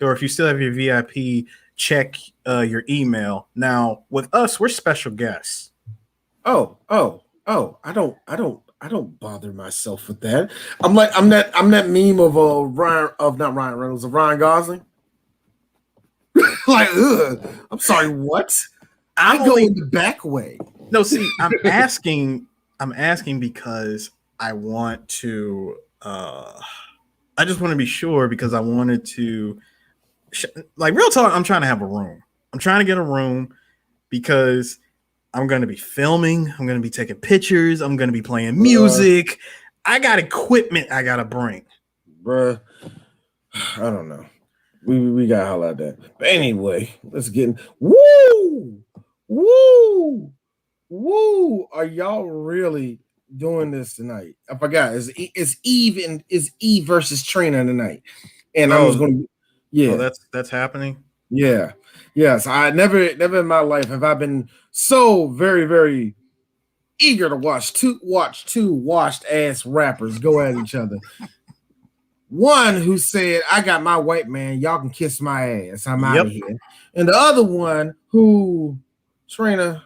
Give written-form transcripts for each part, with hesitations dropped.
or if you still have your VIP, check your email. Now, with us, we're special guests. Oh. I don't bother myself with that. I'm that meme of not Ryan Reynolds of Ryan Gosling. Like, I'm sorry, what? I go in the back way. No, see, I'm asking because I want to. I just want to be sure because I wanted to, like, real talk. I'm trying to have a room. I'm trying to get a room because I'm going to be filming. I'm going to be taking pictures. I'm going to be playing music. I got equipment I got to bring. Bruh, I don't know. We got to holler at that. But anyway, let's get in. Woo! Are y'all really doing this tonight? I forgot. It's Eve versus Trina tonight. And I was going to, Oh, that's happening? Yeah. Yes. I never in my life have I been so very, very eager to watch two washed ass rappers go at each other. One who said, I got my white man, y'all can kiss my ass. I'm out of here. And the other one who, Trina,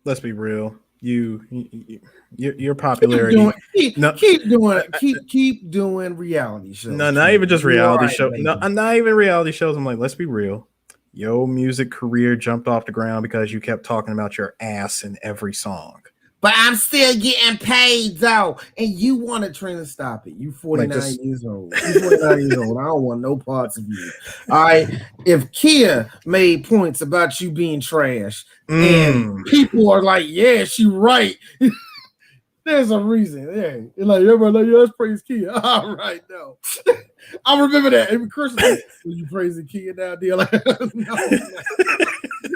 let's be real. Your popularity. Keep doing reality shows. No, not even just reality shows. No, not even reality shows. I'm like, let's be real. Your music career jumped off the ground because you kept talking about your ass in every song. But I'm still getting paid though, and you wanted Trina to stop it. You 49 years old. You 49 years old. I don't want no parts of you. All right. If Kia made points about you being trash, and people are like, "Yeah, she right." There's a reason. Yeah, like everybody like, "Yeah, let's praise Kia." All right, no. I remember that. Every Christmas, you praising Kia now, deal.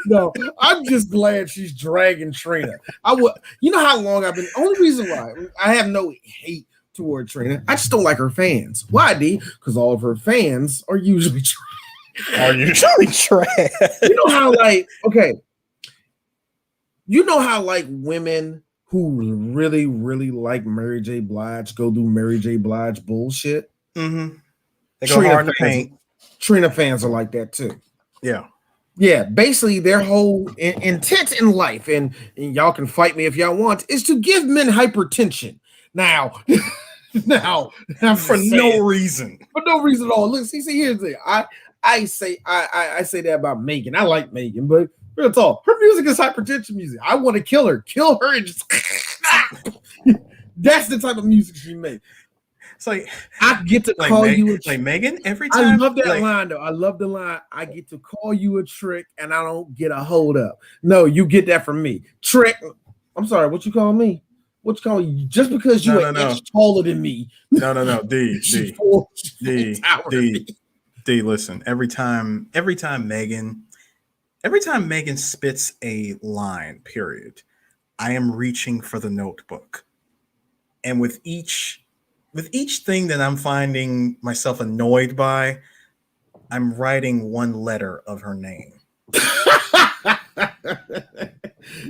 No, I'm just glad she's dragging Trina. You know how long I've been. Only reason why I have no hate toward Trina, I just don't like her fans. Why, D? Because all of her fans are usually trash. You know how, like, okay. You know how, like, women who really, really like Mary J. Blige go do Mary J. Blige bullshit. Mm-hmm. They go hard in the paint. Trina fans are like that too. Yeah, basically their whole intent in life, and y'all can fight me if y'all want, is to give men hypertension. Now, for no reason at all. Look, see, here's the thing. I say that about Megan. I like Megan, but real talk, her music is hypertension music. I want to kill her, and just that's the type of music she makes. It's like I get to call you like Megan every time. I love that line though. I love the line. I get to call you a trick, and I don't get a hold up. No, you get that from me. Trick. I'm sorry. What you call me? What you call you? Just because you an inch taller than me. No. D. Listen. Every time Megan spits a line, period, I am reaching for the notebook, and with each thing that I'm finding myself annoyed by, I'm writing one letter of her name.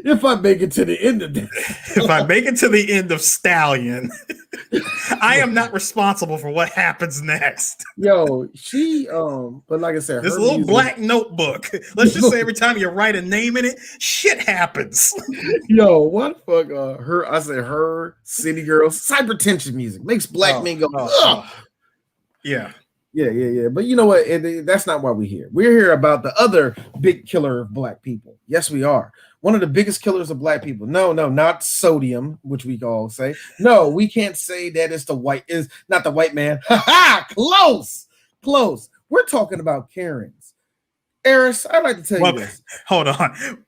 If I make it to the end of this. If I make it to the end of Stallion, I am not responsible for what happens next. Yo, she but like I said, this little black notebook. Let's just say every time you write a name in it, shit happens. Yo, what the fuck? Her City Girls, hypertension music makes black men go. Yeah. But you know what? That's not why we're here. We're here about the other big killer of black people. Yes, we are. One of the biggest killers of black people. No, not sodium, which we all say. No, we can't say that it's not the white man. Close. We're talking about Karens. Eris, I'd like to tell you this. Hold on.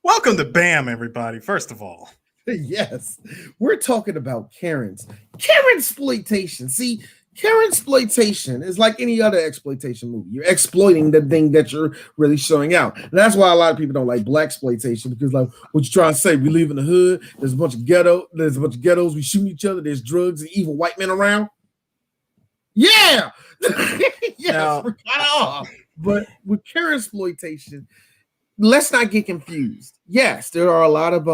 Welcome to BAM, everybody, first of all. Yes, we're talking about Karens. Karenploitation. See, Karenploitation is like any other exploitation movie. You're exploiting the thing that you're really showing out. And that's why a lot of people don't like blaxploitation, because, like, what you trying to say? We live in the hood. There's a bunch of ghettos. We shoot each other. There's drugs and evil white men around. Yeah. Yes, we're kind of off. But with Karenploitation, let's not get confused. Yes, there are a lot of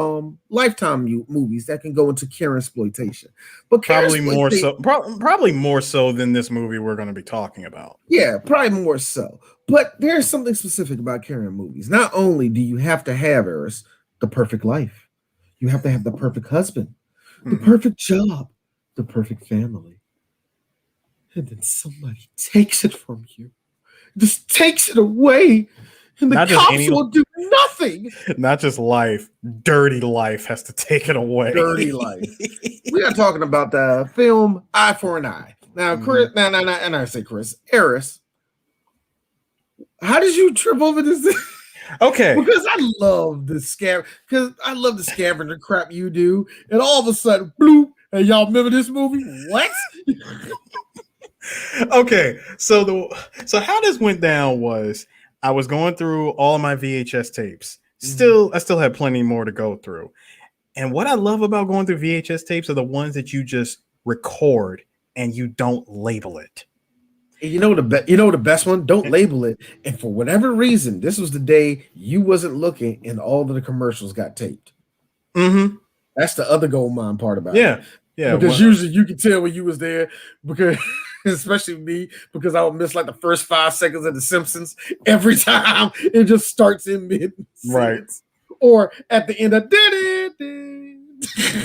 Lifetime movies that can go into Karenploitation, but probably more so. Probably more so than this movie we're going to be talking about. Yeah, probably more so. But there's something specific about Karen movies. Not only do you have to have, Eris, the perfect life, you have to have the perfect husband, the perfect job, the perfect family, and then somebody takes it from you, just takes it away. And the cops will do nothing. Not just life. Dirty life has to take it away. Dirty life. We are talking about the film Eye for an Eye. Now, Chris, and I say Chris, Eris, how did you trip over this? Okay. Because I love the scavenger crap you do. And all of a sudden, bloop, and y'all remember this movie? What? Okay. So how this went down was I was going through all of my VHS tapes. I still had plenty more to go through. And what I love about going through VHS tapes are the ones that you just record and you don't label it. You know the best one? Don't label it. And for whatever reason, this was the day you wasn't looking and all of the commercials got taped. Mm-hmm. That's the other gold mine part about it. Yeah. Because usually you can tell when you was there, because especially me, because I would miss like the first 5 seconds of The Simpsons every time. It just starts in mid sentence, or at the end of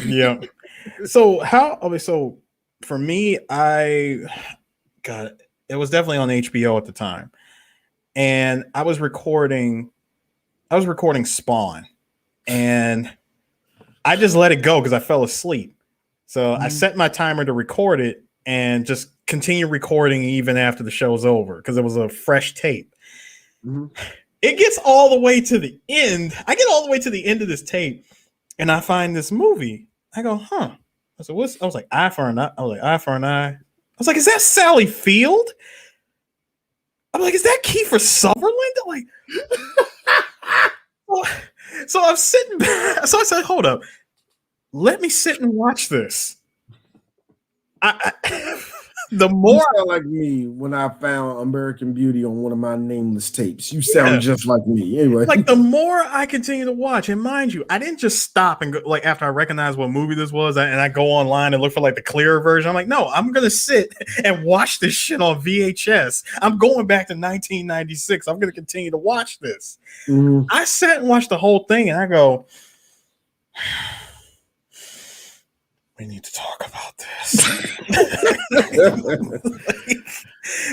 yeah. So for me, it was definitely on HBO at the time, and I was recording Spawn, and I just let it go because I fell asleep. So I set my timer to record it and just continue recording even after the show's over because it was a fresh tape. It gets all the way to the end. I get all the way to the end of this tape, and I find this movie. I go, huh? I said, I was like, Eye for an Eye. I was like, Eye for an Eye. I was like, is that Sally Field? I'm like, is that Kiefer Sutherland? Like, so I'm sitting back. So I said, hold up. Let me sit and watch this. The more you sound like me when I found American Beauty on one of my nameless tapes. You sound just like me. Anyway, like the more I continue to watch, and mind you, I didn't just stop and go, like after I recognized what movie this was, and I go online and look for like the clearer version. I'm like, no, I'm gonna sit and watch this shit on VHS. I'm going back to 1996. I'm gonna continue to watch this. I sat and watched the whole thing, and I go, we need to talk about this.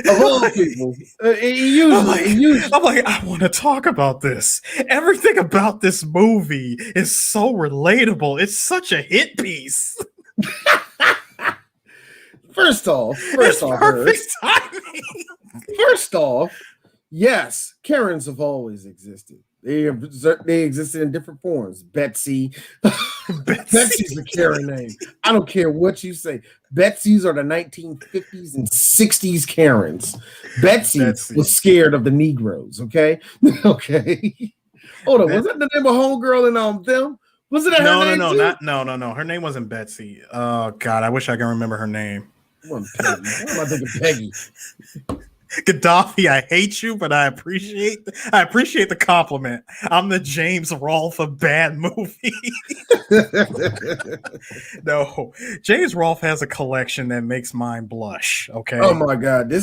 Of all people, I'm like, I want to talk about this. Everything about this movie is so relatable. It's such a hit piece. First off, perfect timing. First off, yes, Karens have always existed. They existed in different forms. Betsy. Betsy's a Karen name. I don't care what you say. Betsy's are the 1950s and 60s Karens. Betsy was scared of the Negroes. Okay. Okay. Hold on. Was that the name of homegirl in them? Was it her name? No. Her name wasn't Betsy. Oh God, I wish I could remember her name. Peggy. Why am I thinking Peggy? Gaddafi, I hate you, but I appreciate the compliment. I'm the James Rolfe of bad movie. No, James Rolfe has a collection that makes mine blush. Okay. Oh my God, but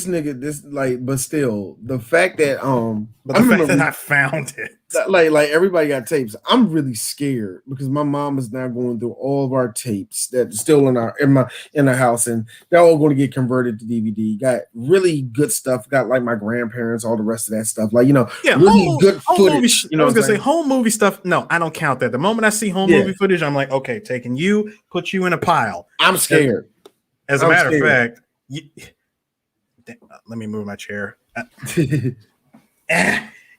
still, the fact that I found it. Like everybody got tapes. I'm really scared because my mom is now going through all of our tapes that's still in the house, and they're all going to get converted to DVD. Got really good stuff. Got like my grandparents, all the rest of that stuff. Like really good footage. I was gonna say home movie stuff. No, I don't count that. The moment I see home movie footage, I'm like, okay, taking you, put you in a pile. I'm scared. As a matter of fact, let me move my chair.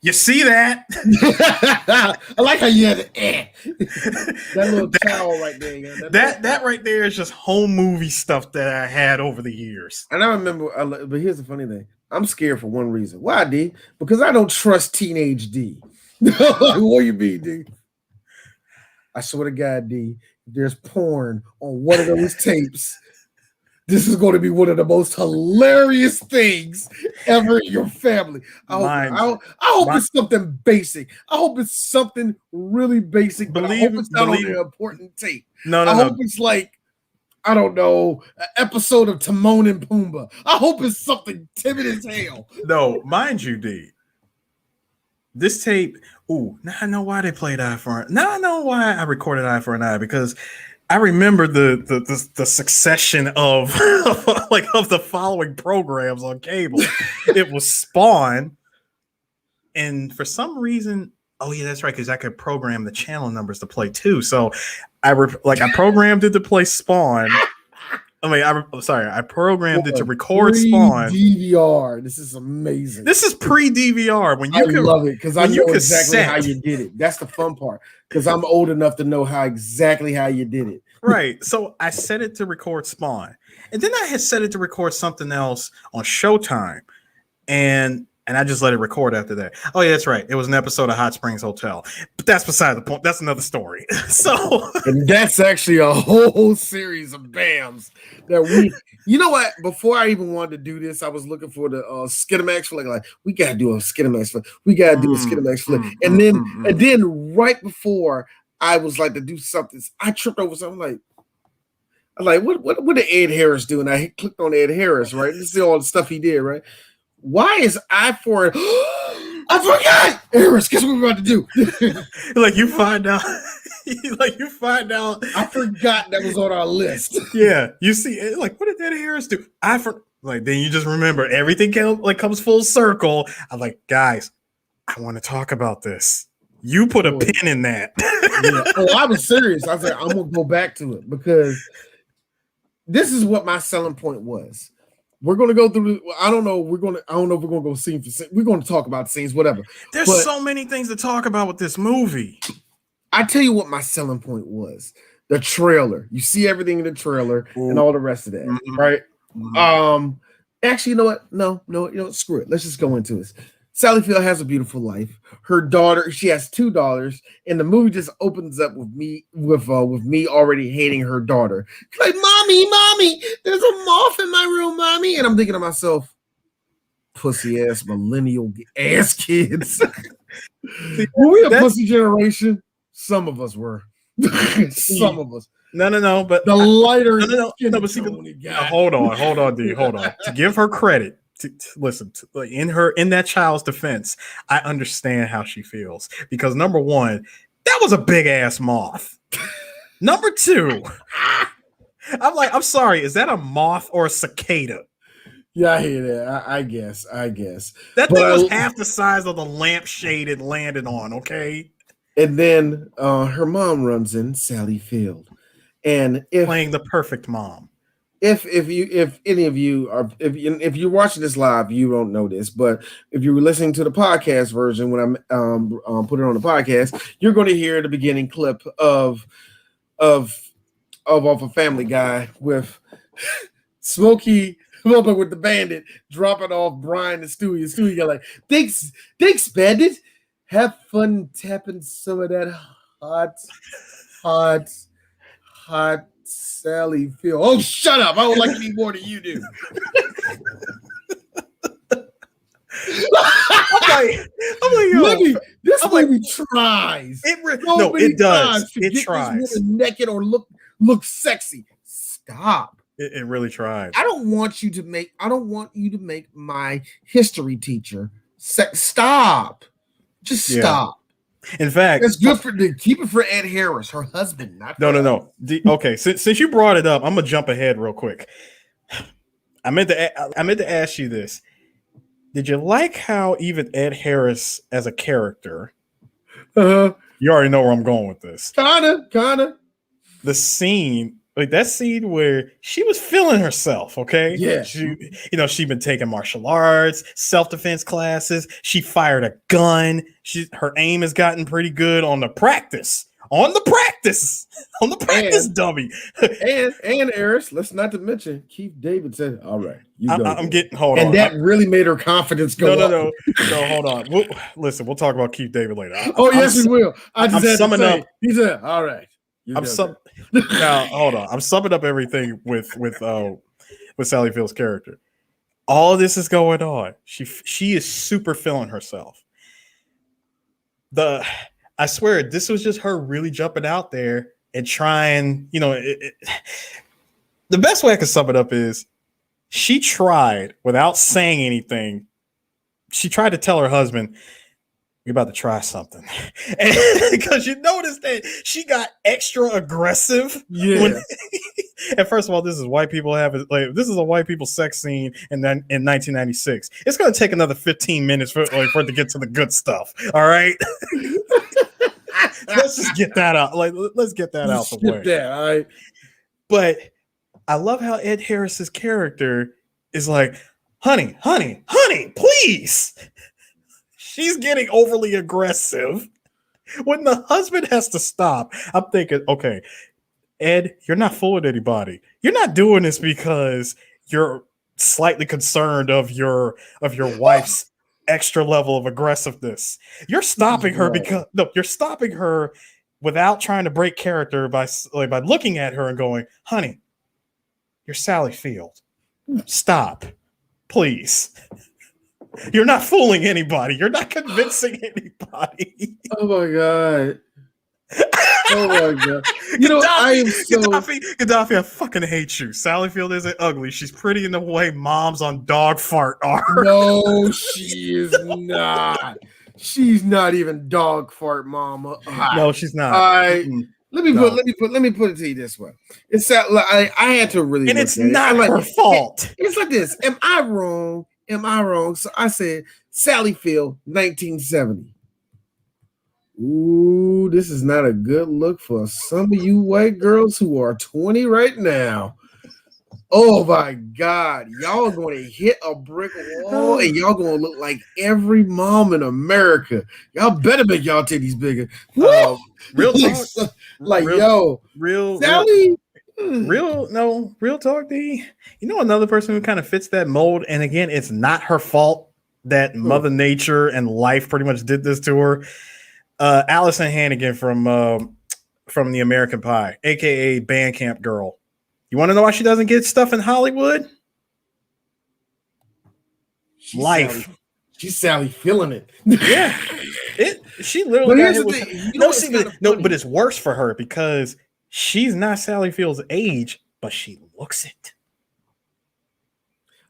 You see that? I like how you had that little towel right there. That right there is just home movie stuff that I had over the years. And I remember, but here's the funny thing. I'm scared for one reason. Why, D? Because I don't trust teenage D. What you mean, D? I swear to God, D, if there's porn on one of those tapes, This is going to be one of the most hilarious things ever in your family. I hope it's something basic. I hope it's something really basic, but I hope it's not on the important tape. I hope it's like, I don't know, an episode of Timon and Pumbaa. I hope it's something timid as hell. No, mind you, D. This tape, now I know why they played Eye for an Eye. Now I know why I recorded Eye for an Eye, because I remember the succession of of the following programs on cable. It was Spawn, and for some reason, oh yeah, that's right, because I could program the channel numbers to play too. So I programmed it to play Spawn. I programmed it to record Spawn. DVR. This is amazing. This is pre-DVR. I love it because I know exactly how you did it. That's the fun part. Because I'm old enough to know exactly how you did it. Right. So I set it to record Spawn. And then I had set it to record something else on Showtime. And I just let it record after that. Oh, yeah, that's right. It was an episode of Hot Springs Hotel. But that's beside the point. That's another story. And that's actually a whole series of BAMs that you know what? Before I even wanted to do this, I was looking for the Skinamax for like we gotta do a Skinamax for. We gotta do a Skinamax for. And then right before I was like to do something, I tripped over something. I'm like, what did Ed Harris do? And I clicked on Ed Harris, right? This is all the stuff he did, right? Why is I for I forgot, Harris? Guess what we're about to do? You find out. I forgot that was on our list. Yeah, you see, what did Ed Harris do? Then you just remember everything comes full circle. I'm like, guys, I want to talk about this. You put a pin in that. Yeah. Oh, I was serious. I was like, I'm gonna go back to it because this is what my selling point was. We're going to go through. I don't know if we're going to go scene for scene. We're going to talk about scenes, whatever. There's so many things to talk about with this movie. I tell you what my selling point was. The trailer. You see everything in the trailer and all the rest of that, right? Mm-hmm. Actually, you know what? No, screw it. Let's just go into this. Sally Field has a beautiful life. Her daughter, she has 2 daughters, and the movie just opens up with me already hating her daughter. Like, mommy, there's a moth in my room, mommy. And I'm thinking to myself, pussy ass millennial ass kids. Were we a pussy generation? Some of us were. Some of us. No, but the lighter. No, but see, hold on, D. Hold on. To give her credit. Listen, in that child's defense, I understand how she feels because number one, that was a big ass moth. Number two, I'm sorry, is that a moth or a cicada? Yeah, I hear that. I guess. That thing was half the size of the lampshade it landed on. Okay, and then her mom runs in, Sally Field, and playing the perfect mom. If any of you are if you're watching this live, you don't know this, but if you're listening to the podcast version when I'm put it on the podcast, you're going to hear the beginning clip of a Family Guy with Smokey with the bandit dropping off Brian and Stewie. And Stewie got like, thanks, bandit. Have fun tapping some of that hot Sally Field. Oh, shut up. I would like to be more than you do. I'm like, this movie tries. It does. It tries. Naked or look sexy. Stop. It really tried. I don't want you to make my history teacher stop. Just stop. In fact, it's good keep it for Ed Harris, her husband. Not no. Okay, since you brought it up, I'm gonna jump ahead real quick. I meant to ask you this: did you like how even Ed Harris as a character? You already know where I'm going with this. Kinda. The scene. That scene where she was feeling herself, okay? Yeah. She'd been taking martial arts, self-defense classes. She fired a gun. Her aim has gotten pretty good on the practice dummy. and Eris, let's not to mention Keith David said, "All right, hold on." And that really made her confidence go up. No, hold on. We'll talk about Keith David later. We will. I'm summing up. He said, "All right." Now hold on. I'm summing up everything with with Sally Field's character. All this is going on. She is super feeling herself. I swear, this was just her really jumping out there and trying, the best way I can sum it up is she tried without saying anything. She tried to tell her husband, "We're about to try something." And because you noticed that she got extra aggressive. Yeah. And first of all, this is white people this is a white people sex scene in 1996. It's going to take another 15 minutes for it to get to the good stuff. All right. Let's just get that out. Let's get that out the way. That, all right. But I love how Ed Harris's character is like, honey, please. She's getting overly aggressive. When the husband has to stop, I'm thinking, okay, Ed, you're not fooling anybody. You're not doing this because you're slightly concerned of your wife's extra level of aggressiveness. You're stopping her you're stopping her without trying to break character by looking at her and going, honey, you're Sally Field. Stop, please. You're not fooling anybody. You're not convincing anybody. Oh my God. Oh my God. Gaddafi, I fucking hate you. Sally Field isn't ugly. She's pretty in the way moms on dog fart are. No, she is not. She's not even dog fart mama. No, she's not. Let me put it to you this way. It's I had to really, and it's not her fault. It's like this. Am I wrong? So I said Sally Field, 1970. Ooh, this is not a good look for some of you white girls who are 20 right now. Oh my God, y'all are going to hit a brick wall and y'all going to look like every mom in America. Y'all better make y'all titties bigger. Real talk. Sally. Real talk, D. You know another person who kind of fits that mold, and again, it's not her fault that Mother Nature and life pretty much did this to her. Allison Hannigan from the American Pie, aka Bandcamp Girl. You want to know why she doesn't get stuff in Hollywood? She's Sally feeling it. Yeah, she literally. But it's worse for her because she's not Sally Field's age, but she looks it.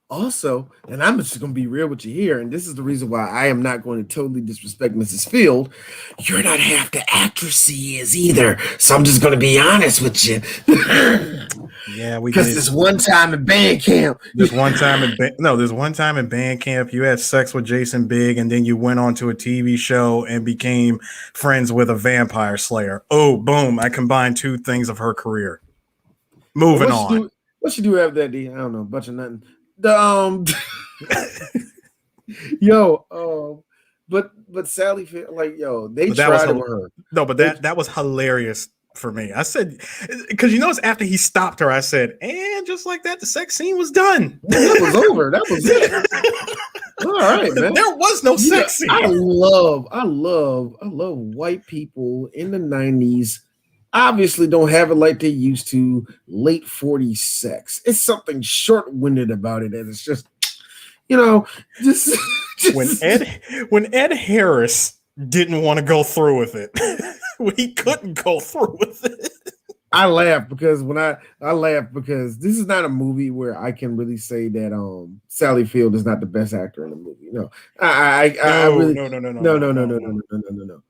Also, and I'm just going to be real with you here, and this is the reason why I am not going to totally disrespect Mrs. Field. You're not half the actress she is either, so I'm just going to be honest with you. Yeah, because this one time in band camp. This one time in band camp, you had sex with Jason Bigg, and then you went on to a TV show and became friends with a vampire slayer. Oh, boom! I combined two things of her career. Moving on. What she do after that, D? I don't know, a bunch of nothing. But Sally, like, they tried with her. No, but that was hilarious for me. I said, because you notice after he stopped her, I said, and just like that, the sex scene was done. That was over. That was it. All right, man. There was no sex scene. I love white people in the 90s. Obviously don't have it like they used to. Late 40s sex. It's something short-winded about it, and it's just just when Ed Harris didn't want to go through with it. When he couldn't go through with it. I laugh because because this is not a movie where I can really say that Sally Field is not the best actor in the movie. No. No.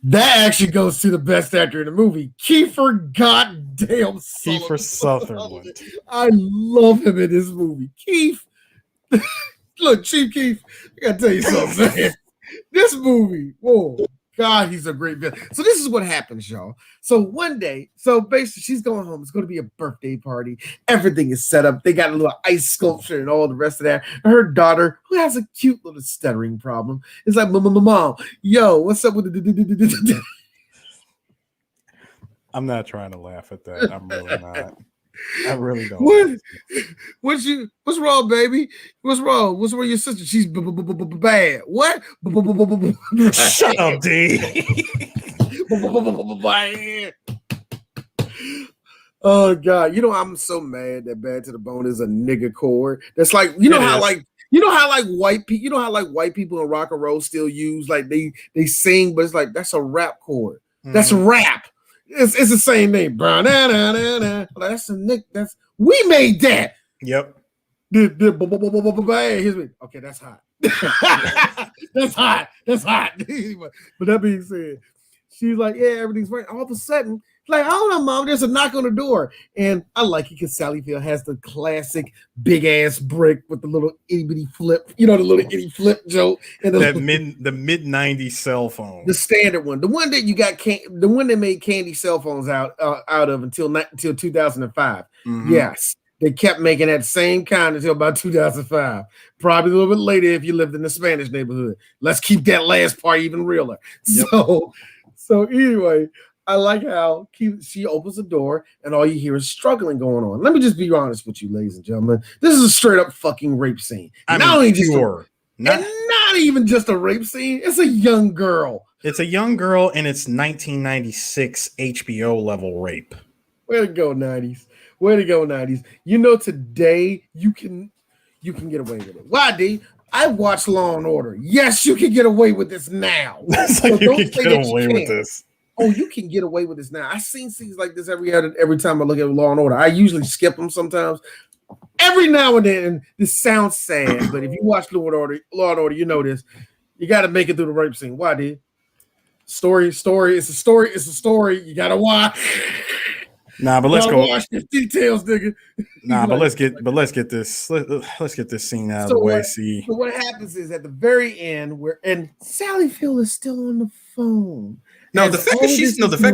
That actually goes to the best actor in the movie, Kiefer goddamn Kiefer Sutherland. I love him in this movie. Keith, look, Chief Keith, I gotta tell you something, man. This movie, whoa, God, he's a great villain. So this is what happens, y'all. So one day, basically she's going home. It's going to be a birthday party. Everything is set up. They got a little ice sculpture and all the rest of that. And her daughter, who has a cute little stuttering problem, is like, Mom, yo, what's up with the... I'm not trying to laugh at that. I'm really not. I really don't. What's wrong, baby? What's wrong? What's wrong with your sister? She's bad. What? Shut up, D. Oh God, I'm so mad that Bad to the Bone is a nigga chord. That's like how white people in rock and roll still use like they sing, but it's like that's a rap chord. That's rap. It's the same thing. That's a nick. We made that. Yep. Okay, that's hot. That's hot. But that being said, she's like, yeah, everything's right. All of a sudden, like, hold on, Mom, there's a knock on the door. And I like it because Sally Field has the classic big ass brick with the little itty bitty flip, the little itty flip joke. And the mid 90s cell phone. The standard one. The one that you got the one that made candy cell phones out of until 2005. Mm-hmm. Yes. They kept making that same kind until about 2005. Probably a little bit later if you lived in the Spanish neighborhood. Let's keep that last part even realer. Yep. So anyway, I like how she opens the door and all you hear is struggling going on. Let me just be honest with you, ladies and gentlemen. This is a straight up fucking rape scene. Not even just a rape scene. It's a young girl. It's a young girl and it's 1996 HBO level rape. Way to go, 90s. Way to go, 90s. Today you can get away with it. Why, D? I watched Law and Order. Yes, you can get away with this now. That's like you can get away with this. Oh, you can get away with this now. I've seen scenes like this every time I look at Law and Order. I usually skip them sometimes. Every now and then, this sounds sad, but if you watch Law and Order, you know this. You got to make it through the rape scene. Why, D? Story. It's a story. You got to watch. Nah, but let's go. Watch the details, nigga. Nah, but let's get this. Let's get this scene out of the way. So what happens is at the very end, and Sally Field is still on the phone. No, the fact that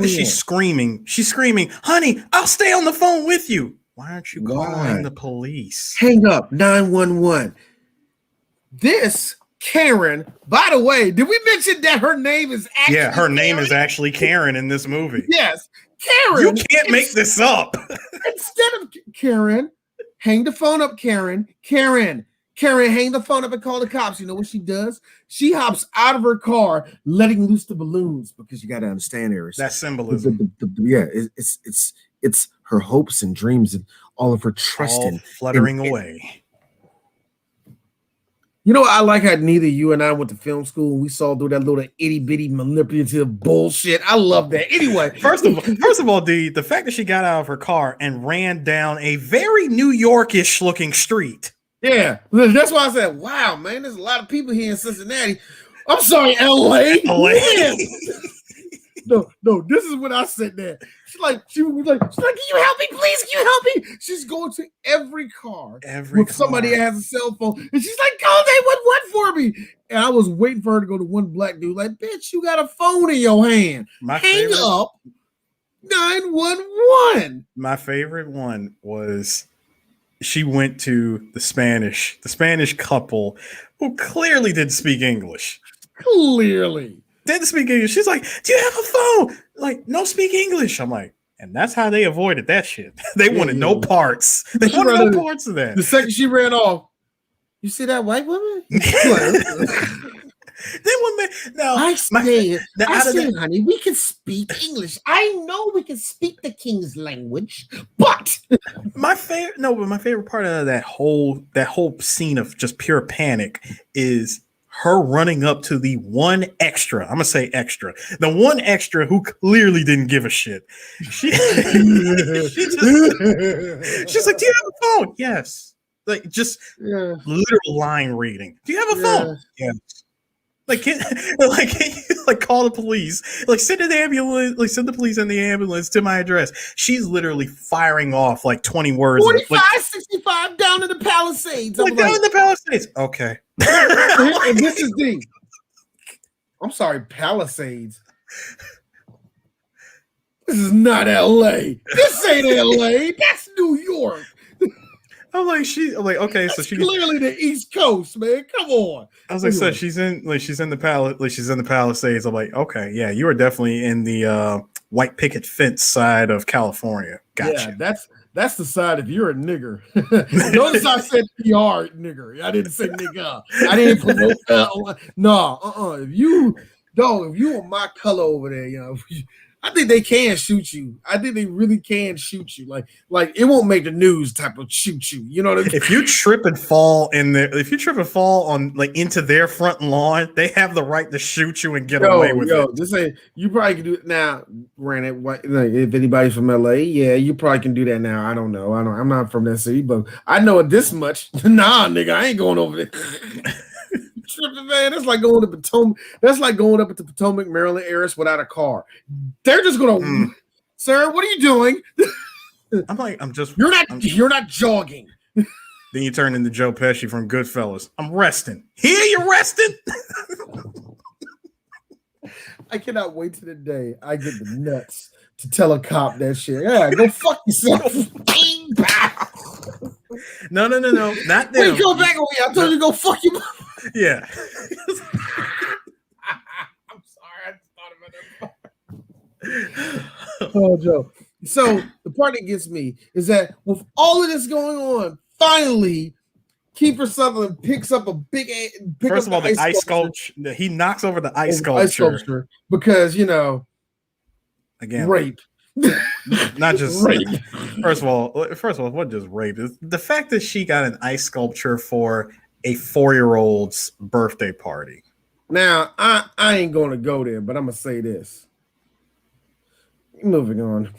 she's screaming, honey, I'll stay on the phone with you. Why aren't you calling the police? Hang up, 911. This Karen, by the way, did we mention that her name is actually her name is actually Karen in this movie? Yes. Karen, you can't make this up. Instead of Karen, hang the phone up, Karen, hang the phone up and call the cops. You know what she does? She hops out of her car, letting loose the balloons because you got to understand, Eris. That's symbolism. It's her hopes and dreams and all of her trust in fluttering away. I like how neither you and I went to film school and we saw through that little itty bitty manipulative bullshit. I love that. Anyway, first of all, the fact that she got out of her car and ran down a very New Yorkish looking street. Yeah, that's why I said, "Wow, man, there's a lot of people here in Cincinnati." I'm sorry, L.A. LA. No, this is what I said there. She was like, can you help me, please? Can you help me? She's going to every car with somebody that has a cell phone, and she's like, call 911 for me. And I was waiting for her to go to one black dude, like, bitch, you got a phone in your hand. Hang up 911. My favorite one was she went to the Spanish couple who clearly didn't speak English. Didn't speak English. She's like, do you have a phone? Like, no speak English. I'm like, and that's how they avoided that shit. They wanted no parts. They wanted no parts of that. The second she ran off, you see that white woman? I said, honey, we can speak English. I know we can speak the king's language, but my favorite part of that whole scene of just pure panic is her running up to the one extra. I'm gonna say extra. The one extra who clearly didn't give a shit. She's like, do you have a phone? Yes. Like just literal line reading. Do you have a phone? Yes. Can you call the police? Like send an ambulance. Like send the police and the ambulance to my address. She's literally firing off like 20 words. 45, 65 down in the Palisades. Down in the Palisades. Okay. And this is I'm sorry, Palisades. This is not LA. This ain't LA. That's New York. I'm like, okay, so she's clearly the East Coast, man. Come on. I was like, so she's in the Palisades. I'm like, okay, yeah, you are definitely in the white picket fence side of California. Gotcha. Yeah, that's the side if you're a nigger. Notice I said PR nigger. I didn't say nigga. I didn't promote If you on my color over there, I think they can shoot you. I think they really can shoot you. Like it won't make the news type of shoot you. You know what I mean? If you trip and fall on like into their front lawn, they have the right to shoot you and get away with it. Just say you probably can do it now. Granted, if anybody's from LA, yeah, you probably can do that now. I don't know. I'm not from that city, but I know it this much. Nah, nigga, I ain't going over there. Tripping, man. That's like going to Potomac. That's like going up at the Potomac, Maryland area without a car. They're just gonna, sir. What are you doing? You're not jogging. Then you turn into Joe Pesci from Goodfellas. I'm resting. Here you're resting. I cannot wait to the day I get the nuts to tell a cop that shit. Yeah, go fuck yourself. No, not them. Wait, go back away. I told you to go fuck you. Yeah. I'm sorry. I just thought about that. Oh, Joe. So the part that gets me is that with all of this going on, finally, Kiefer Sutherland picks up a big. First of all, the ice sculpture. He knocks over the ice sculpture because again, rape. Not just rape. First of all, what just rape is the fact that she got an ice sculpture for a 4-year-old's birthday party. Now, I ain't gonna go there, but I'm gonna say this. Moving on.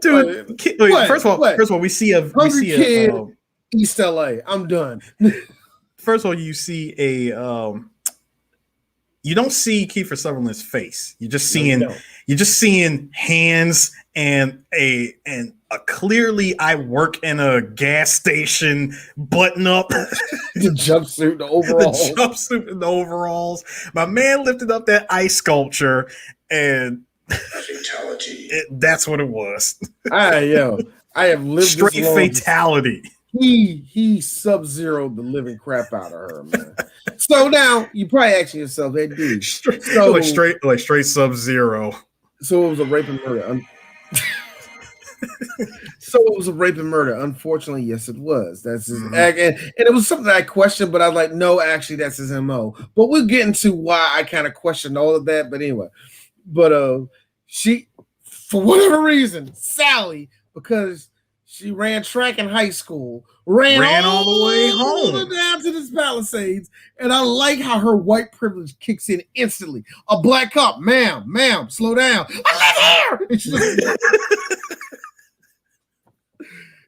Dude, first of all, we see a East LA. I'm done. First of all, you see you don't see Kiefer Sutherland's face. You're just seeing hands and a clearly I work in a gas station button up. The jumpsuit, the overalls. My man lifted up that ice sculpture and fatality. That's what it was. I have lived straight fatality. He sub-zeroed the living crap out of her, man. So now you probably asking yourself, hey, dude, straight sub-zero. So it was a rape and murder. So it was a rape and murder. Unfortunately, yes, it was. That's his and it was something I questioned, but I was like, no, actually, that's his MO. But we'll get into why I kind of questioned all of that. But anyway, she, for whatever reason, Sally, because she ran track in high school, ran all the way home down to this Palisades, and I like how her white privilege kicks in instantly. A black cop, ma'am, slow down. I live here. And she's like,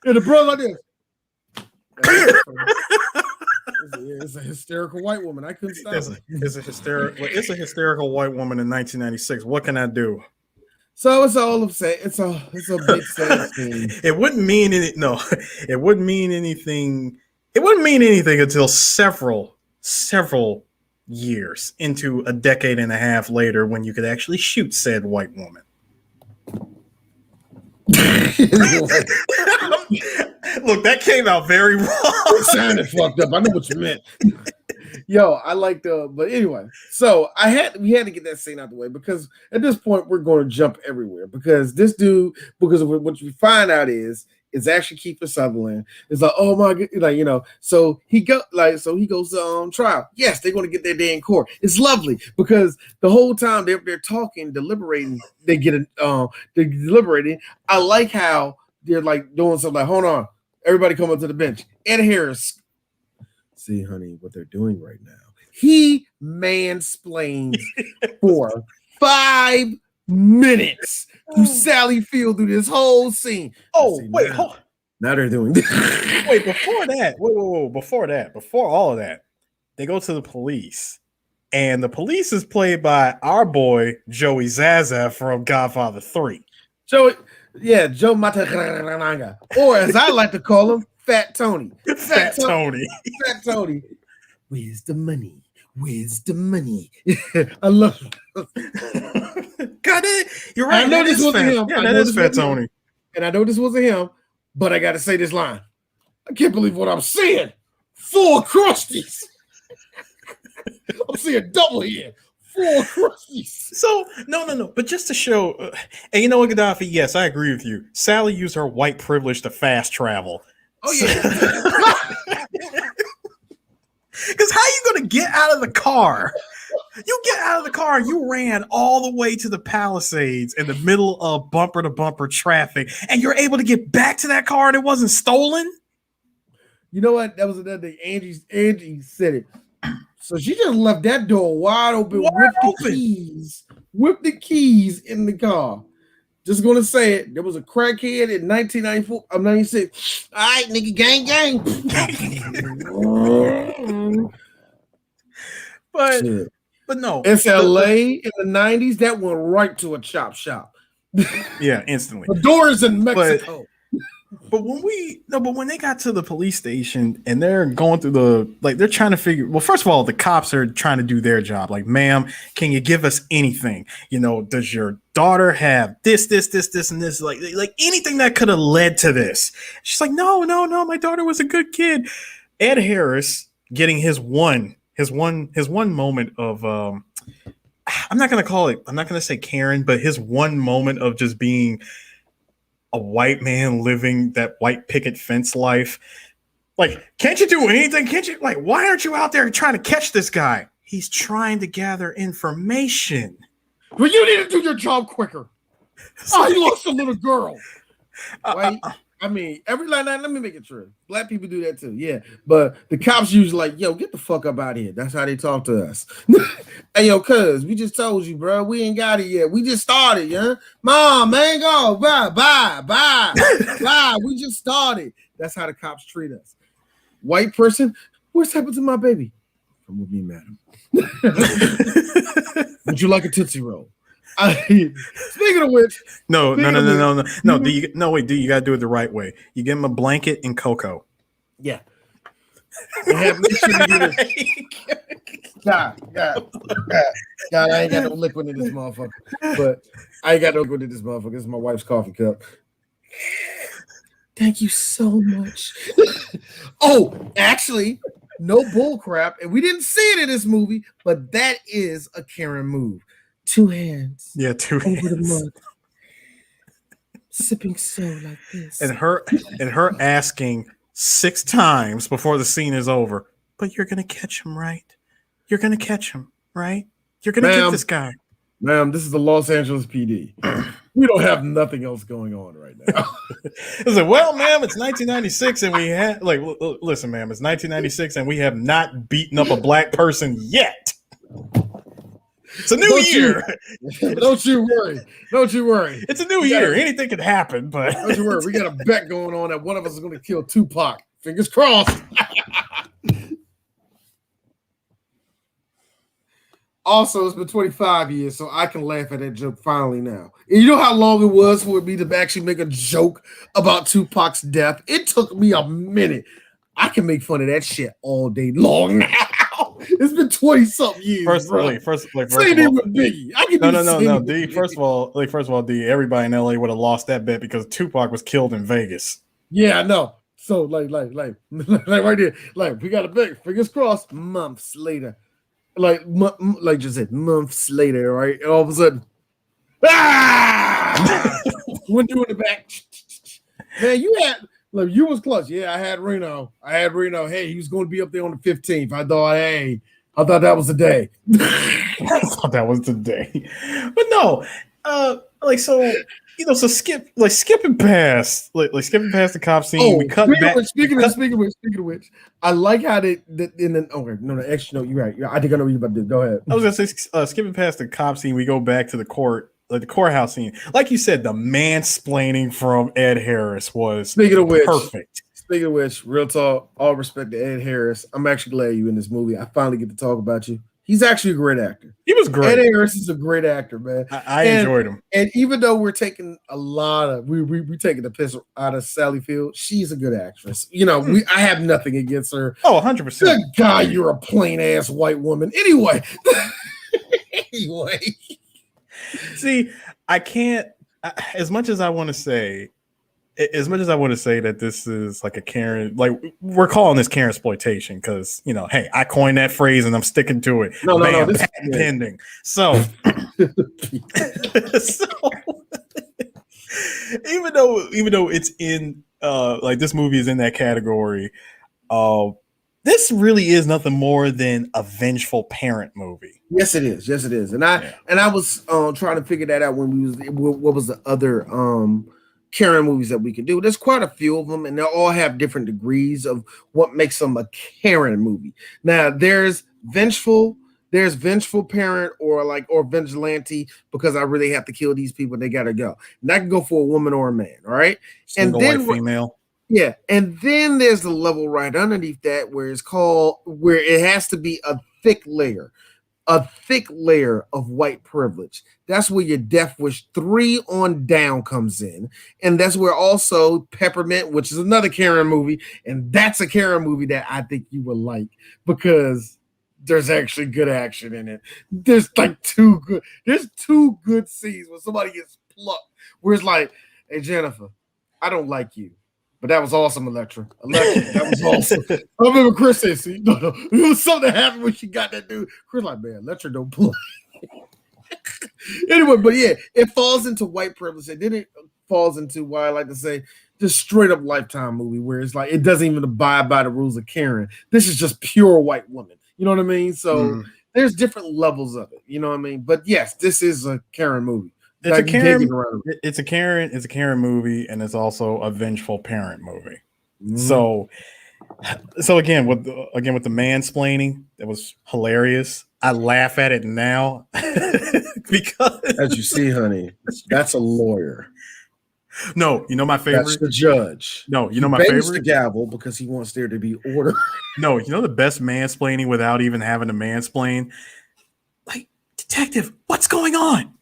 and the brother like this. It's a hysterical white woman. I couldn't stop it. It's a hysterical white woman in 1996. What can I do? So it's all I'm saying. It's a big sad thing. It wouldn't mean anything. No, it wouldn't mean anything. It wouldn't mean anything until several years into a decade and a half later, when you could actually shoot said white woman. Look, that came out very wrong. It sounded fucked up. I know what you meant. Yo, I like but anyway, so we had to get that scene out of the way, because at this point we're going to jump everywhere, because this dude, because of what we find out is actually Kiefer Sutherland. It's like, oh my god, so he goes to trial. Yes, they're going to get their day in court. It's lovely, because the whole time they're talking, deliberating, they're deliberating. I like how they're like doing something like, hold on, everybody come up to the bench. Ed Harris. See, honey, what they're doing right now. He mansplains for 5 minutes to Sally Field through this whole scene. Oh, wait, now they're doing this. Wait, before that, before all of that, they go to the police. And the police is played by our boy, Joey Zaza from Godfather 3. Joe Matarananga. Or as I like to call him, Fat Tony. Fat Tony. Where's the money? Where's the money? I love it. God, you're right. I know this wasn't him. Yeah, that is Fat Tony. And I know this wasn't him, but I got to say this line. I can't believe what I'm seeing. 4 crusties. I'm seeing double here. 4 crusties. So, no. But just to show, and you know what, Gaddafi, yes, I agree with you. Sally used her white privilege to fast travel. Oh, yeah. Because how are you going to get out of the car? You get out of the car. You ran all the way to the Palisades in the middle of bumper to bumper traffic, and you're able to get back to that car and it wasn't stolen. You know what? That was another thing. Angie said it. So she just left that door wide open, whipped the keys in the car. Just gonna say it. There was a crackhead in 1994. I'm 96. All right, nigga, gang. But no. It's LA in the 90s. That went right to a chop shop. Yeah, instantly. The doors in Mexico. But when they got to the police station and they're going through they're trying to figure. Well, first of all, the cops are trying to do their job. Like, ma'am, can you give us anything? Does your daughter have this, and this? Like anything that could have led to this. She's like, no, my daughter was a good kid. Ed Harris getting his one moment of I'm not gonna say Karen, but his one moment of just being a white man living that white picket fence life. Like, can't you do anything? Can't you, why aren't you out there trying to catch this guy? He's trying to gather information. Well, you need to do your job quicker. You lost a little girl. Right? I mean, let me make it true. Black people do that too, yeah. But the cops usually like, yo, get the fuck up out of here. That's how they talk to us. Hey, yo, cuz, we just told you, bro. We ain't got it yet. We just started, yeah. Mom, man, go. Bye. We just started. That's how the cops treat us. White person, what's happened to my baby? Come with me, madam. Would you like a Tootsie Roll? Speaking of which, no. Wait, you gotta do it the right way. You give him a blanket and cocoa. Yeah. Make sure you do this. God, I ain't got no liquid in this motherfucker. But I ain't got no liquid in this motherfucker. This is my wife's coffee cup. Thank you so much. Oh, actually, no bull crap, and we didn't see it in this movie, but that is a Karen move. 2 hands. Yeah, 2 hands. Over the mud. Sipping so like this. And her asking 6 times before the scene is over, but you're going to catch him, right? You're going to catch him, right? You're going to get this guy. Ma'am, this is the Los Angeles PD. We don't have nothing else going on right now. I said, well, ma'am, it's 1996 and we have, listen, ma'am, it's 1996 and we have not beaten up a black person yet. It's a new year. Don't you worry. It's a new year. Anything could happen, but don't you worry. We got a bet going on that one of us is going to kill Tupac. Fingers crossed. Also, it's been 25 years, so I can laugh at that joke finally now. And you know how long it was for me to actually make a joke about Tupac's death? It took me a minute. I can make fun of that shit all day long now. It's been 20-something years. First of all, D. First of all, D. Everybody in LA would have lost that bet because Tupac was killed in Vegas. Yeah, I know. So, like right there, we got a bet. Fingers crossed. Months later, just said months later, right? And all of a sudden, when you in the back, man, you was close. Yeah, I had Reno. Hey, he was going to be up there on the 15th. I thought that was the day. I thought that was the day. But no, so skipping past the cop scene. We cut back. Speaking of which, I like how actually, no, you're right. I think I know what you're about to do. Go ahead. I was gonna say, skipping past the cop scene, we go back to the courthouse scene. Like you said, the mansplaining from Ed Harris was perfect. Speaking of which, real talk, all respect to Ed Harris. I'm actually glad you're in this movie. I finally get to talk about you. He's actually a great actor. He was great. Ed Harris is a great actor, man. I enjoyed him. And even though we're taking we're taking the piss out of Sally Field, she's a good actress. I have nothing against her. Oh, 100%. Good guy, you're a plain ass white woman. Anyway. See, I can't. As much as I want to say that this is like a Karen, like we're calling this Karenploitation because hey, I coined that phrase and I'm sticking to it. No, patent pending. So, even though it's in this movie is in that category, this really is nothing more than a vengeful parent movie. Yes, it is. Yes, it is. And I was trying to figure that out when we was what was the other Karen movies that we could do. There's quite a few of them, and they all have different degrees of what makes them a Karen movie. Now, there's vengeful parent or vigilante because I really have to kill these people. They gotta go. And that can go for a woman or a man. All right, Single and then white female. Yeah, and then there's the level right underneath that where it has to be a thick layer of white privilege. That's where your Death Wish 3 on down comes in. And that's where also Peppermint, which is another Karen movie, and that's a Karen movie that I think you will like because there's actually good action in it. There's two good scenes where somebody gets plucked, where it's like, hey, Jennifer, I don't like you. But that was awesome, Electra. That was awesome. I remember Chris said, "See, no, it was something that happened when she got that dude." Chris like, man, Electra don't play. Anyway, but yeah, it falls into white privilege, and then it falls into what I like to say, just straight up Lifetime movie, where it's like it doesn't even abide by the rules of Karen. This is just pure white woman. You know what I mean? So there's different levels of it. You know what I mean? But yes, this is a Karen movie. It's a Karen movie, and it's also a vengeful parent movie. So again with the mansplaining, that was hilarious. I laugh at it now because, as you see, honey, that's a lawyer. No, you know my favorite. That's the judge. No, you know my favorite. The gavel because he wants there to be order. No, you know the best mansplaining without even having to mansplain. Like, detective, what's going on?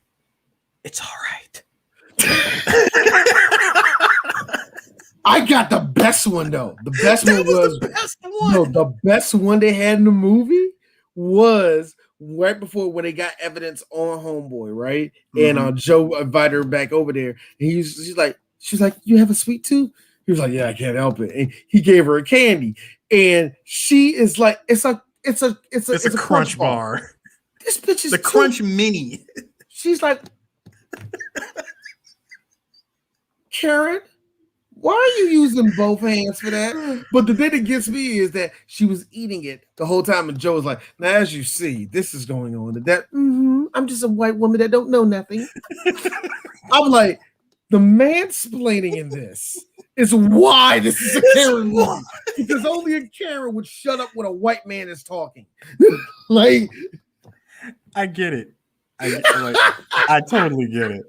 It's all right. I got the best one though. The best one was the best one. No, the best one they had in the movie was right before when they got evidence on Homeboy, right? And Joe invited her back over there. And she's like, "You have a sweet tooth?" He was like, "Yeah, I can't help it." And he gave her a candy, and she is like, "It's a crunch bar. This bitch is the Crunch Mini." She's like, Karen, why are you using both hands for that? But the thing that gets me is that she was eating it the whole time, and Joe was like, "Now, as you see, this is going on. I'm just a white woman that don't know nothing." I'm like, the mansplaining in this is why this is a Karen movie, because only a Karen would shut up when a white man is talking. Like, I get it. I totally get it.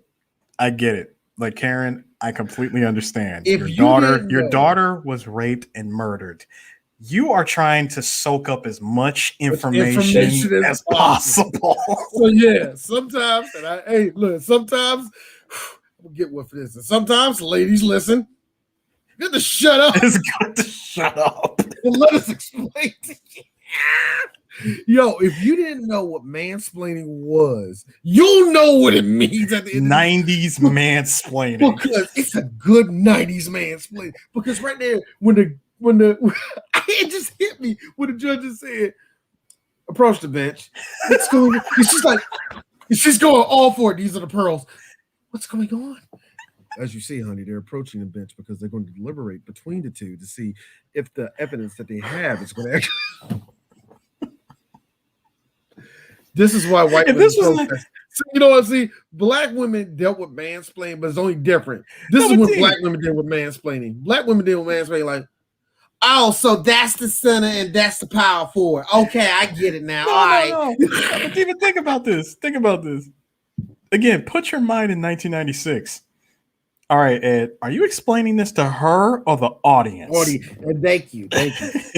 I get it. Like, Karen, I completely understand. Your daughter was raped and murdered. You are trying to soak up as much information as possible. So yeah, sometimes, sometimes we'll get one for this. And sometimes, ladies, listen. Good to shut up. It's good to shut up. And let us explain to you. Yo, if you didn't know what mansplaining was, you'll know what it means at the end 90s mansplaining. Because it's a good 90s mansplaining. Because right there, when the it just hit me when the judge just said, "Approach the bench." What's going on? She's going all for it. These are the pearls. What's going on? As you see, honey, they're approaching the bench because they're going to deliberate between the two to see if the evidence that they have is going to actually. This is why white women. You know what I see? Black women dealt with mansplaining, but it's only different. This is when black women deal with mansplaining. Black women deal with mansplaining like, "Oh, so that's the center and that's the power forward. Okay, I get it now." No. But even think about this. Again, put your mind in 1996. All right, Ed, are you explaining this to her or the audience? Thank you. And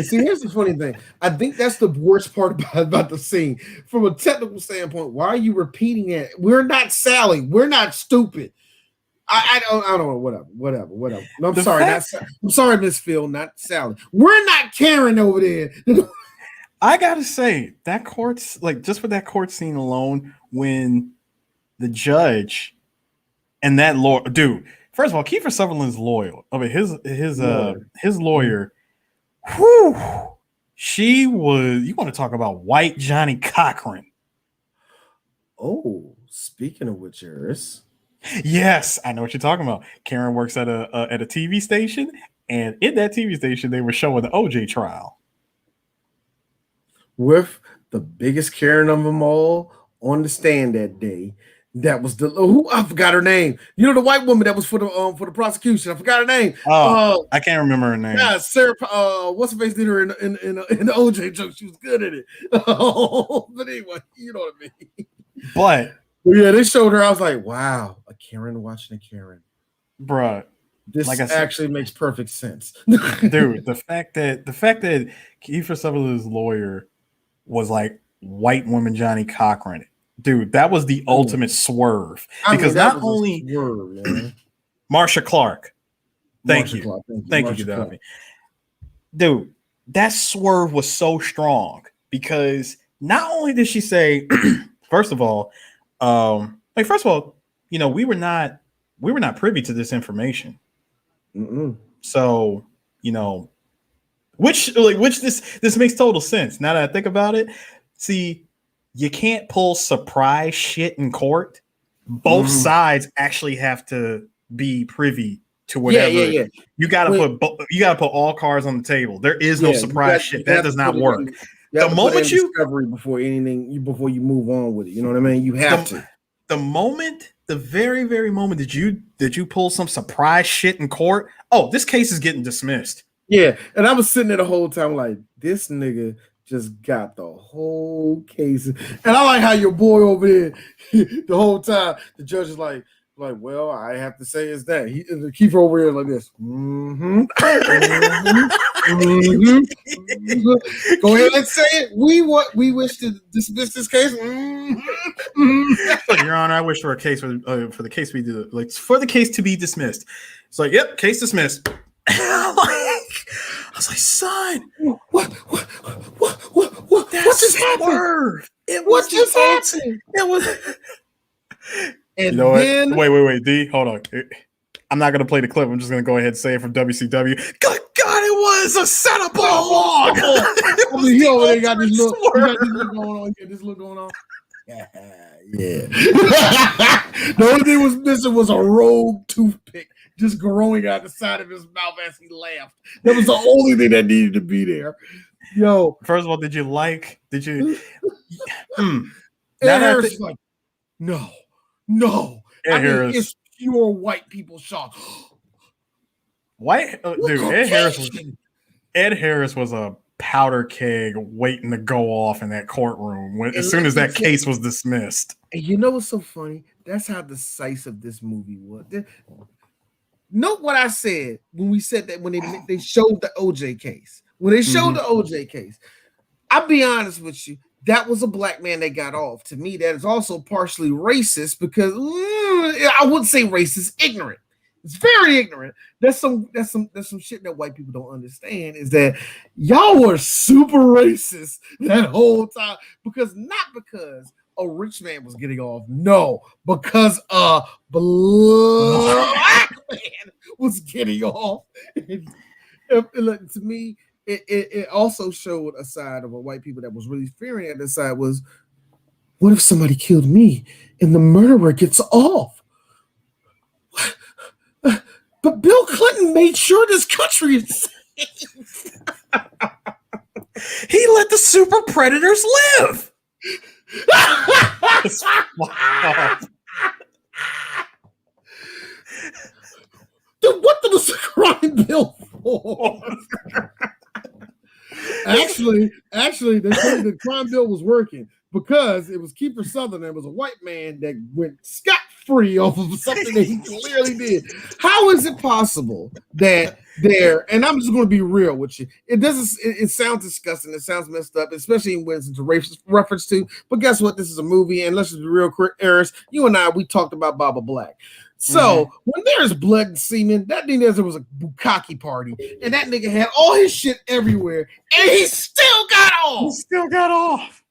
see, here's the funny thing. I think that's the worst part about the scene. From a technical standpoint, why are you repeating it? We're not Sally. We're not stupid. I don't know. Whatever. No, I'm sorry, Miss Phil, not Sally. We're not Karen over there. I gotta say, that just for that court scene alone, when the judge and that lawyer, dude. First of all, Kiefer Sutherland's loyal. I mean, his lawyer. Whew, she was. You want to talk about white Johnny Cochran? Oh, speaking of which, Iris. Yes, I know what you're talking about. Karen works at a TV station, and in that TV station, they were showing the OJ trial. with the biggest Karen of them all on the stand that day. That was the who I forgot her name. You know the white woman that was for the prosecution. I forgot her name. Oh, I can't remember her name. Yeah, Sarah. What's her face did her in the OJ joke. She was good at it. But anyway, you know what I mean. But yeah, they showed her. I was like, wow, a Karen watching a Karen, bruh. This like actually makes perfect sense, dude. The fact that Kiefer Sutherland's lawyer was like white woman Johnny Cochran. Dude, that was the ultimate swerve. Because not only Marsha Clark, thank you, Gaddafi. Dude, that swerve was so strong because not only did she say, first of all, you know, we were not privy to this information. So, you know, which this makes total sense now that I think about it. See, you can't pull surprise shit in court. Both sides actually have to be privy to whatever. Yeah. You gotta put all cards on the table. There is no surprise shit. That does not work. The moment you discovery before you move on with it, you know what I mean? You have to. The very, very moment that you pull some surprise shit in court, oh, this case is getting dismissed. Yeah, and I was sitting there the whole time like, this nigga just got the whole case. And I like how your boy over there, the whole time, the judge is like, well, I have to say is that. He keep over here like this. Go ahead and say it. We wish to dismiss this case. Your Honor, I wish for a case for the case for the case to be dismissed. It's like, yep, case dismissed. I was like, son, what just happened? What just happened? It was. And you know then, what? Wait, D, hold on. I'm not gonna play the clip. I'm just gonna go ahead and say it from WCW. Good God, it was a setup all along. He over there got this look going on. This look going on. Yeah. The only thing was missing was a rogue toothpick just growing out the side of his mouth as he laughed. That was the only thing that needed to be there. Yo. First of all, did you? Harris like, no. It's pure white people shock. Ed Harris was a powder keg waiting to go off in that courtroom as soon as that case was dismissed. And you know what's so funny? That's how decisive this movie was. Note what I said when we said that when they showed the OJ case. When they showed the OJ case, I'll be honest with you. That was a black man that got off. To me, that is also partially racist because I wouldn't say racist, ignorant. It's very ignorant. That's some shit that white people don't understand is that y'all were super racist that whole time because a rich man was getting off. No, because a black man was getting off. To me, it also showed a side of a white people that was really fearing at the side was, what if somebody killed me and the murderer gets off? But Bill Clinton made sure this country is safe. He let the super predators live. Dude, what was the crime bill for? Actually, they said the crime bill was working because it was Kiefer Sutherland. It was a white man that went scot-free off of something that he clearly did. How is it possible that and I'm just going to be real with you. It sounds disgusting. It sounds messed up, especially when it's a racist reference to. But guess what? This is a movie, and let's just be real, Eris. You and I, we talked about Baba Black. So when there's blood and semen, that thing there was a bukkake party, and that nigga had all his shit everywhere, and he still got off.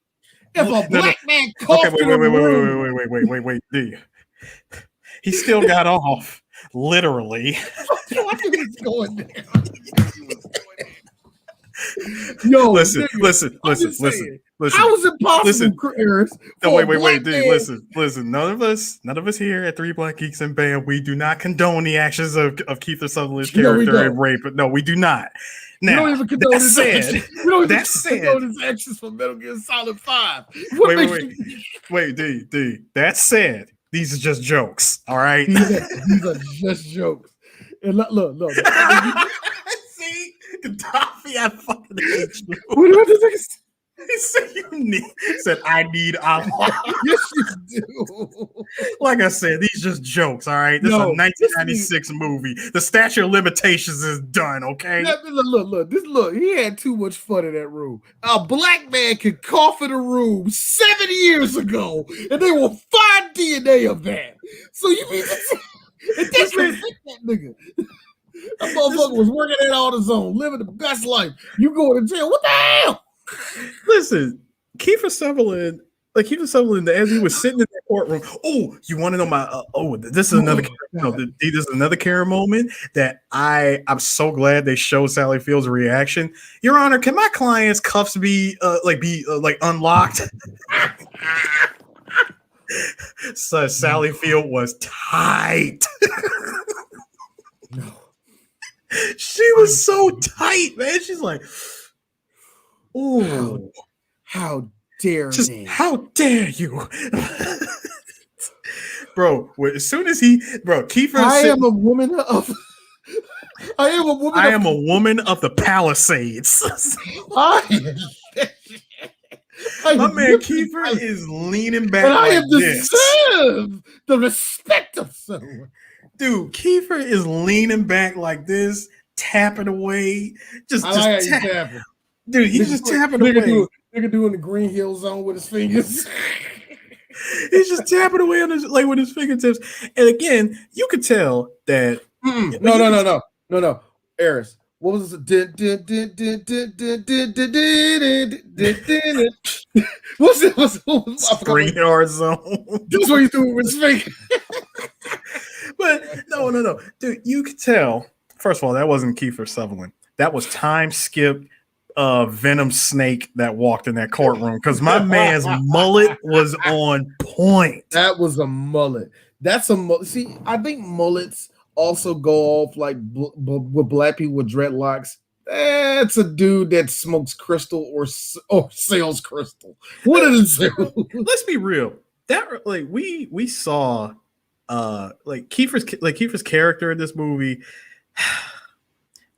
If a black man coughed wait, D. He still got off, literally. What is going down? Yo, listen. Listen, how is it possible, Chris? No, wait, dude. Listen. None of us here at Three Black Geeks and Bam, we do not condone the actions of Kiefer Sutherland's character and rape. But no, we do not. Now, we don't even condone his actions. We don't even condone his actions for Metal Gear Solid 5. Wait, dude. That said, these are just jokes. All right, these are just jokes. And look. See, Gaddafi, I fucking hate you. What did you say? He said, I need Allah. Yes, you do. Like I said, these just jokes, all right? This is a 1996 movie. The statute of limitations is done, okay? Look. He had too much fun in that room. A black man could cough in a room 7 years ago, and they will find DNA of that. So you mean that's that nigga? That motherfucker was working it on his own, living the best life. You going to jail? What the hell? Listen, Kiefer Sutherland, as he was sitting in the courtroom. Oh, you want to know my? This is another. This is another Karen moment that I'm so glad they showed Sally Field's reaction. Your Honor, can my client's cuffs be unlocked? So Sally Field was tight. No, she was so tight, man. She's like. Oh, how dare they? How dare you? Bro, as soon as Kiefer I am a woman of the Palisades. My man Kiefer is leaning back. And I have deserved the respect of someone. Dude, Kiefer is leaning back like this, tapping away. Just tapping. Dude, he's just tapping away. Nigga doing the Green Hill Zone with his fingers. He's just tapping away on with his fingertips. And again, you could tell that. No. Eris, what was it? What's it? Green Hill Zone. That's what he's doing with his finger. But no. Dude, you could tell. First of all, that wasn't Kiefer Sutherland. That was time skip. Venom snake that walked in that courtroom because my man's mullet was on point. That was a mullet. That's a mullet. See, I think mullets also go off like with black people with dreadlocks. That's a dude that smokes crystal or sells crystal. What is it? Let's be real. That we saw Kiefer's character in this movie.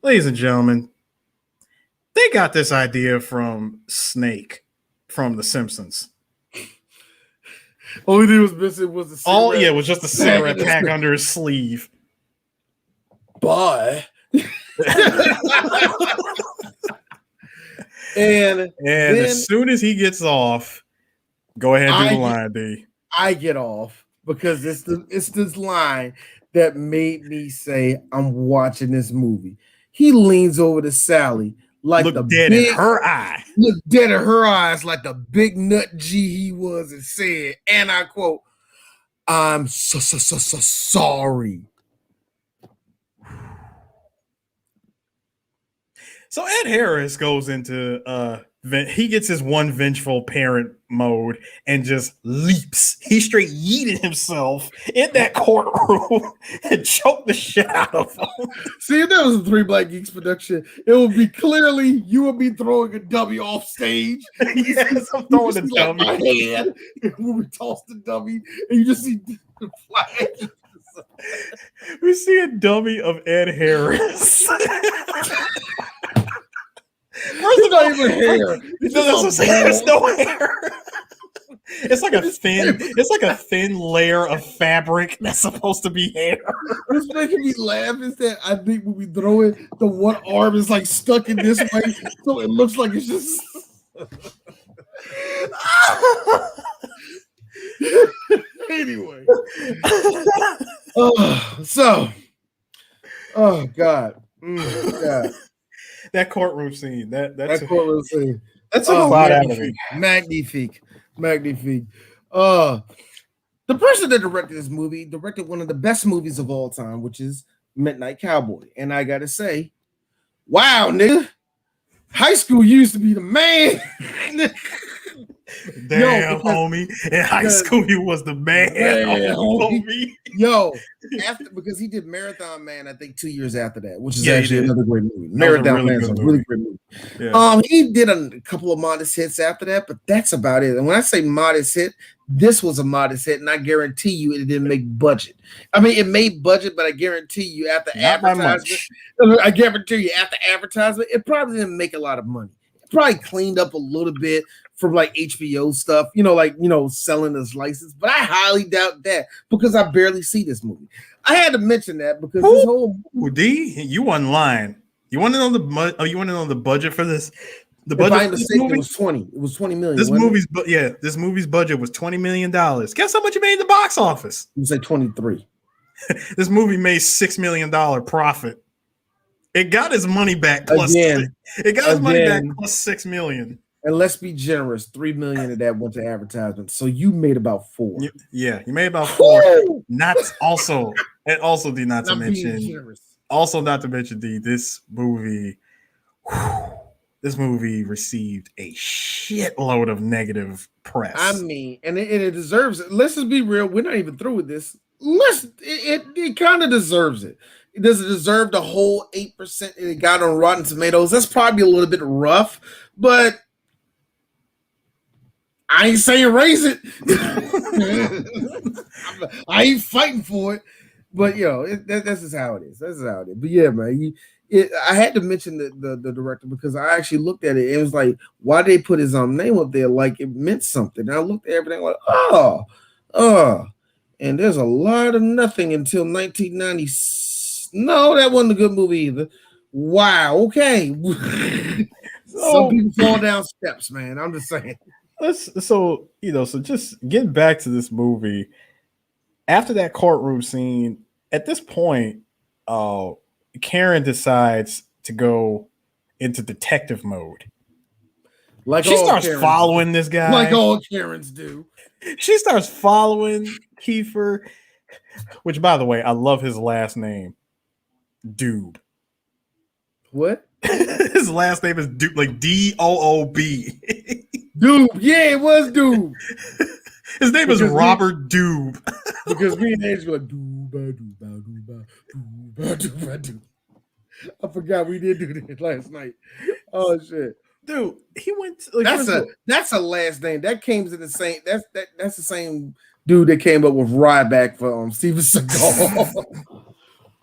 Ladies and gentlemen. They got this idea from Snake from The Simpsons. All he did was missing was the cigarette. It was just a cigarette pack under his sleeve. Bye. and then, as soon as he gets off, go ahead and do the line, D. I get off because it's this line that made me say I'm watching this movie. He leans over to Sally. Look dead in her eyes like the big nut G he was and said, and I quote, "I'm so sorry." So Ed Harris goes into he gets his one vengeful parent mode and just leaps. He straight yeeted himself in that courtroom and choked the shit out of him. See, if that was a Three Black Geeks production, it would be clearly you would be throwing a dummy off stage. Yes, I'm throwing a dummy. My hand when we toss the dummy, and you just see the flag. We see a dummy of Ed Harris. It's not even hair. There's no hair. It's like a thin layer of fabric that's supposed to be hair. What's making me laugh is that I think when we throw it, the one arm is like stuck in this way, so it looks like it's just. Anyway. Oh God. God. That courtroom scene. That courtroom scene. That's a lot out of me. Magnifique. The person that directed this movie directed one of the best movies of all time, which is Midnight Cowboy. And I gotta say, wow, nigga, high school used to be the man. Damn, homie. In high school, he was the man, homie. Yo, because he did Marathon Man, I think 2 years after that, which is actually another great movie. Marathon Man is a really great movie. Yeah. He did a couple of modest hits after that, but that's about it. And when I say modest hit, this was a modest hit, and I guarantee you it didn't make budget. I mean, it made budget, but I guarantee you after advertisement, it probably didn't make a lot of money. It probably cleaned up a little bit from like HBO stuff, selling this license. But I highly doubt that because I barely see this movie. I had to mention that because this whole D, you wasn't lying. You want to know the budget for this? The budget if I'm mistaken, it was 20. It was 20 million. This movie's budget was $20 million. Guess how much it made in the box office? It was like 23. This movie made $6 million profit. It got his money back plus $6 million. And let's be generous, 3 million of that went to advertisement. So you made about 4. You made about 4. Not to mention, D, this movie received a shitload of negative press. I mean, and it deserves it. Let's just be real. We're not even through with this. It kind of deserves it. Does it deserve the whole 8% it got on Rotten Tomatoes? That's probably a little bit rough, but I ain't saying raise it. I ain't fighting for it, but that's just how it is. That's how it is. But yeah, man, I had to mention the director because I actually looked at it. It was like, why they put his name up there? Like it meant something. And I looked at everything like, and there's a lot of nothing until 1990. No, that wasn't a good movie either. Wow. Okay. Some people fall down steps, man. I'm just saying. So just getting back to this movie, after that courtroom scene, at this point, Karen decides to go into detective mode. Like she starts following this guy. Like all Karens do. She starts following Kiefer, which, by the way, I love his last name. Doob. What? His last name is Doob, like Doob. Doob. Yeah, it was Doob. His name is Robert Doob. Because me and Ange were like, Doob. I forgot we did do this last night. Oh shit. Dude, he went to, that's a last name. That came to the same that's the same dude that came up with Ryback for Steven Seagal.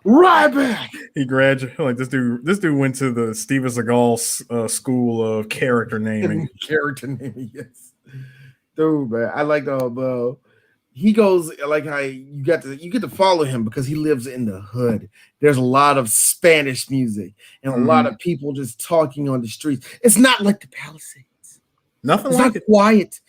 Ryback. He graduated like this dude went to the Steven Seagal school of character naming. Character naming, yes. Dude, man, I like the he goes like how you get to follow him because he lives in the hood. There's a lot of Spanish music and a lot of people just talking on the streets. It's not like the Palisades. Nothing it's like not it. Quiet,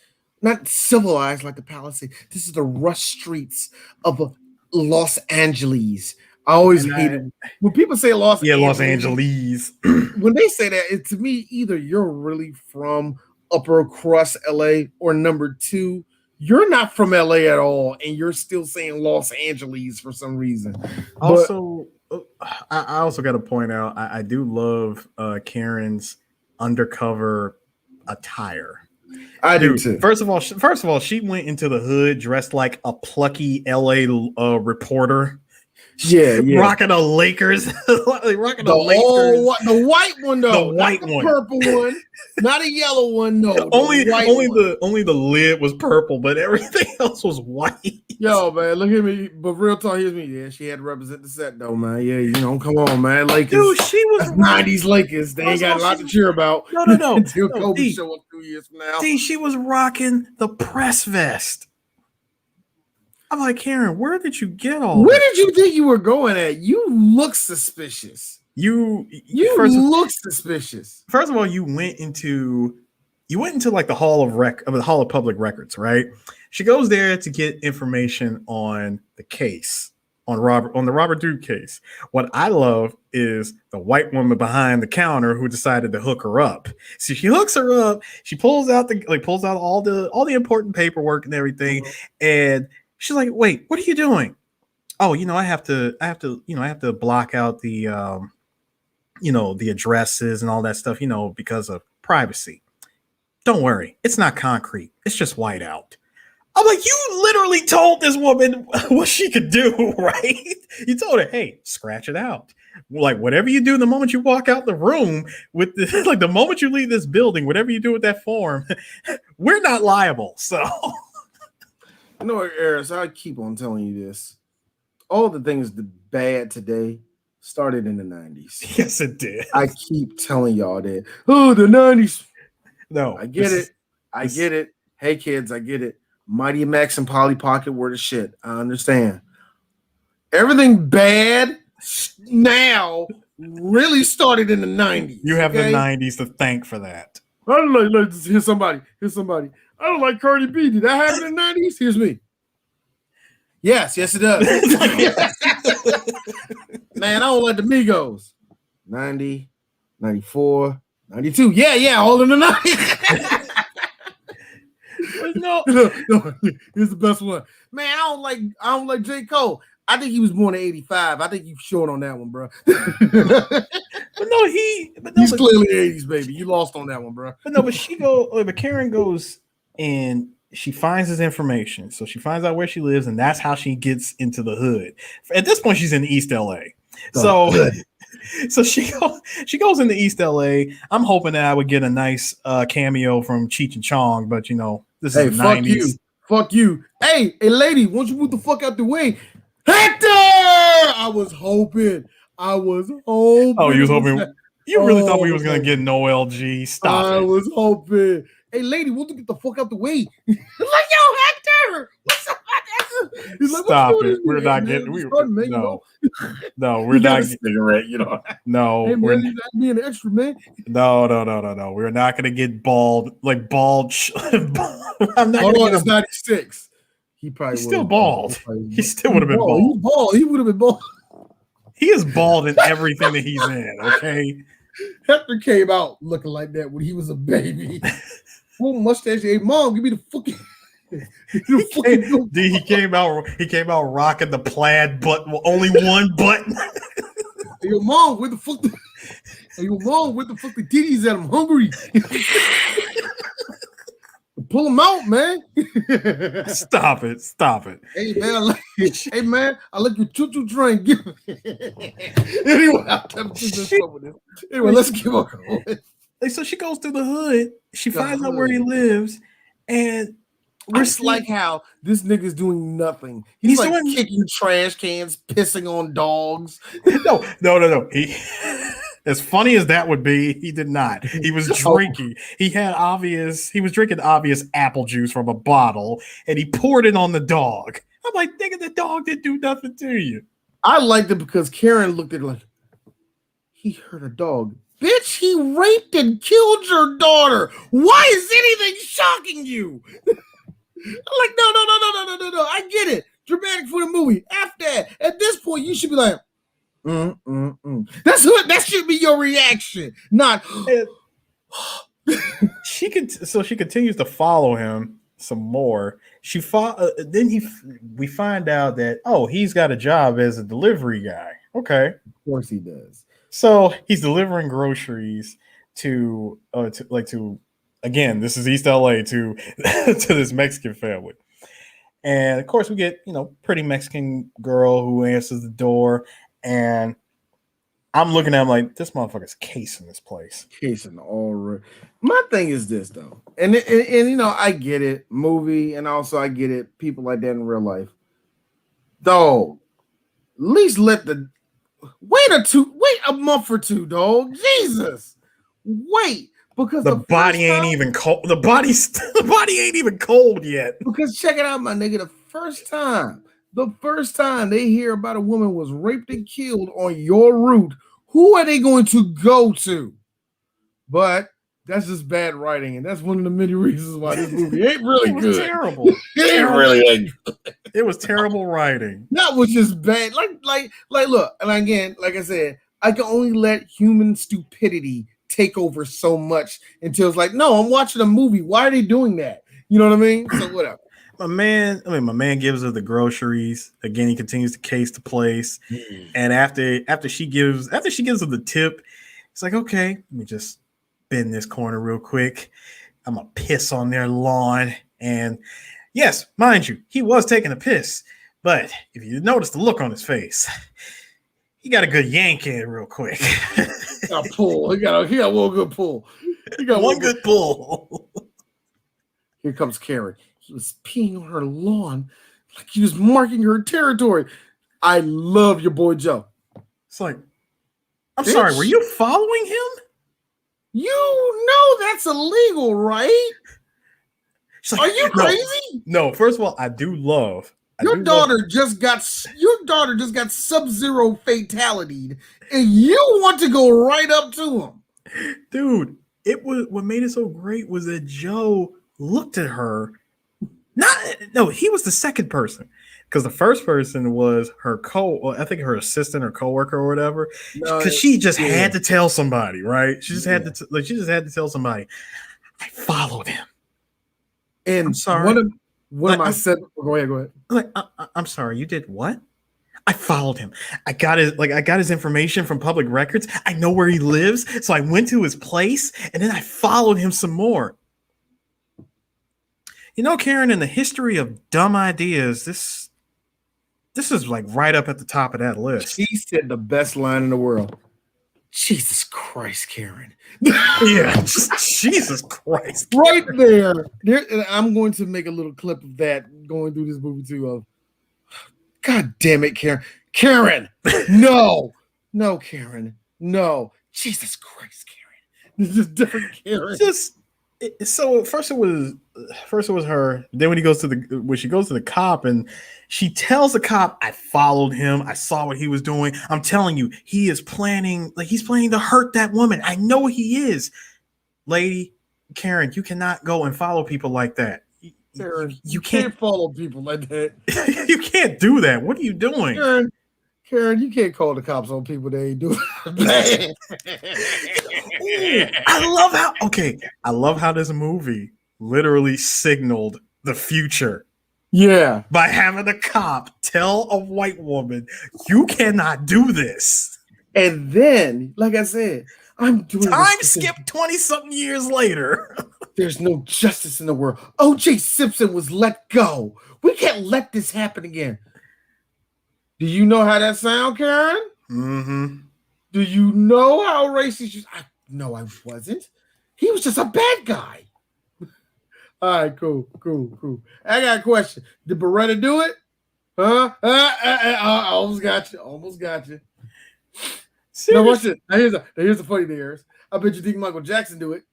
not civilized like the Palisades. This is the rush streets of Los Angeles. I always hated when people say Los Angeles. When they say that, to me, either you're really from upper crust LA or number 2, you're not from LA at all, and you're still saying Los Angeles for some reason. Also, I also got to point out, I do love Karen's undercover attire. I do too. First of all, she went into the hood dressed like a plucky LA reporter. Yeah. Rocking a Lakers, the white one though, the white one, purple one, not a yellow one. No, only the lid was purple, but everything else was white. Yo, man, look at me. But real talk, here's me. Yeah, she had to represent the set though, man. Yeah, come on, man. Lakers, dude, she was 90s Lakers. They ain't got a lot to cheer about. No. Until Kobe show up 2 years from now. She was rocking the press vest. I'm like, Karen, where did you get all Where did you think you were going at? You look suspicious. You look suspicious. First of all, you went into like the Hall of Public Records, right? She goes there to get information on the case, on the Robert Duke case. What I love is the white woman behind the counter who decided to hook her up. So she hooks her up. She pulls out all the important paperwork and everything, and she's like, "Wait, what are you doing?" "Oh, I have to block out the the addresses and all that stuff, because of privacy." Don't worry, it's not concrete. It's just white out. I'm like, you literally told this woman what she could do, right? You told her, hey, scratch it out. Like, whatever you do the moment you walk out the room with the, like the moment you leave this building, whatever you do with that form, we're not liable. So, you know what, Eris, I keep on telling you this. All the things that bad today started in the 90s. Yes, it did. I keep telling y'all that. Oh, the 90s. No, I get it. I get it. Hey, kids, I get it. Mighty Max and Polly Pocket were the shit. I understand. Everything bad now really started in the 90s. You have the 90s to thank for that. I don't like here's somebody. Here's somebody. I don't like Cardi B. Did that happen in the 90s? Here's me. Yes, it does. Man, I don't like the Migos. 90, 94, 92. Yeah, all in the 90s. No, here's the best one. Man, I don't like J. Cole. I think he was born in 85. I think you short on that one, bro. He's clearly 80s, baby. You lost on that one, bro. But Karen goes and she finds his information. So she finds out where she lives, and that's how she gets into the hood. At this point, she's in East LA. So she goes into East LA. I'm hoping that I would get a nice cameo from Cheech and Chong, but this is the 90s. Fuck you. Hey, lady, why don't you move the fuck out the way? Hector! I was hoping. Oh, you was hoping. You really thought we was gonna get no LG? Stop it. I was hoping. Hey, lady, won't you get the fuck out the way? Like, yo, Hector! What's up? He's like, stop it. We're not getting. No, we're not. Cigarette, No, hey, man, you got me an extra, man. No. We're not gonna get bald. I'm not. Hold on, it's 96. He's still bald. He still would have been bald. He's bald. He would have been bald. He is bald in everything that he's in. Okay. Hector came out looking like that when he was a baby. Full mustache. Hey, mom, give me the fucking. He came out rocking the plaid button, only one button. Hey, your mom, where the fuck the titties at? I'm hungry. Pull them out, man. Stop it. Hey man, I like your choo-choo train. Anyway, let's keep on going. So she goes through the hood. She finds out where he lives, and we're like how this nigga's doing nothing. He's like kicking trash cans, pissing on dogs. No. He, as funny as that would be, he did not. He was drinking. He was drinking obvious apple juice from a bottle, and he poured it on the dog. I'm like, nigga, the dog didn't do nothing to you. I liked it because Karen looked at it like, he hurt a dog. Bitch, he raped and killed your daughter. Why is anything shocking you? I'm like, no. I get it. Dramatic for the movie. After that, at this point, you should be like, That should be your reaction. Not. She continues to follow him some more. We find out that he's got a job as a delivery guy. Okay, of course he does. So he's delivering groceries to again, this is East LA to this Mexican family. And of course we get, pretty Mexican girl who answers the door, and I'm looking at him like, this motherfucker's casing this place. Casing all right. My thing is this though. And I get it, movie, and also I get it, people like that in real life. Though, at least wait a month or two, dog. Jesus. Wait. Because the body ain't even cold. The body ain't even cold yet. Because check it out, my nigga. The first time they hear about a woman was raped and killed on your route, who are they going to go to? But that's just bad writing, and that's one of the many reasons why this movie ain't really good. Terrible. It was terrible writing. That was just bad. Like, look, and again, like I said, I can only let human stupidity take over so much until it's like, no, I'm watching a movie. Why are they doing that? You know what I mean? So whatever. My man gives her the groceries. Again, he continues to case the place. And after she gives her the tip, it's like, okay, let me just bend this corner real quick. I'm gonna piss on their lawn. And yes, mind you, he was taking a piss. But if you notice the look on his face, he got a good yank in real quick. A pull. He got one good pull. He got one good pull. Here comes Karen. He was peeing on her lawn like he was marking her territory. I love your boy Joe. It's like, I'm sorry, were you following him? You know that's illegal, right? Like, are you crazy? No, first of all, I do love. Your daughter just got Sub-Zero fatality'd, and you want to go right up to him. Dude, what made it so great was that Joe looked at her. He was the second person. Because the first person was I think her assistant or coworker or whatever. Because she just had to tell somebody, right? She just had to tell somebody. I followed him. And I'm sorry. One of my said, go ahead. Like, I'm sorry, you did what? I followed him. I got his information from public records. I know where he lives, so I went to his place, and then I followed him some more. You know, Karen, in the history of dumb ideas, this is like right up at the top of that list. She said the best line in the world. Jesus Christ, Karen. Yeah, Jesus Christ. Right there. I'm going to make a little clip of that going through this movie too. Of God damn it, Karen. Karen, no, Karen, no. Jesus Christ, Karen. This is different, Karen. So first it was her. Then when she goes to the cop and she tells the cop, I followed him. I saw what he was doing. I'm telling you, he's planning to hurt that woman. I know he is. Lady, Karen, you cannot go and follow people like that. Karen, you can't follow people like that. You can't do that. What are you doing? Karen, you can't call the cops on people they ain't doing. I love how this movie literally signaled the future. Yeah. By having a cop tell a white woman, you cannot do this. And then, like I said, I'm doing time skip 20-something years later. There's no justice in the world. O.J. Simpson was let go. We can't let this happen again. Do you know how that sound, Karen? Mm-hmm. Do you know how racist you... No, I wasn't. He was just a bad guy. All right, cool. I got a question. Did Beretta do it? Huh? Almost got you. Seriously? No, watch it. Now here's the funny thing. I bet you think Michael Jackson do it.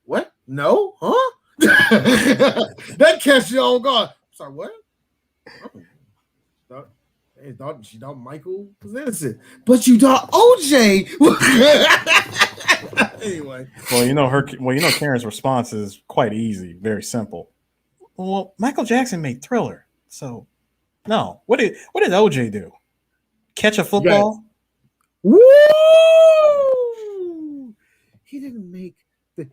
What? No? Huh? That catch you on guard. Sorry, what? She thought Michael was innocent, but you thought OJ. Anyway. Well, Karen's response is quite easy, very simple. Well, Michael Jackson made Thriller, so no. What did OJ do? Catch a football? Woo! He didn't make the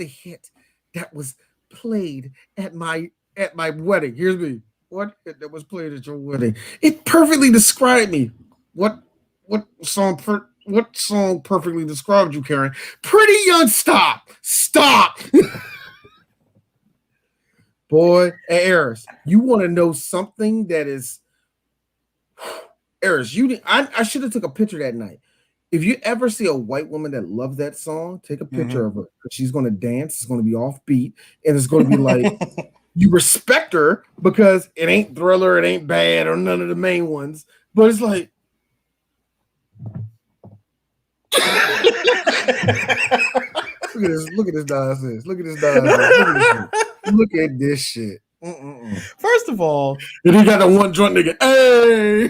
hit that was played at my wedding. Here's me. What that was played at your wedding? It perfectly described me. What song perfectly described you, Karen? Pretty Young. Stop. Boy, Eris, you want to know something that is Eris? I should have took a picture that night. If you ever see a white woman that loves that song, take a picture of her. She's going to dance. It's going to be offbeat, and it's going to be like. You respect her because it ain't Thriller, it ain't Bad, or none of the main ones. But it's like, look at this nonsense. Look at this shit. First of all, and he got that one drunk nigga. Hey.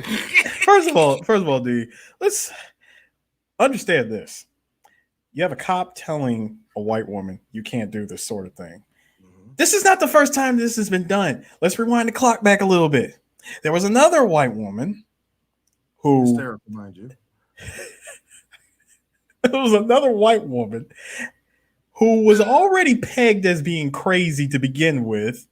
First of all, D, let's understand this. You have a cop telling a white woman you can't do this sort of thing. This is not the first time this has been done. Let's rewind the clock back a little bit. There was another white woman who... Hysterical, mind you. There was another white woman who was already pegged as being crazy to begin with.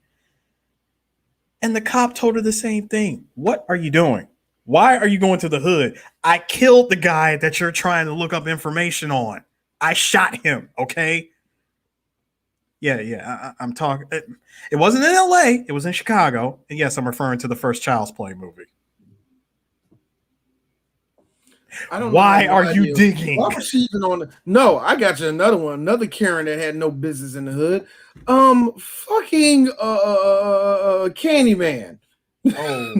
And the cop told her the same thing. What are you doing? Why are you going to the hood? I killed the guy that you're trying to look up information on. I shot him, okay? Yeah. I'm talking. It wasn't in L.A. It was in Chicago. And yes, I'm referring to the first Child's Play movie. I don't Why know are you digging? Why was she even on the... No, I got you another one. Another Karen that had no business in the hood. Fucking Candyman. Oh,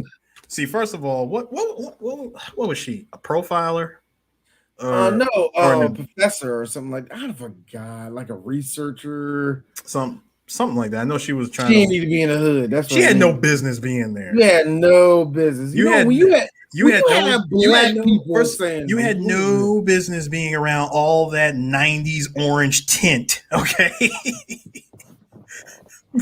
see, first of all, what was she? A profiler? No, or professor or something like that. I forgot, like a researcher. Something like that. I know she was trying She didn't need to be in the hood. That's she had no business being there. You had no business. You had no business being around all that 90s orange tint. Okay.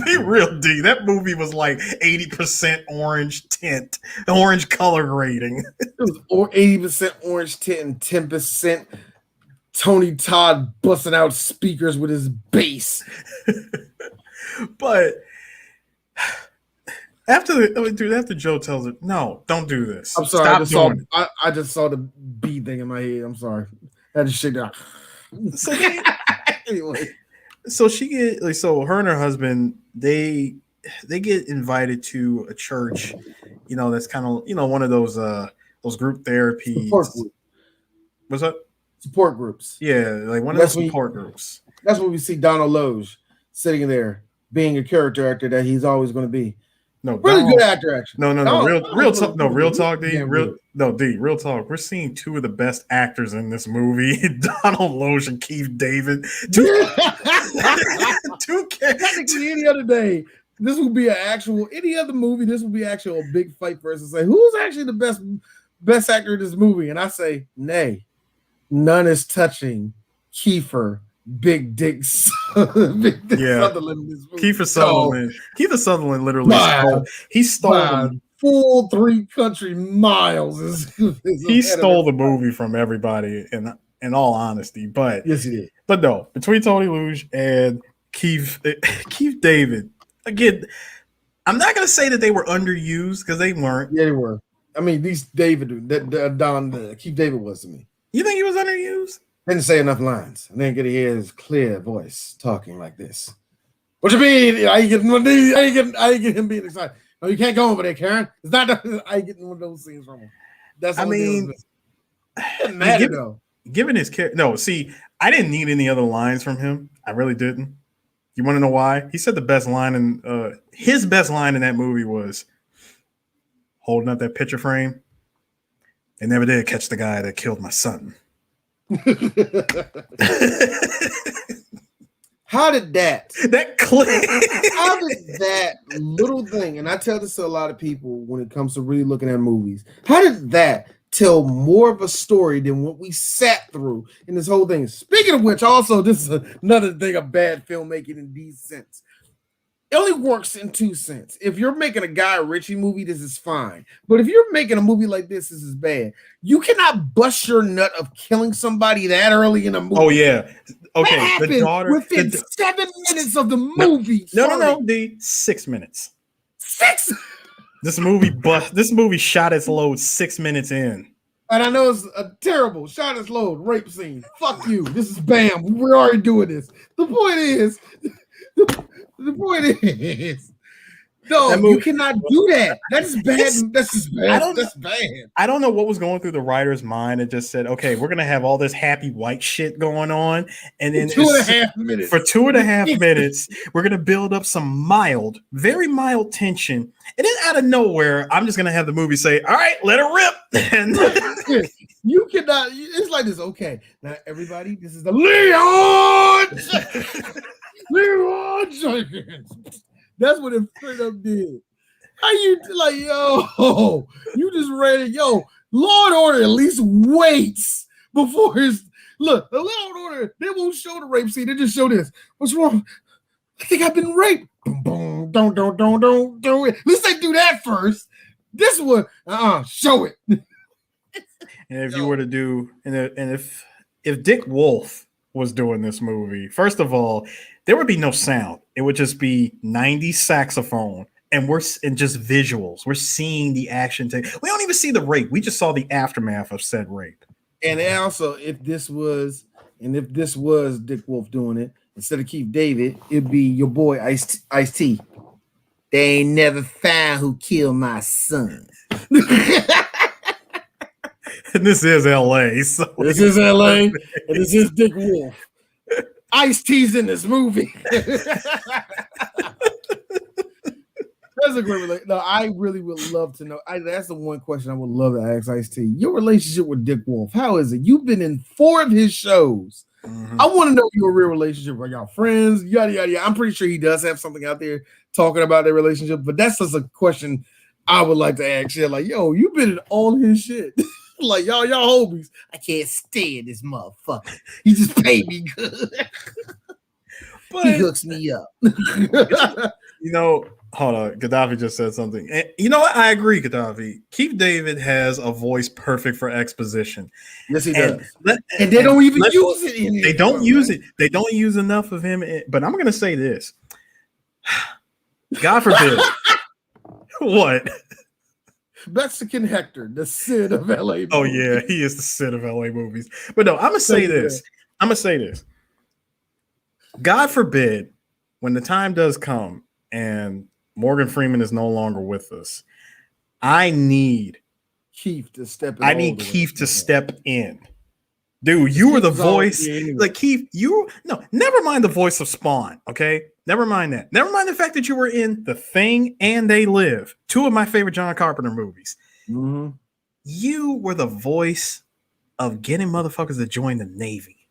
Be real, D. That movie was like 80% orange tint, orange color grading. It was 80% orange tint and 10% Tony Todd busting out speakers with his bass. But after Joe tells it, no, don't do this. I'm sorry. I just saw the bee thing in my head. I'm sorry. I had to shake down. So anyway, so her and her husband, they get invited to a church, that's kind of one of those group therapies. What's that? Support groups. Yeah, like one of those support groups. That's when we see Donald Loge sitting there being a character actor that he's always going to be. No, really good actor, actually. No, real talk, D. Real talk. We're seeing two of the best actors in this movie, Donald Loge and Keith David. Technically, any other day, this will be any other movie, this will be actually a big fight for us to say, who's actually the best actor in this movie? And I say, nay, none is touching Kiefer Big Dick Sutherland in this movie. Kiefer Sutherland literally stole full 3 country miles. He stole the movie from everybody in all honesty. But yes, he did. But no, between Tony Luge and Keith David, again, I'm not gonna say that they were underused because they weren't. Yeah, they were. I mean, Keith David was to me. You think he was underused? Didn't say enough lines. I didn't get to hear his clear voice talking like this. What you mean? I ain't get him being excited. No, you can't go over there, Karen. It's not. I ain't getting one of those scenes from him. That's. Doesn't matter though. Given his character, no. See, I didn't need any other lines from him. I really didn't. You want to know why? He said the best line in his best line in that movie was holding up that picture frame. They never did catch the guy that killed my son. How did that clip? How did that little thing? And I tell this to a lot of people when it comes to really looking at movies. How did that tell more of a story than what we sat through in this whole thing? Speaking of which, also this is another thing of bad filmmaking in these sense. It only works in 2 cents. If you're making a Guy Ritchie movie, this is fine. But if you're making a movie like this is bad. You cannot bust your nut of killing somebody that early in a movie. Oh, yeah. Okay. That happened within 7 minutes of the movie. No, D. 6 minutes. 6? This movie shot its load 6 minutes in. And I know it's a terrible shot its load rape scene. Fuck you. This is BAM. We're already doing this. The point is... No, you cannot do that. That's bad. That's bad. I don't know what was going through the writer's mind. It just said, okay, we're gonna have all this happy white shit going on, and then for 2.5 minutes. For 2.5 minutes, we're gonna build up some very mild tension, and then out of nowhere, I'm just gonna have the movie say, "All right, let it rip." And you cannot. It's like this. Okay, now everybody, this is the Leon. Leon Jenkins. That's what it straight up did. How you like, yo? You just read it, yo. Law and Order at least waits before his look. The Law and Order, they won't show the rape scene. They just show this. What's wrong? I think I've been raped. Boom, boom, don't. At least they do that first. This one, show it. And if you were to do, and if Dick Wolf was doing this movie, first of all, there would be no sound. It would just be 90s saxophone and just visuals. We're seeing the action take. We don't even see the rape. We just saw the aftermath of said rape. And also, if this was Dick Wolf doing it, instead of Keith David, it'd be your boy Ice-T. They ain't never found who killed my son. And this is LA. So this is LA, and this is Dick Wolf. Ice-T's in this movie. That's a great relationship. No, I really would love to know. That's the one question I would love to ask Ice-T. Your relationship with Dick Wolf, how is it? You've been in 4 of his shows. Mm-hmm. I want to know your real relationship. Are y'all friends? Yada, yada, yada. I'm pretty sure he does have something out there talking about their relationship, but that's just a question I would like to ask you. Like, yo, you've been in all his shit. Like, y'all homies. I can't stand this motherfucker. He just paid me good. But he hooks me up. Hold on. Gaddafi just said something. And you know what? I agree, Gaddafi. Keith David has a voice perfect for exposition. Yes, he does. And they don't even use it. They don't use it. They don't use enough of him. But I'm going to say this. God forbid. What? Mexican Hector, the Sid of LA movies. Oh, yeah. He is the Sid of LA movies. But no, I'm going to say this. God forbid, when the time does come and Morgan Freeman is no longer with us, I need Keith to step in. I need Keith to step in. Dude, you were the voice. Like, Keith, never mind the voice of Spawn, okay? Never mind that. Never mind the fact that you were in The Thing and They Live, 2 of my favorite John Carpenter movies. Mm-hmm. You were the voice of getting motherfuckers to join the Navy.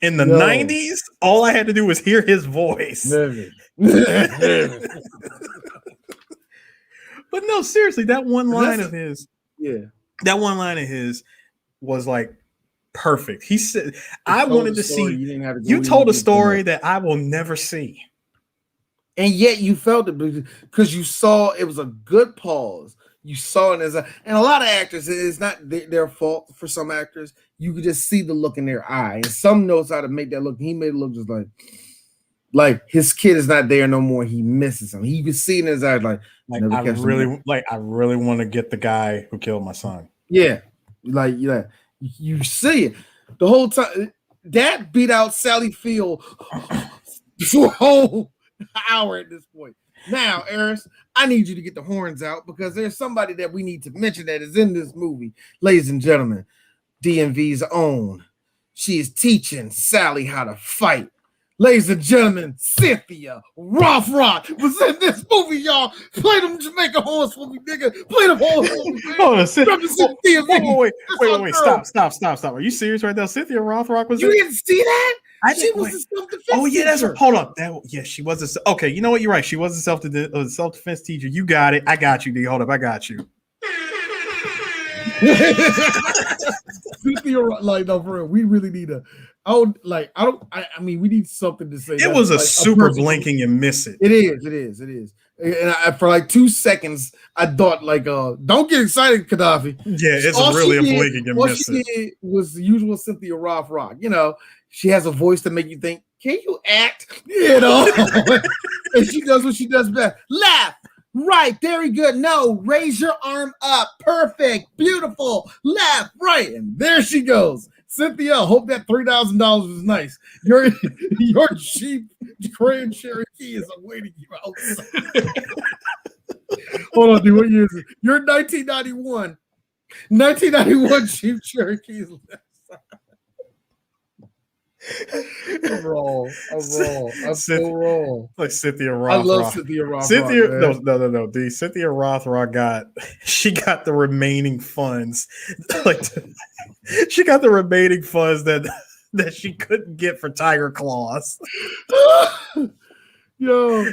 In the 90s, all I had to do was hear his voice. But no, seriously, that one line of his, was like perfect. He said, I wanted to see, you told a story that I will never see. And yet you felt it because you saw it was a good pause. You saw it and a lot of actors, it's not their fault for some actors. You could just see the look in their eye. And some knows how to make that look. He made it look just like his kid is not there no more. He misses him. He could see in his eyes I really want to get the guy who killed my son. Yeah. You see it the whole time. Dad beat out Sally Field for a whole hour at this point. Now, Eris, I need you to get the horns out because there's somebody that we need to mention that is in this movie. Ladies and gentlemen, DMV's own. She is teaching Sally how to fight. Ladies and gentlemen, Cynthia Rothrock was in this movie, y'all. Play them Jamaica horns for me, nigga. Play them horns for me, nigga. Hold on, wait. Stop. Are you serious right now? Cynthia Rothrock was You didn't see that? She was a self-defense teacher. Oh, yeah, that's right. Hold up. She was okay, you know what? You're right. She was a self-defense teacher. You got it. I got you, D. Hold up. I got you. Cynthia, no, for real. We really need we need something to say. It was a super blinking and miss it. It is. And for 2 seconds, I thought don't get excited, Gaddafi. Yeah, it's really a blinking and miss it. All she did was the usual Cynthia Rothrock. She has a voice to make you think, can you act? And she does what she does best. Laugh. Right. Very good. No. Raise your arm up. Perfect. Beautiful. Laugh. Right. And there she goes. Cynthia, hope that $3,000 was nice. Your Jeep Grand Cherokee is awaiting you outside. Hold on, dude. What year is it? You're 1991. 1991 Jeep Cherokee is I'm wrong. I'm so wrong. Like Cynthia Rothrock. I love Cynthia Rothrock. No. Cynthia Rothrock got the remaining funds. She got the remaining funds that she couldn't get for Tiger Claws. Yo.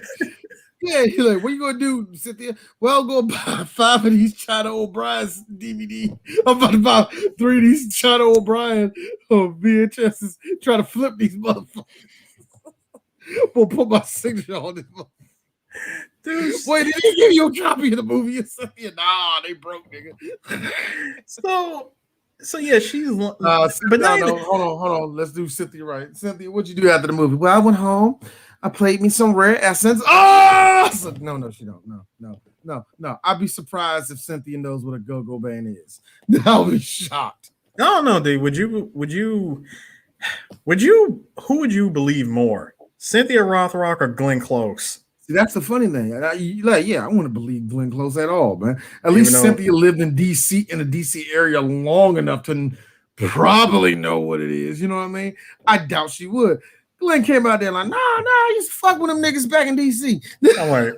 Yeah, he's like, what you gonna do, Cynthia? Well, go buy 5 of these China O'Brien's DVD. I'm about to buy 3 of these China O'Brien VHSs. Try to flip these motherfuckers. We'll put my signature on this motherfucker. Dude, wait, did he give you a copy of the movie? Cynthia? Nah, they broke, nigga. So yeah, she's. Hold on. Let's do Cynthia right. Cynthia, what'd you do after the movie? Well, I went home. I played me some Rare Essence. Oh, no, she don't. No. I'd be surprised if Cynthia knows what a go-go band is. I'll be shocked. I don't know, dude. Would you Who would you believe more, Cynthia Rothrock or Glenn Close? See, that's the funny thing. I want to believe Glenn Close at all, man. At Even least though, Cynthia lived in DC, in the DC area long enough to probably know what it is. You know what I mean? I doubt she would. Glenn came out there like, nah, I used to fuck with them niggas back in DC. I'm like,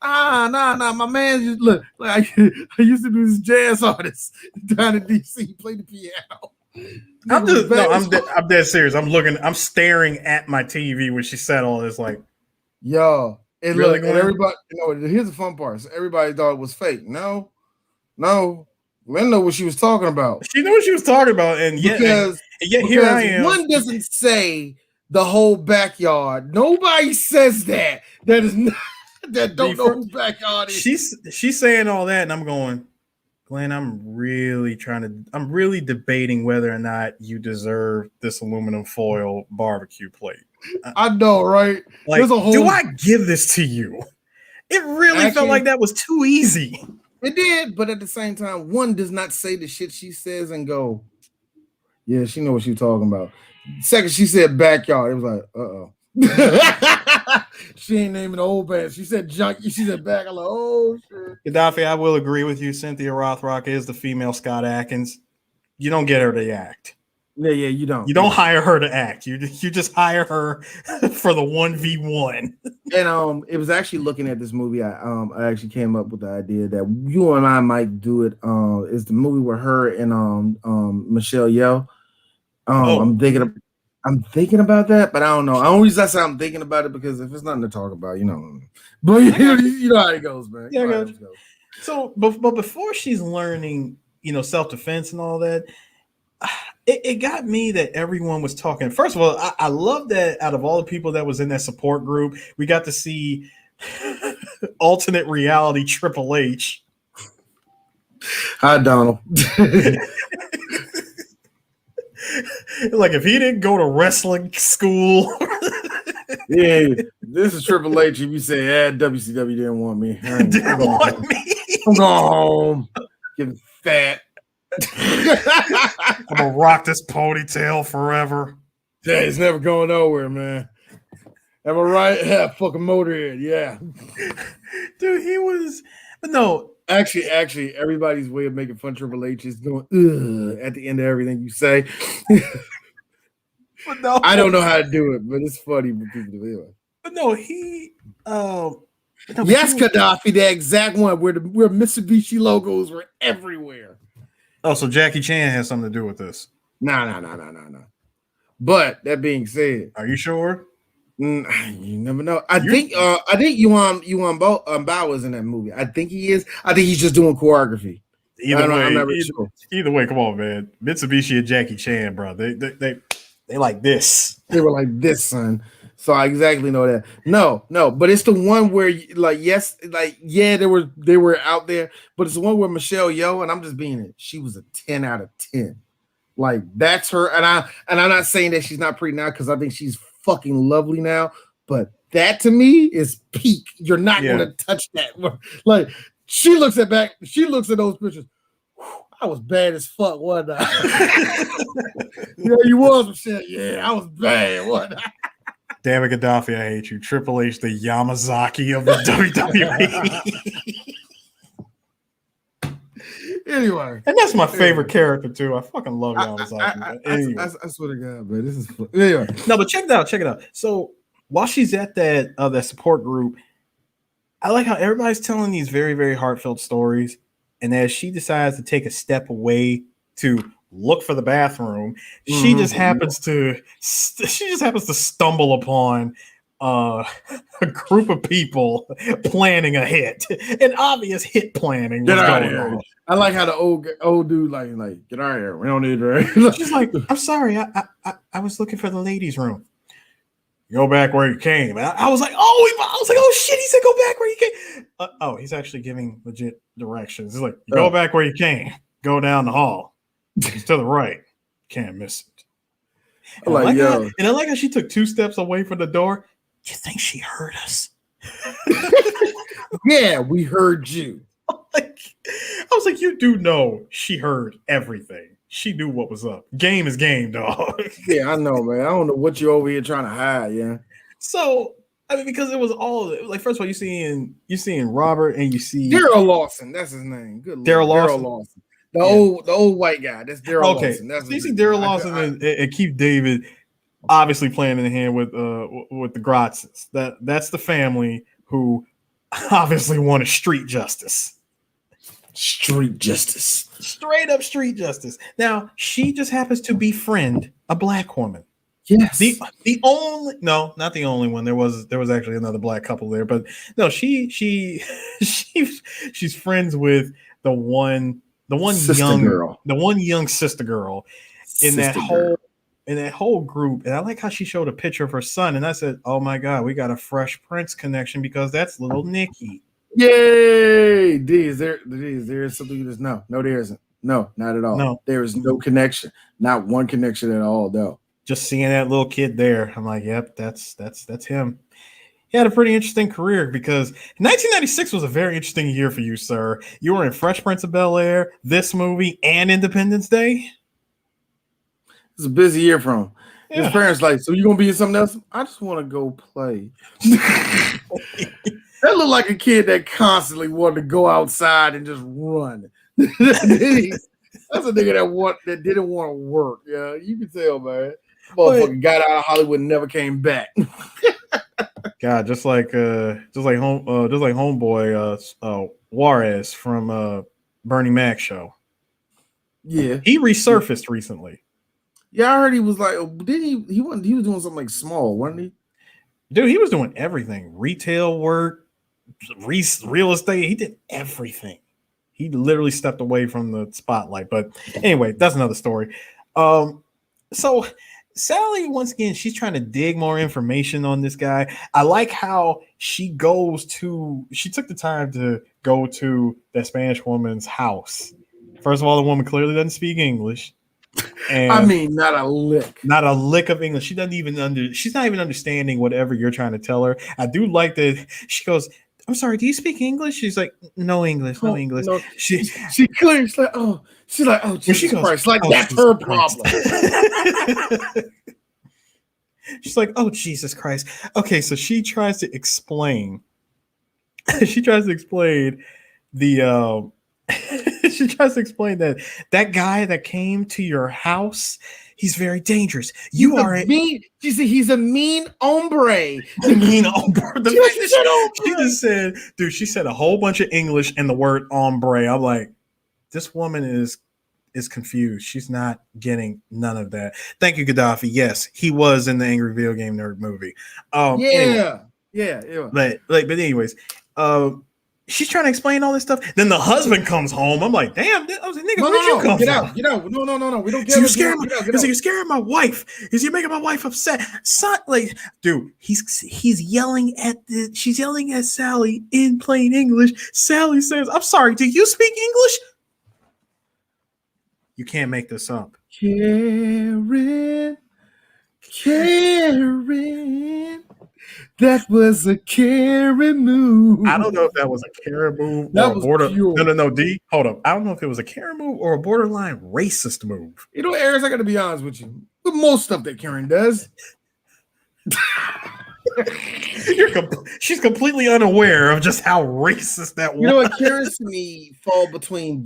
nah. My man just look. Like, I used to do this jazz artist down in DC, play the piano. I'm dead serious. I'm staring at my TV when she said all this. Like, yo, and really, look, and everybody, here's the fun part. So everybody thought it was fake. No, Glenn knew what she was talking about. She knew what she was talking about, and yet here I am. One doesn't say the whole backyard. Nobody says that. That is not, that don't know whose backyard is. She's saying all that, and I'm going, Glenn, I'm really debating whether or not you deserve this aluminum foil barbecue plate. I know, right? Like, do I give this to you? It really felt like that was too easy. It did, but at the same time, one does not say the shit she says and go, yeah, she know what she's talking about. Second, she said backyard. It was like, uh-oh. She ain't naming the old band. She said junkie. She said back. I'm like, oh shit. Gaddafi, I will agree with you. Cynthia Rothrock is the female Scott Adkins. You don't get her to act. Yeah, you don't. You don't hire her to act. You just hire her for the 1v1. And it was actually looking at this movie. I actually came up with the idea that you and I might do it. It's the movie with her and Michelle Yeoh. I'm thinking about that, but I don't know. The only reason I say I'm thinking about it because if it's nothing to talk about, But you know how it goes, man. Yeah, I goes. So, but before she's learning, self-defense and all that, it got me that everyone was talking. First of all, I love that out of all the people that was in that support group, we got to see alternate reality Triple H. Hi, Donald. Like, if he didn't go to wrestling school. Yeah, this is Triple H. If you say, WCW didn't want me. I'm going home. Getting fat. I'm gonna rock this ponytail forever. Yeah, it's never going nowhere, man. Am I right? Yeah, fucking Motorhead. Yeah, dude, he was. No, actually, everybody's way of making fun of Triple H is going at the end of everything you say. But no, I don't know how to do it, but it's funny for people to do it. But no, he. Yes, Gaddafi, the exact one where Mitsubishi logos were everywhere. Oh, so Jackie Chan has something to do with this? No. But that being said, are you sure? You never know. I think Yuan Bao was in that movie. I think he is. I think he's just doing choreography. I'm not really sure. Either way, come on, man. Mitsubishi and Jackie Chan, bro. They like this. They were like this, son. So I exactly know that. No, but it's the one where they were out there, but it's the one where Michelle Yeoh, and I'm just being it. She was a 10 out of 10. Like, that's her, and I'm not saying that she's not pretty now because I think she's fucking lovely now, but that to me is peak. You're not gonna touch that. Like, she looks at those pictures. I was bad as fuck, wasn't I? Yeah, you was, Michelle. Yeah, I was bad, wasn't I? Damn it, Gaddafi, I hate you. Triple H, the Yamazaki of the WWE. Anyway. And that's my favorite character, too. I fucking love Yamazaki. Anyway. I swear to God, man. This is fun. Anyway. No, but check it out. So while she's at that support group, I like how everybody's telling these very, very heartfelt stories. And as she decides to take a step away to look for the bathroom, she just happens to stumble upon a group of people planning a hit, an obvious hit planning. Get out of here! I like how the old dude like get out of here. We don't need her. She's like, I'm sorry, I was looking for the ladies' room. Go back where you came. And I was like, oh shit! He said go back where you came. He's actually giving legit directions. He's like, go back where you came. Go down the hall. It's to the right. Can't miss it. And I like how she took 2 steps away from the door. You think she heard us? Yeah, we heard you. I was like, you do know she heard everything. she knew what was up. Game is game, dog. Yeah, I know, man. I don't know what you're over here trying to hide, yeah. So I mean, because it was all like, first of all, you seeing Robert and you see Daryl Lawson. That's his name. Good Daryl Lord. Lawson. Daryl Lawson. The old white guy. That's Daryl Lawson. That's so you see Daryl Lawson and Keith David obviously playing in the hand with the Gratzes. That's the family who obviously wanted street justice. Street justice. Straight up street justice. Now, she just happens to befriend a black woman. Yes. The only, no, not the only one. There was actually another black couple there, but no, she's friends with the one young sister girl in that whole group. And I like how she showed a picture of her son, and I said, "Oh my God, we got a Fresh Prince connection because that's little Nikki." Yay! Is there something you just know? No, there isn't. No, not at all. No, there is no connection. Not one connection at all, though. Just seeing that little kid there, I'm like, yep, that's him. He had a pretty interesting career because 1996 was a very interesting year for you, sir. You were in Fresh Prince of Bel-Air, this movie, and Independence Day. It's a busy year for him. Yeah. His parents like, so you gonna be in something else? I just want to go play. That looked like a kid that constantly wanted to go outside and just run. That's a nigga that didn't want to work. Yeah, you can tell, man. Motherfucker got out of Hollywood and never came back. God, just like homeboy Juarez from Bernie Mac show. Yeah, he resurfaced recently. Yeah, I heard he was like, did he? He was doing something like small, wasn't he? Dude, he was doing everything: retail work, real estate. He did everything. He literally stepped away from the spotlight. But anyway, that's another story. So Sally, once again, she's trying to dig more information on this guy. I like how she took the time to go to that Spanish woman's house. First of all, the woman clearly doesn't speak English. And I mean, not a lick of English. She doesn't even she's not even understanding whatever you're trying to tell her. I do like that she goes, "I'm sorry, do you speak English?" She's like, "No English, no English." No. She clearly, she's like, "Oh, Jesus Christ!" Like, that's her problem. She's like, "Oh, Jesus Christ." Okay, so she tries to explain. She tries to explain the. She tries to explain that guy that came to your house, he's very dangerous. He's a mean hombre. A mean hombre. She just said, dude, she said a whole bunch of English and the word hombre. I'm like, this woman is confused. She's not getting none of that. Thank you, Gaddafi. Yes, he was in the Angry Video Game Nerd movie. Yeah. But anyways, she's trying to explain all this stuff. Then the husband comes home. I'm like, damn, I was like, nigga, where'd you come from? Get out. No. We don't care. You're scaring my wife. Is you making my wife upset? Son, like, dude, he's yelling she's yelling at Sally in plain English. Sally says, "I'm sorry, do you speak English?" You can't make this up. Karen. That was a Karen move. I don't know if that was a Karen move or a border. No, D. Hold up. I don't know if it was a Karen move or a borderline racist move. You know, Aries, I got to be honest with you. With most stuff that Karen does, she's completely unaware of just how racist that was. You know what? Karens to me fall between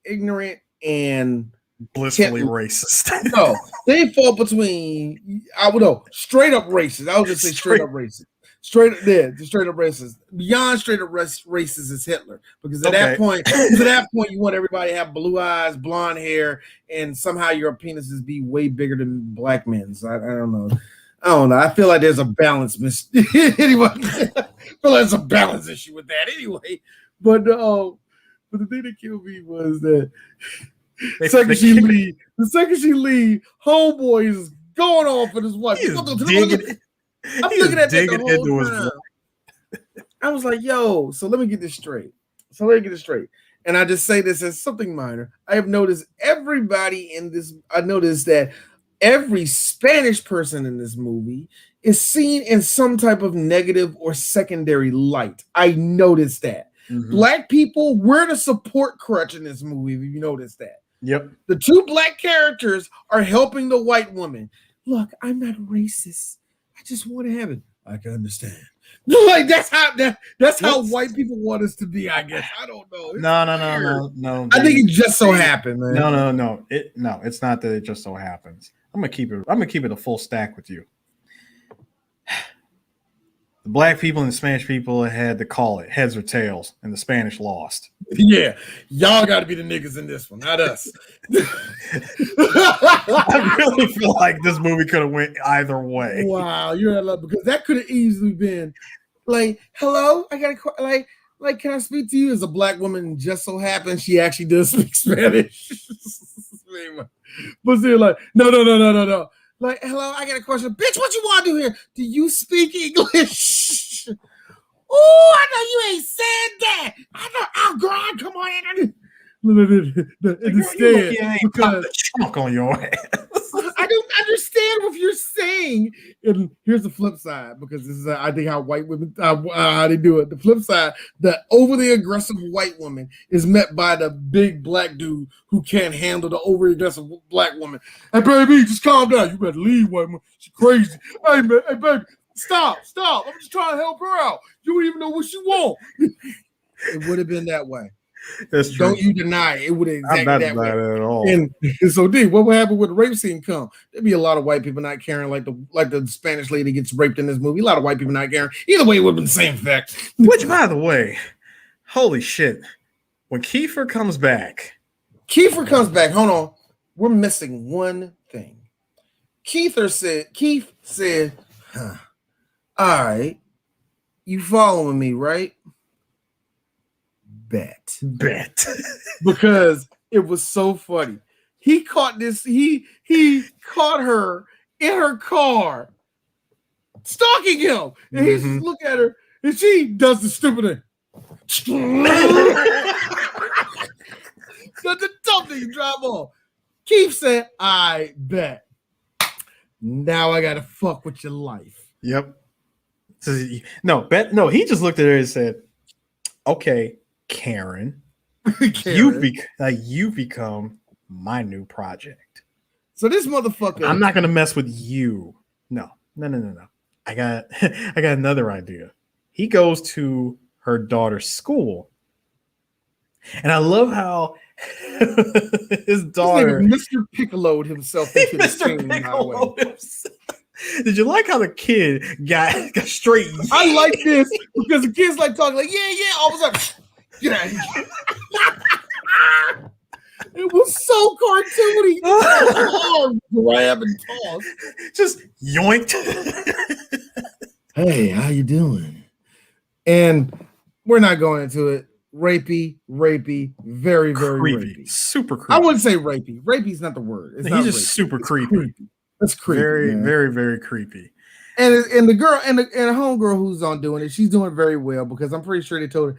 ignorant and blissfully racist. No, they fall between, I would know, straight up racist. I was just say straight up racist. Straight up racist. Beyond straight up racist is Hitler. Because at that point, you want everybody to have blue eyes, blonde hair, and somehow your penises be way bigger than black men's. I don't know. I feel like there's a balance anyway. I feel like there's a balance issue with that anyway. But the thing that killed me was that the second she leave, homeboy is going off with his wife. I'm looking at that the whole time. I was like, yo, so let me get this straight. And I just say this as something minor. I have noticed I noticed that every Spanish person in this movie is seen in some type of negative or secondary light. I noticed that. Mm-hmm. Black people were the support crutch in this movie. If you notice that. Yep. The two black characters are helping the white woman. Look, I'm not racist. I just want to have it. I can understand. Like that's how white people want us to be. I guess I don't know. No. I think it just so happened, man. No. It's not that it just so happens. I'm gonna keep it a full stack with you. The black people and the Spanish people had to call it heads or tails, and the Spanish lost. Yeah, y'all got to be the niggas in this one, not us. I really feel like this movie could have went either way. Wow, you're in love because that could have easily been like, "Hello, I got a like, can I speak to you?" As a black woman, just so happens she actually does speak Spanish. But they're like, no. Like, hello, I got a question. Bitch, what you want to do here? Do you speak English? Oh, I know you ain't said that. I know. Oh, girl, come on in. Instead, you ain't because the trunk on your ass. I don't understand what you're saying. And here's the flip side, because this is, I think, how white women, how they do it. The flip side, the overly aggressive white woman is met by the big black dude who can't handle the overly aggressive black woman. Hey, baby, just calm down. You better leave, white woman. She's crazy. Hey, man, hey, baby, stop. I'm just trying to help her out. You don't even know what she wants. It would have been that way. That's true. Don't you deny it? It would have exactly that way at all. And so, D, what would happen when the rape scene come? There'd be a lot of white people not caring, like the Spanish lady gets raped in this movie. A lot of white people not caring. Either way, it would have been the same effect. Which, by the way, holy shit! When Kiefer comes back, Hold on, we're missing one thing. Keith said, "Huh. All right, you following me, right?" Bet. Because it was so funny. He caught her in her car stalking him. And he's just look at her and she does the stupid thing. The dumb thing you drive off. Keith said, I bet. Now I gotta fuck with your life. Yep. No, he just looked at her and said, okay, Karen. You've become my new project. So this motherfucker, I'm not gonna mess with you. No. I got another idea. He goes to her daughter's school, and I love how his daughter, Mr. Piccolo'd himself into the scene. Did you like how the kid got straight? I like this because the kid's like talking like yeah. All of a sudden, get out of here. It was so cartoony. Grab and toss. Just yoinked. Hey, how you doing? And we're not going into it. Rapey, very, very creepy. Super creepy. I wouldn't say rapey. Rapey is not the word. He's just rapey. Super creepy. That's creepy. Very, very, very creepy. And the girl and the homegirl who's on doing it, she's doing very well because I'm pretty sure they told her,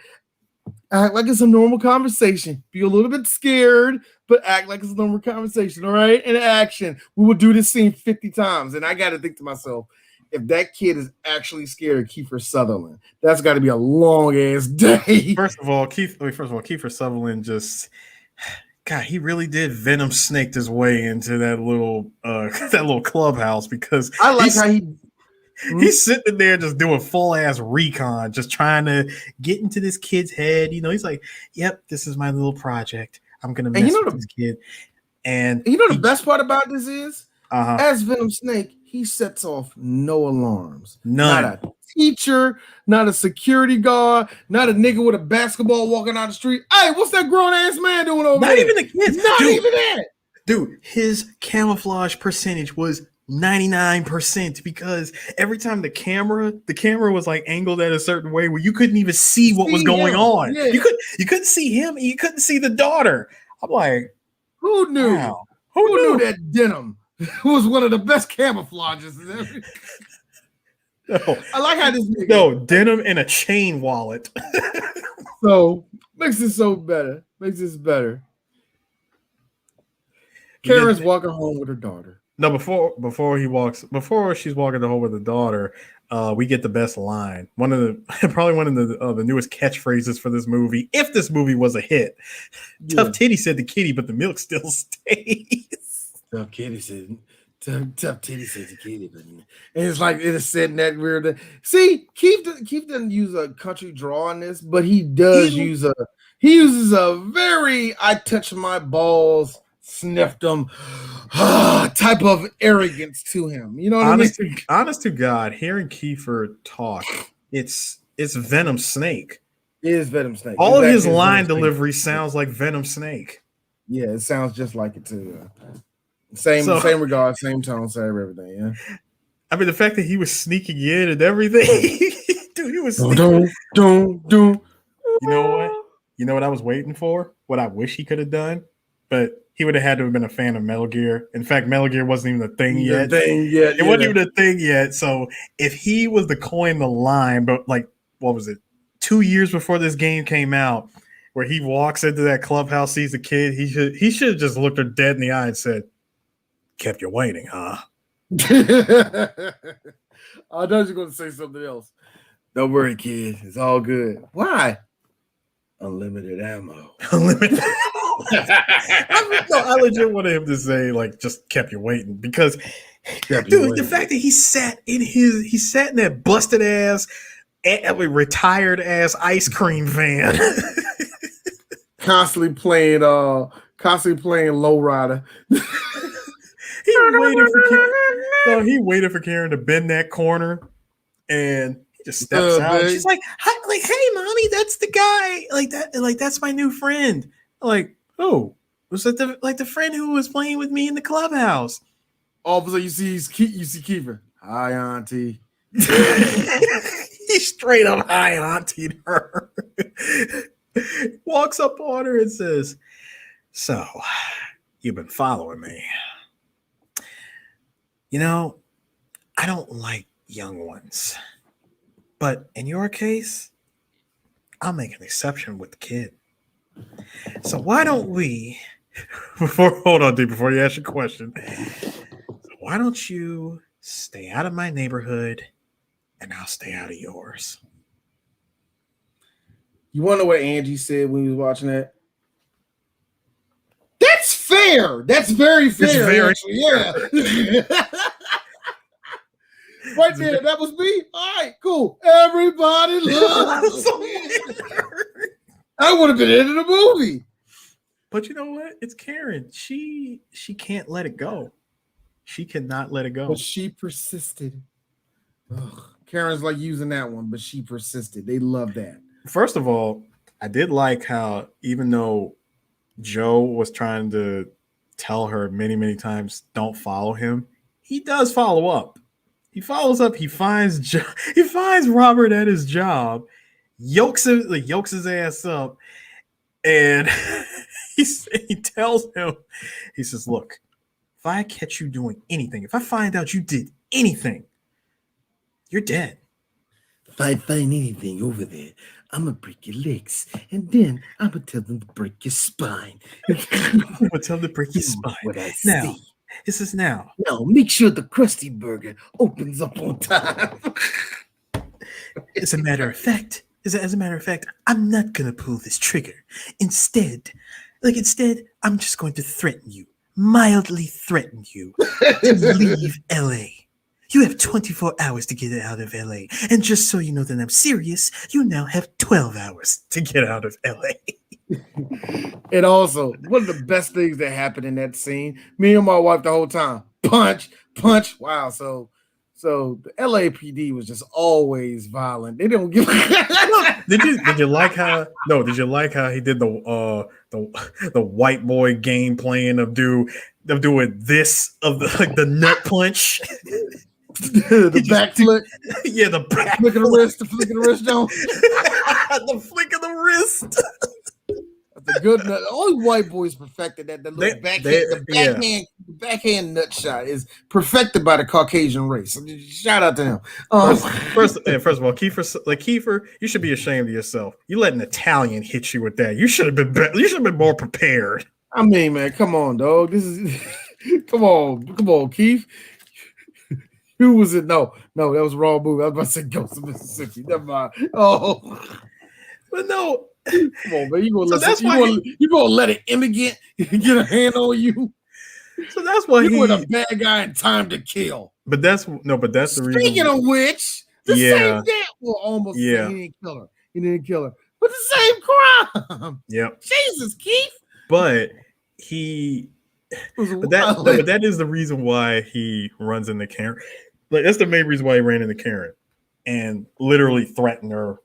act like it's a normal conversation. Be a little bit scared, but act like it's a normal conversation. All right. In action. We will do this scene 50 times. And I got to think to myself, if that kid is actually scared of Kiefer Sutherland, that's got to be a long ass day. First of all, Kiefer Sutherland God, he really did Venom snaked his way into that little clubhouse because I like how he's sitting there just doing full ass recon, just trying to get into this kid's head. You know, he's like, "Yep, this is my little project. I'm gonna mess with this kid." And the best part about this is, as Venom Snake, he sets off no alarms. None. Not a teacher, not a security guard, not a nigga with a basketball walking out the street. Hey, what's that grown ass man doing over there? Not even the kids. Not even that. Dude, his camouflage percentage was 99% because every time the camera was like angled at a certain way where you couldn't even see what was going on. Yeah. You couldn't see him, and you couldn't see the daughter. I'm like, who knew? Wow. Who knew that denim was one of the best camouflages ever? No. I like how this nigga. No, denim and a chain wallet. So makes this better. Karen's walking home with her daughter. No, before she's walking home with the daughter, we get the best line. One of the probably one of the newest catchphrases for this movie. If this movie was a hit, Tough Titty said to Kitty, but the milk still stays. Tough Titty said to Kitty, but and it's like it is said in that weird. See, Keith doesn't use a country draw in this, but he uses a very I touch my balls, sniffed them type of arrogance to him. You know what I mean? Honest to God, hearing Kiefer talk, it's Venom Snake. It is Venom Snake. All of his line delivery sounds like Venom Snake. Yeah, it sounds just like it too. Same regard, same tone, same everything. Yeah. I mean, the fact that he was sneaking in and everything, dude, he was sneaking. Don't. You know what? You know what I was waiting for? What I wish he could have done, but he would have had to have been a fan of Metal Gear. In fact, Metal Gear wasn't even a thing yet. It wasn't even a thing yet. So if he was to coin the line, but like, what was it? 2 years before this game came out, where he walks into that clubhouse, sees the kid, he should have just looked her dead in the eye and said, "Kept you waiting, huh?" I thought you were going to say something else. Don't worry, kid. It's all good. Why? Unlimited ammo. Unlimited ammo. I legit wanted him to say, like, just kept you waiting. Because, dude, the fact that he sat in that busted ass, retired ass ice cream van. constantly playing Lowrider. He waited for Karen to bend that corner, and he just steps out. She's like, "Hey, mommy, that's the guy. That's my new friend." Like, oh, was that the friend who was playing with me in the clubhouse? All of a sudden, you see Kiefer. Hi, auntie. He straight up hi auntie her. Walks up on her and says, "So, you've been following me. You know, I don't like young ones. But in your case, I'll make an exception with the kid. So why don't we, before you ask your question, why don't you stay out of my neighborhood and I'll stay out of yours?" You want to know what Angie said when he was watching that? That's fair. That's very fair. Actually. Yeah. Right there. That was me. All right, cool. Everybody loves I would have been into the movie. But you know what? It's Karen. She can't let it go. She cannot let it go. But she persisted. Ugh. Karen's like using that one, but she persisted. They love that. First of all, I did like how even though Joe was trying to tell her many, many times, don't follow him, he does follow up. He follows up. He finds Robert at his job, yokes his ass up, and he tells him, he says, "Look, if I catch you doing anything, if I find out you did anything, you're dead. If I find anything over there, I'm going to break your legs. And then I'm going to tell them to break your spine." I'm going to tell them to break your spine. What I now, see. this is now. Now, make sure the Krusty Burger opens up on time. As a matter of fact, I'm not going to pull this trigger. Instead, I'm just going to mildly threaten you to leave LA. You have 24 hours to get out of LA. And just so you know that I'm serious, you now have 12 hours to get out of LA. And also, one of the best things that happened in that scene, me and my wife the whole time, punch. Wow. So the LAPD was just always violent. They don't give Did you like how he did the white boy game plan of doing the nut punch? The back flick. Yeah, the back flick of the wrist, the flick of the wrist, John. The flick of the wrist. The good nut. Only white boys perfected that. The little backhand nut shot is perfected by the Caucasian race. Shout out to him. First of all, Kiefer, you should be ashamed of yourself. You let an Italian hit you with that. You should have been better. You should have been more prepared. I mean, man, come on, dog. This is come on, Keith. Who was it? No, that was wrong movie. I was about to say Ghost of Mississippi. Never mind. Oh, but no. Come on, man. You gonna So you gonna let an immigrant get a hand on you? So that's why you were the bad guy in Time to Kill. But that's the reason. Speaking of which, the same day. Well, almost. Yeah. He didn't kill her. But the same crime. Yep. Jesus, Keith. But that is the reason why he runs into Karen. Like that's the main reason why he ran into Karen and literally threatened her,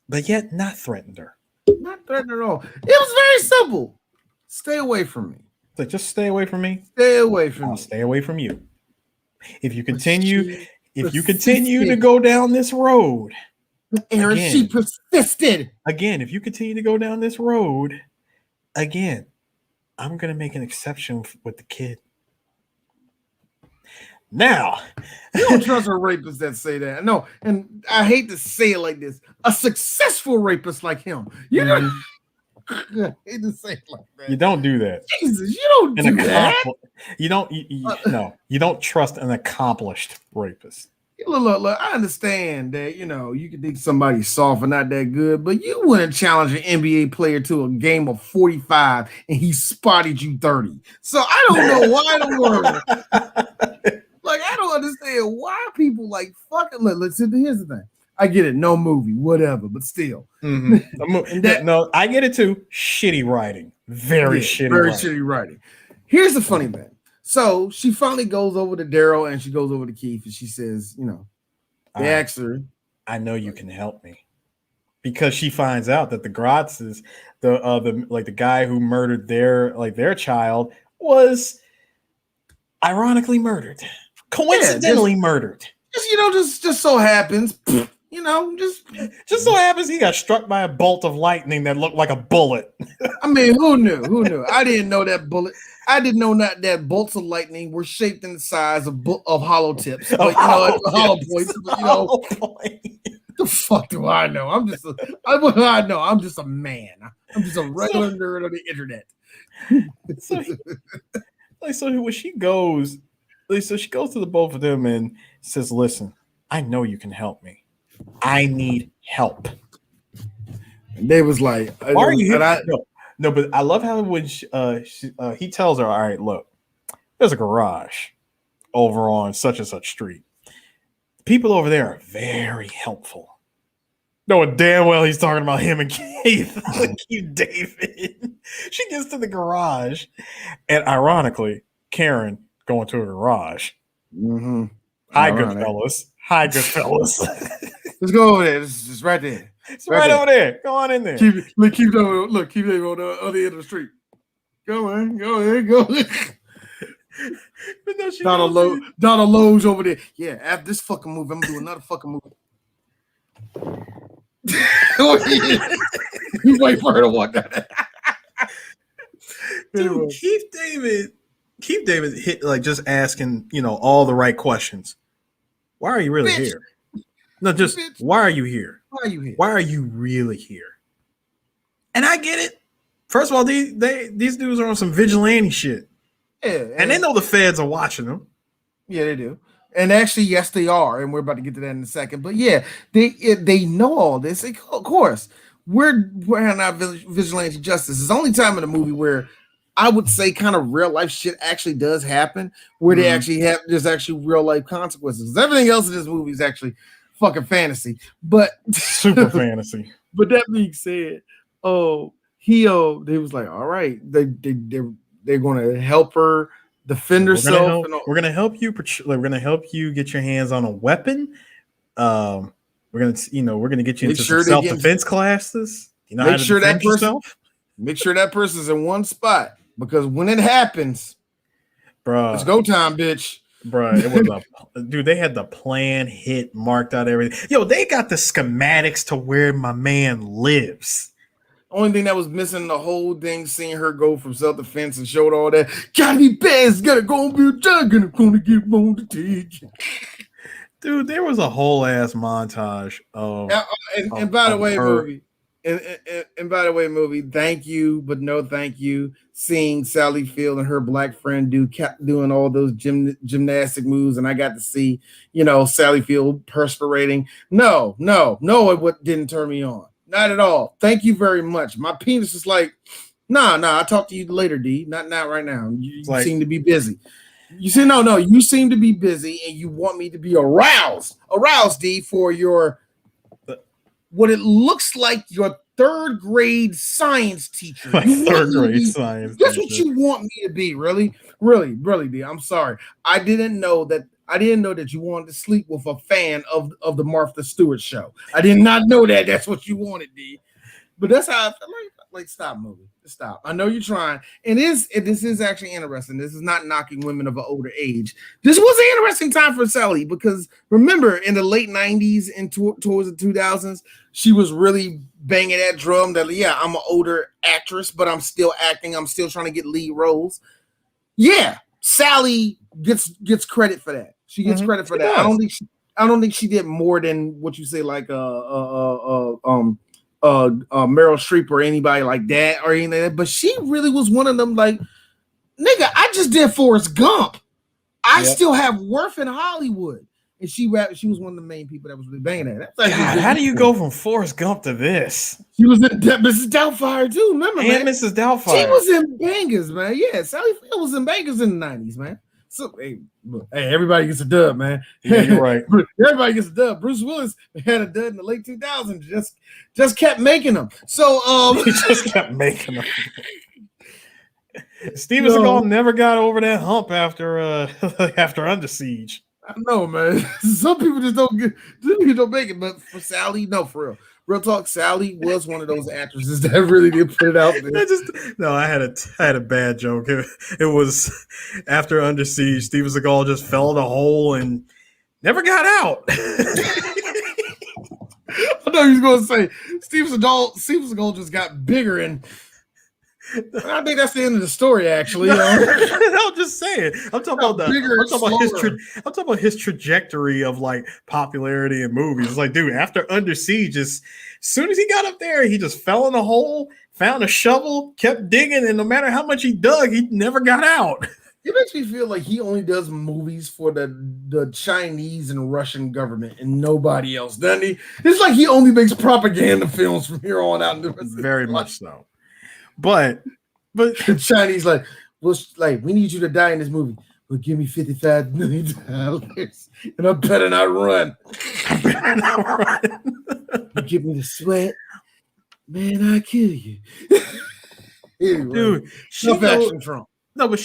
but yet not threatened her. Not threatened at all. It was very simple. Stay away from me. Like just stay away from me. Stay away from me. Stay away from you. If you continue to go down this road, Aaron, she persisted. Again, if you continue to go down this road, again, I'm gonna make an exception with the kid. Now, you don't trust a rapist that say that. No, and I hate to say it like this. A successful rapist like him. You know, I hate to say it like that. You don't do that. Jesus, you don't do that. You don't trust an accomplished rapist. Look, I understand that, you can think somebody's soft and not that good, but you wouldn't challenge an NBA player to a game of 45 and he spotted you 30. So I don't know why in the world. Like, I don't understand why people like fucking. Listen, here's the thing. I get it, no movie, whatever, but still. Mm-hmm. No, I get it too. Shitty writing. Very shitty writing. Here's the funny thing. So she finally goes over to Daryl and she goes over to Keith and she says, they asked her, I know you can help me. Because she finds out that the Gratzes, the guy who murdered their child was ironically murdered. Coincidentally murdered. Just so happens, just so happens he got struck by a bolt of lightning that looked like a bullet. I mean, who knew? I didn't know that bullet. I didn't know that bolts of lightning were shaped in the size of hollow tips, hollow points. The fuck do I know? I'm just a man. I'm just a regular nerd on the internet. So when she goes, she goes to the both of them and says, "Listen, I know you can help me. I need help." And they was like, "Why are you here?" No, but I love how when he tells her, "All right, look, there's a garage over on such and such street. People over there are very helpful." Knowing damn well he's talking about him and Keith David. She gets to the garage, and ironically, Karen going to a garage. Mm-hmm. Hi, good fellas. Let's go over there. It's right there. It's right over there. Go on in there. Keep David on the other end of the street. Go ahead. But no, Donald Lowe's over there. Yeah, after this fucking movie, I'm gonna do another fucking movie. You wait for her to walk out. Dude, Keith David hit just asking, all the right questions. Why are you really here? No, just why are you here? Why are you here? Why are you really here? And I get it. First of all, these dudes are on some vigilante shit. Yeah, and they know the feds are watching them. Yeah, they do. And actually, yes, they are. And we're about to get to that in a second. But yeah, they know all this. Of course, we're not vigilante justice. It's the only time in the movie where I would say kind of real life shit actually does happen, where they actually have there's actually real life consequences. Everything else in this movie is actually fucking fantasy, but super fantasy. But that being said, they was like, all right, they're going to help her defend herself. We're going to help you. We're going to help you get your hands on a weapon. We're going to get you into some self-defense classes. Make sure that person's in one spot, because when it happens, bro, it's go time, bitch. Bro, it was dude. They had the plan hit, marked out everything. Yo, they got the schematics to where my man lives. Only thing that was missing the whole thing, seeing her go from self-defense and showed all that. Gotta be best, gotta go be a dragon, gonna get on the take. Dude, there was a whole ass montage of. And by the way, movie, And by the way, movie, thank you, but no thank you. Seeing Sally Field and her black friend doing all those gymnastic moves, and I got to see, Sally Field perspirating. No, it didn't turn me on. Not at all. Thank you very much. My penis is like, nah. I'll talk to you later, D. Not right now. You seem to be busy. You see, no. You seem to be busy, and you want me to be aroused, D, for your what it looks like your third grade science teacher. Third grade science. That's what you want me to be, really, D. I'm sorry. I didn't know that you wanted to sleep with a fan of the Martha Stewart show. I did not know that. That's what you wanted, D. But that's how I feel like. Stop, movie. Stop. I know you're trying. And this is actually interesting. This is not knocking women of an older age. This was an interesting time for Sally because remember in the late 90s and towards the 2000s, she was really banging that drum that, yeah, I'm an older actress, but I'm still acting. I'm still trying to get lead roles. Yeah, Sally gets credit for that. She gets credit for that. I don't think she did more than what you say, like Meryl Streep or anybody like that or anything like that. But she really was one of them, like, nigga, I just did Forrest Gump. I still have worth in Hollywood. And she was one of the main people that was really banging that. God, how do you go from Forrest Gump to this? She was in Mrs. Doubtfire too, remember, man? Mrs. Doubtfire. She was in bangers, man. Yeah, Sally Field was in bangers in the 90s, man. So, hey, everybody gets a dub, man. Yeah, you're right. Everybody gets a dub. Bruce Willis had a dub in the late 2000s. Just kept making them. So, he just kept making them. Steven Seagal never got over that hump after Under Siege. I know, man. Some people just don't make it, but for Sally, no, for real talk, Sally was one of those actresses that really did put it out there. I had a bad joke. It was after Under Siege, Steven Seagal just fell in a hole and never got out. I know he was going to say Steven Seagal just got bigger, and I think that's the end of the story. Actually, I'm just saying. I'm talking about his trajectory of like popularity in movies. It's like, dude, after Under Siege, as soon as he got up there, he just fell in a hole, found a shovel, kept digging, and no matter how much he dug, he never got out. It makes me feel like he only does movies for the Chinese and Russian government and nobody else, doesn't he? It's like he only makes propaganda films from here on out. Very much so. But the Chinese like, well, like, we need you to die in this movie. Well, give me $55 million and I better not run. You give me the sweat, man, I kill you. Anyway, dude, but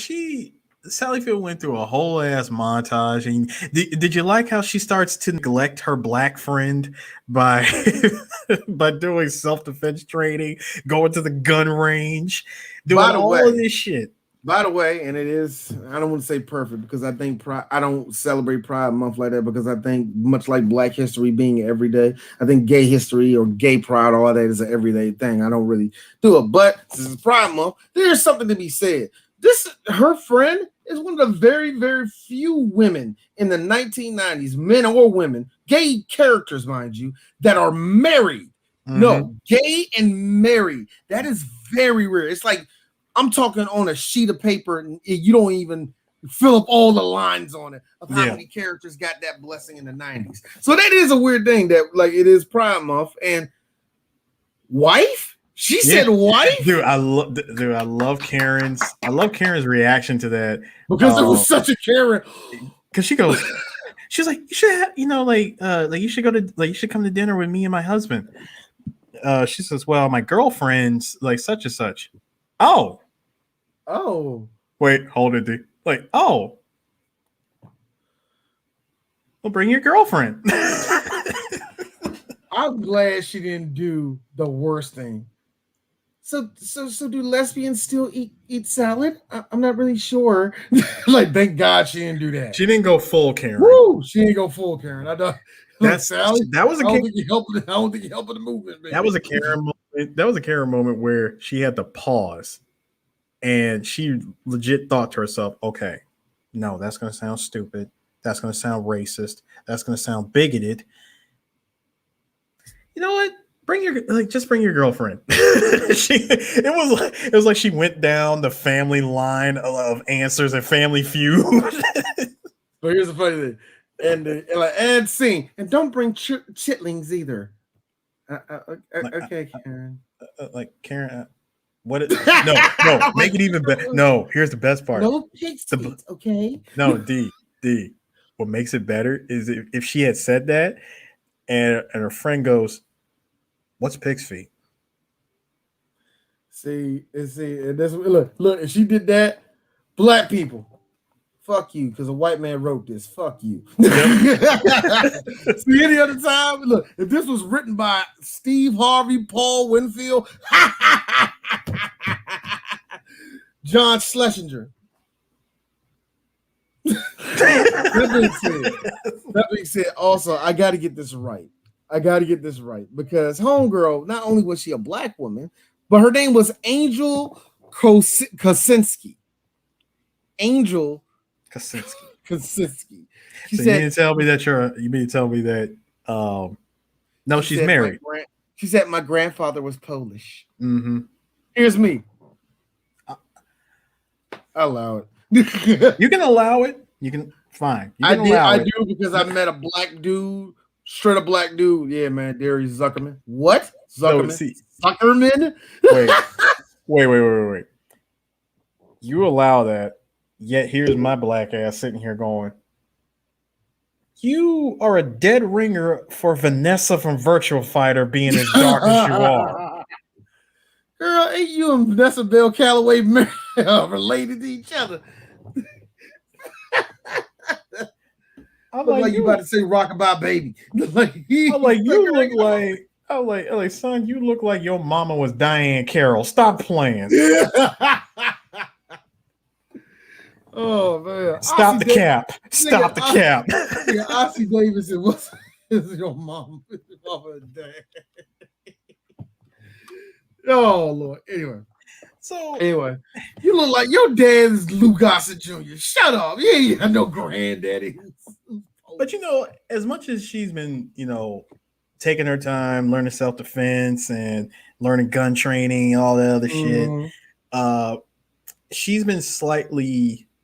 Sally Field went through a whole ass montage. And did you like how she starts to neglect her black friend by doing self-defense training, going to the gun range, doing all of this shit? By the way, and it is, I don't want to say perfect because I think I don't celebrate Pride Month like that because I think much like Black History being every day, I think gay history or gay pride, all that is an everyday thing. I don't really do it. But since it's Pride Month, there's something to be said. Her friend is one of the very, very few women in the 1990s, men or women, gay characters, mind you, that are married. Mm-hmm. No, gay and married. That is very rare. It's like I'm talking on a sheet of paper and you don't even fill up all the lines on it of how many characters got that blessing in the 90s. So that is a weird thing that, like, it is Pride Month and wife. She said wife? Dude, I love Karen's reaction to that. Because it was such a Karen. Because she's like, you should have, you should you should come to dinner with me and my husband. She says, well, my girlfriend's like such and such. Oh. Wait, hold it, D. Like, oh. Well, bring your girlfriend. I'm glad she didn't do the worst thing. So do lesbians still eat salad? I'm not really sure. Like, thank God she didn't do that. She didn't go full Karen. Woo! She didn't go full Karen. I don't. Salad. That was a. I don't think you helped the movement. Baby. That was a Karen moment. That was a Karen moment where she had to pause, and she legit thought to herself, "Okay, no, that's going to sound stupid. That's going to sound racist. That's going to sound bigoted. You know what? just bring your girlfriend. It was like she went down the family line of answers and Family Feud. But here's the funny thing, and scene, and don't bring chitlings either. Okay, Karen. Like Karen, no, make it even better. No, here's the best part. No pig's feet, okay? No, D. What makes it better is if she had said that, and her friend goes, "What's pig's feet?" See, and that's look. If she did that, black people, fuck you, because a white man wrote this. Fuck you. Yep. See, any other time, look, if this was written by Steve Harvey, Paul Winfield, John Schlesinger. That being said, also, I got to get this right. Because homegirl, not only was she a black woman, but her name was Angel Kosinski. Angel Kosinski. You mean to tell me that no, she's married. She said my grandfather was Polish. Mm-hmm. Here's me. I allow it. You can allow it. You can fine. You can I do because I met a black dude, straight up black dude. Yeah, man, Darius Zuckerman. What? Zuckerman? Zuckerman? Wait. You allow that, yet here's my black ass sitting here going, you are a dead ringer for Vanessa from Virtual Fighter being as dark as you are. Girl, ain't you and Vanessa Bell Calloway related to each other? I'm like you about to say Rockabye Baby. Son, you look like your mama was Diane Carroll. Stop playing. Oh man! Stop the cap! Stop the cap! Yeah, Ossie Davidson was your mom and dad. Oh Lord! Anyway, you look like your dad is Lou Gossett Jr. Shut up! You ain't got no granddaddy. But as much as she's been, taking her time, learning self-defense and learning gun training and all that other shit, she's been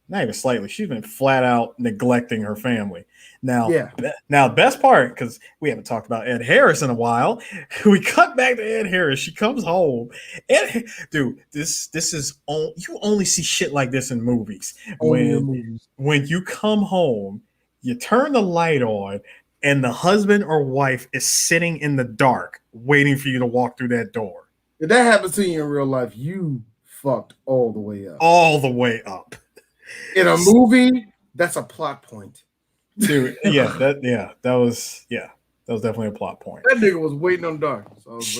not even slightly, she's been flat out neglecting her family. Now, the best part, because we haven't talked about Ed Harris in a while, we cut back to Ed Harris. She comes home. Dude, this is you only see shit like this in movies. When you come home, you turn the light on, and the husband or wife is sitting in the dark, waiting for you to walk through that door. If that happens to you in real life, you fucked all the way up. All the way up. In a movie, that's a plot point. Dude, that was definitely a plot point. That nigga was waiting on dark. So it's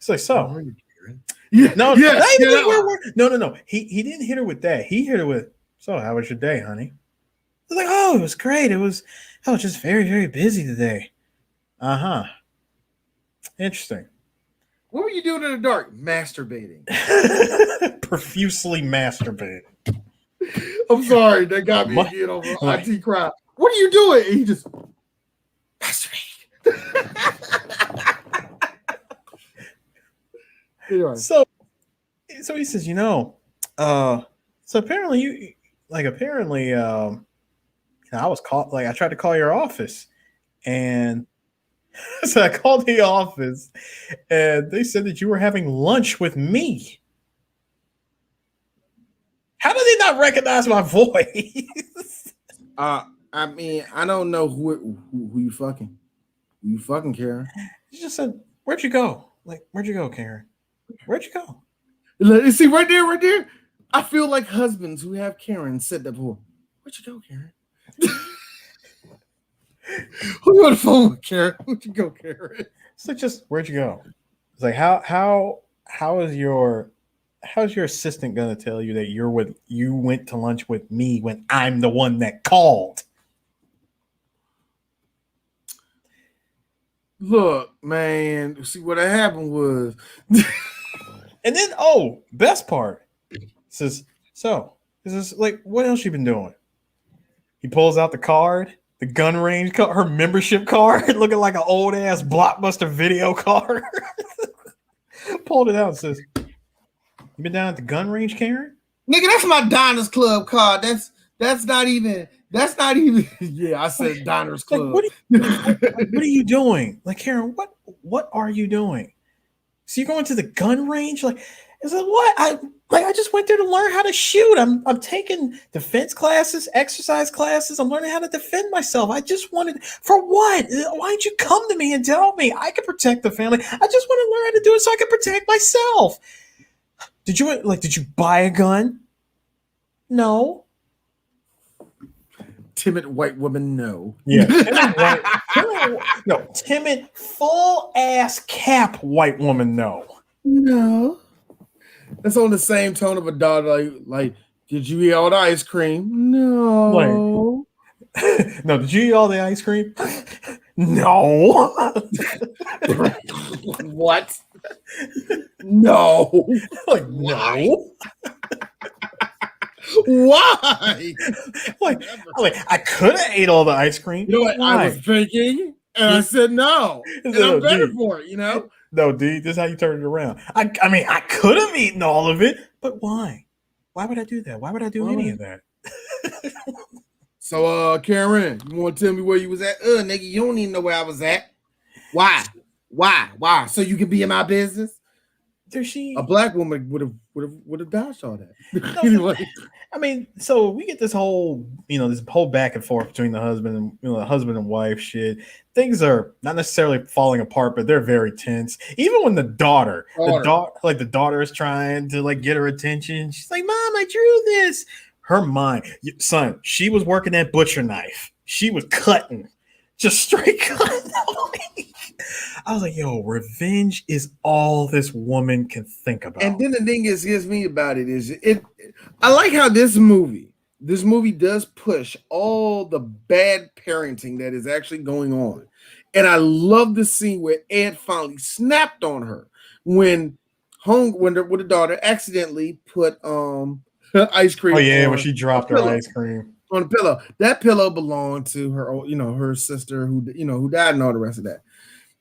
like, so. Yeah. No. He didn't hit her with that. He hit her with, so how was your day, honey? I was like, oh, it was great. I was just very, very busy today. Interesting. What were you doing in the dark? Masturbating. Profusely masturbating. I'm sorry, that got me again over IT crowd. What are you doing? And he just masturbating. Anyway. So he says, so apparently I was called, I tried to call your office, and so I called the office, and they said that you were having lunch with me. How did they not recognize my voice? I mean, I don't know who you fucking. Who you fucking, Karen? She just said, "Where'd you go? Where'd you go, Karen? Where'd you go?" You see, right there. I feel like husbands who have Karen said that before. Where'd you go, Karen? Who you on the phone with, Karen? Where'd you go, Karen? It's like, just where'd you go? It's like, how is your assistant gonna tell you that you went to lunch with me when I'm the one that called? Look, man, see what happened was, and then best part says, so this is like, what else you been doing? He pulls out the card. The gun range, her membership card, looking like an old ass Blockbuster video card. Pulled it out and says, "You been down at the gun range, Karen?" Nigga, that's my Diners Club card. That's not even. Yeah, I said Diners Club. Like, what are you doing? Like, Karen, what are you doing? So you're going to the gun range? Like, is it what? I just went there to learn how to shoot. I'm taking defense classes, exercise classes. I'm learning how to defend myself. I just wanted, for what? Why didn't you come to me and tell me I could protect the family? I just want to learn how to do it so I can protect myself. Did you buy a gun? No. Timid white woman, no. Yeah. Timid full ass cap white woman, no. No. That's on the same tone of a daughter, like, did you eat all the ice cream? No. No, did you eat all the ice cream? No. What? No. Like, no. Why? like I could have ate all the ice cream. You know what? Why? I was drinking and I said no. And I'm better for it, you know? No, D, this is how you turn it around. I mean, I could have eaten all of it, but why? Why would I do that? Why would I do any of that? So, Karen, you want to tell me where you was at? Nigga, you don't even know where I was at. Why? So you can be in my business? A black woman would have dodged all that. No, anyway. I mean, so we get this whole back and forth between the husband and wife shit. Things are not necessarily falling apart, but they're very tense. Even when the daughter is trying to like get her attention. She's like, "Mom, I drew this." Her mind, son, she was working that butcher knife. She was cutting, just straight cutting. I was like, yo, revenge is all this woman can think about. And then the thing is, gets me about it is I like how this movie does push all the bad parenting that is actually going on. And I love the scene where Ed finally snapped on her when the daughter accidentally put ice cream. Oh yeah, when she dropped her ice cream on the pillow. That pillow belonged to her, her sister who died and all the rest of that.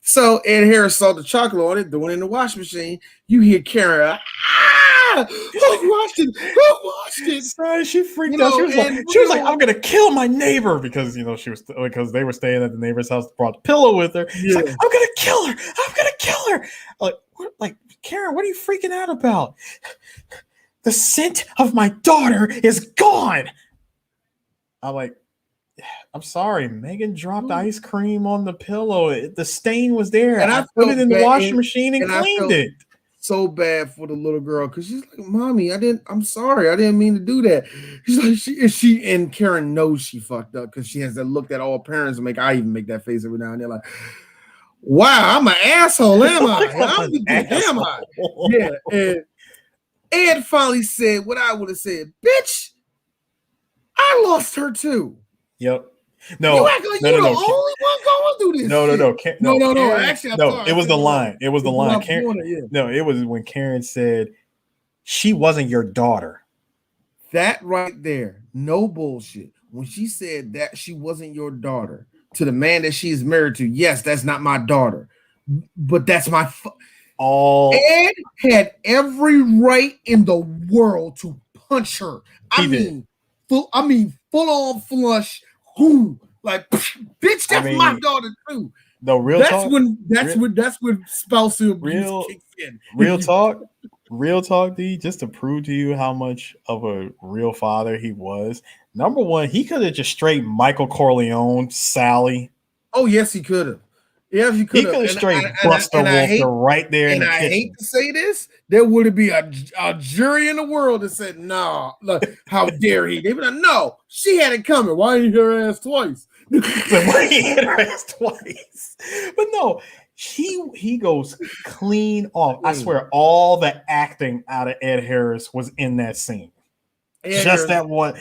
So Ed Harris saw the chocolate on it, threw it in the washing machine. You hear Karen, who washed it? Sorry, she freaked out. She was like, I'm gonna kill my neighbor because because they were staying at the neighbor's house, brought the pillow with her. She's like, I'm gonna kill her. Like, Karen, what are you freaking out about? The scent of my daughter is gone. I'm sorry, Megan dropped ice cream on the pillow. The stain was there. And I put it in the washing machine and cleaned it. So bad for the little girl because she's like, "Mommy, I'm sorry, I didn't mean to do that." She's like, and Karen knows she fucked up because she has to look at all parents and I even make that face every now and then, like, "Wow, I'm an asshole, am I? Yeah." And Ed finally said what I would have said, "Bitch, I lost her too." Yep. No, you act like you're the only one going through this. No. Karen, actually, it was the line. It was the line. No, it was when Karen said she wasn't your daughter. That right there, no bullshit. When she said that she wasn't your daughter to the man that she's married to, yes, that's not my daughter, but that's my. Ed had every right in the world to punch her. Full on flush. Who like, bitch? That's my daughter too. No, real talk. That's when spousal abuse kicks in. Real talk, D. Just to prove to you how much of a real father he was. Number one, he could have just straight Michael Corleone Sally. Oh yes, he could have. Yes, he could have. He could have straight Buster Walter right there in the kitchen. I hate to say this, there would be a jury in the world that said, "No, look, how dare he?" They would have, "No, she had it coming. Why didn't you hit her ass twice?" Why he hit her ass twice? But no, he goes clean off. I swear, all the acting out of Ed Harris was in that scene. That one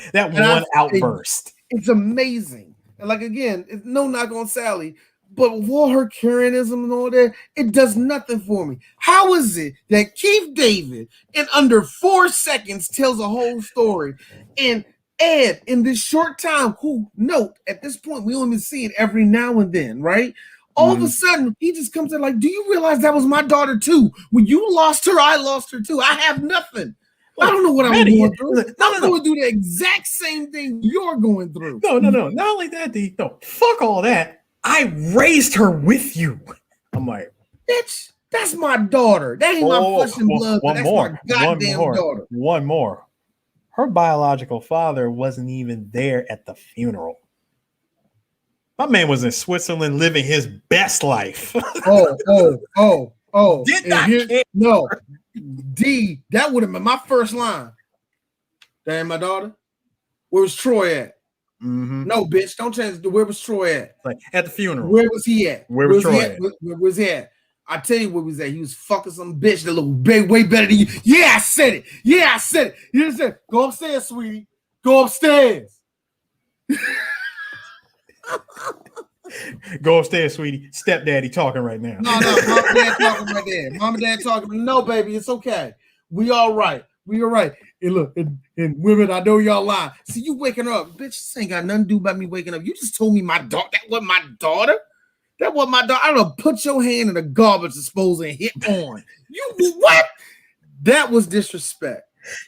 outburst. It's amazing. And like again, it's no knock on Sally. But with all her Karenism and all that, it does nothing for me. How is it that Keith David, in under 4 seconds, tells a whole story, and Ed, in this short time, who, note, at this point, we only see it every now and then, right? All of a sudden, he just comes in like, do you realize that was my daughter too? When you lost her, I lost her too. I have nothing. Like, I don't know what I'm going through. I'm going through the exact same thing you're going through. No. Not only that, no, fuck all that. I raised her with you. I'm like, bitch, that's my daughter. That ain't my flesh and blood. That's my goddamn daughter. One more. Her biological father wasn't even there at the funeral. My man was in Switzerland living his best life. Oh. Did not care. No. D, that would have been my first line. That ain't my daughter. Where was Troy at? No, bitch, don't change. Where was Troy at? Like at the funeral. Where was he at? Where was Troy at? Where was he at? I tell you where was at. He was fucking some bitch that looked way better than you. Yeah, I said it. You just said, go upstairs, sweetie. Go upstairs. Go upstairs, sweetie. Stepdaddy talking right now. No, mom and dad talking right there. Mom and dad talking. No, baby, it's okay. We all right. And look, and women, I know y'all lying. See, you waking up, bitch. This ain't got nothing to do about me waking up. You just told me my daughter. That wasn't my daughter. That wasn't my daughter. I don't know. Put your hand in the garbage disposal and hit on. You what? That was disrespect.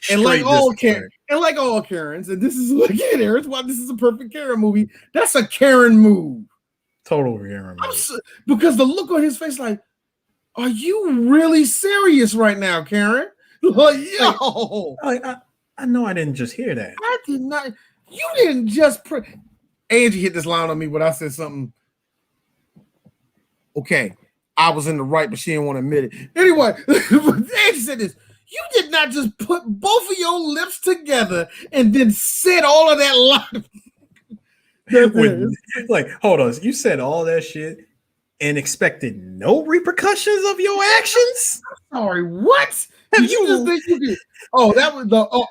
And like all Karens, and this is again, Aaron's why this is a perfect Karen movie. That's a Karen move. Total Karen move. Because the look on his face, like, are you really serious right now, Karen? Like, yo, I know I didn't just hear that. I did not. You didn't just. Angie hit this line on me when I said something. Okay, I was in the right, but she didn't want to admit it. Anyway, Angie said this. You did not just put both of your lips together and then said all of that line. Like, hold on. You said all that shit and expected no repercussions of your actions? Sorry, what? Have you just think you could? Oh, that was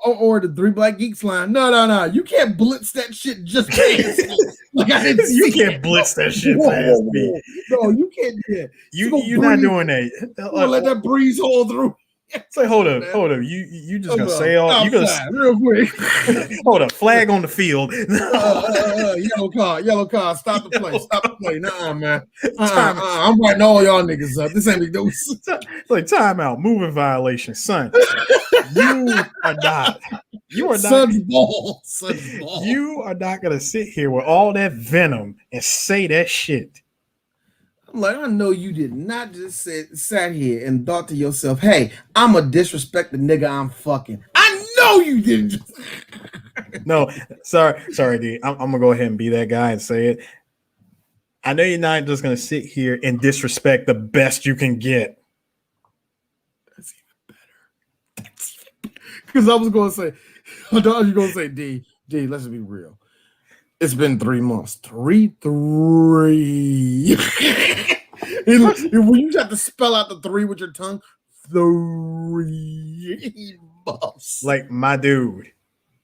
or the Three Black Geeks line. No. You can't blitz that shit just past me. Like I didn't you can't blitz that shit past me. No, you can't do that. You're not doing that. Let that breeze hold through. Say, hold up. You just gonna say all you gonna real quick. Hold up, flag on the field. Yellow car. Stop the play. Nuh-uh, man. I'm writing all y'all niggas up. This ain't me do. Like timeout, moving violation, son. You are not. Son's ball. You are not gonna sit here with all that venom and say that shit. I'm like, I know you did not just sat here and thought to yourself, hey, I'm a disrespect the nigga I'm fucking. I know you didn't just No, sorry, D. I'm gonna go ahead and be that guy and say it. I know you're not just gonna sit here and disrespect the best you can get. That's even better. Because I was gonna say, I thought you were gonna say, D, let's be real. It's been 3 months. Three. When you have to spell out the 3 with your tongue, 3 months. Like my dude,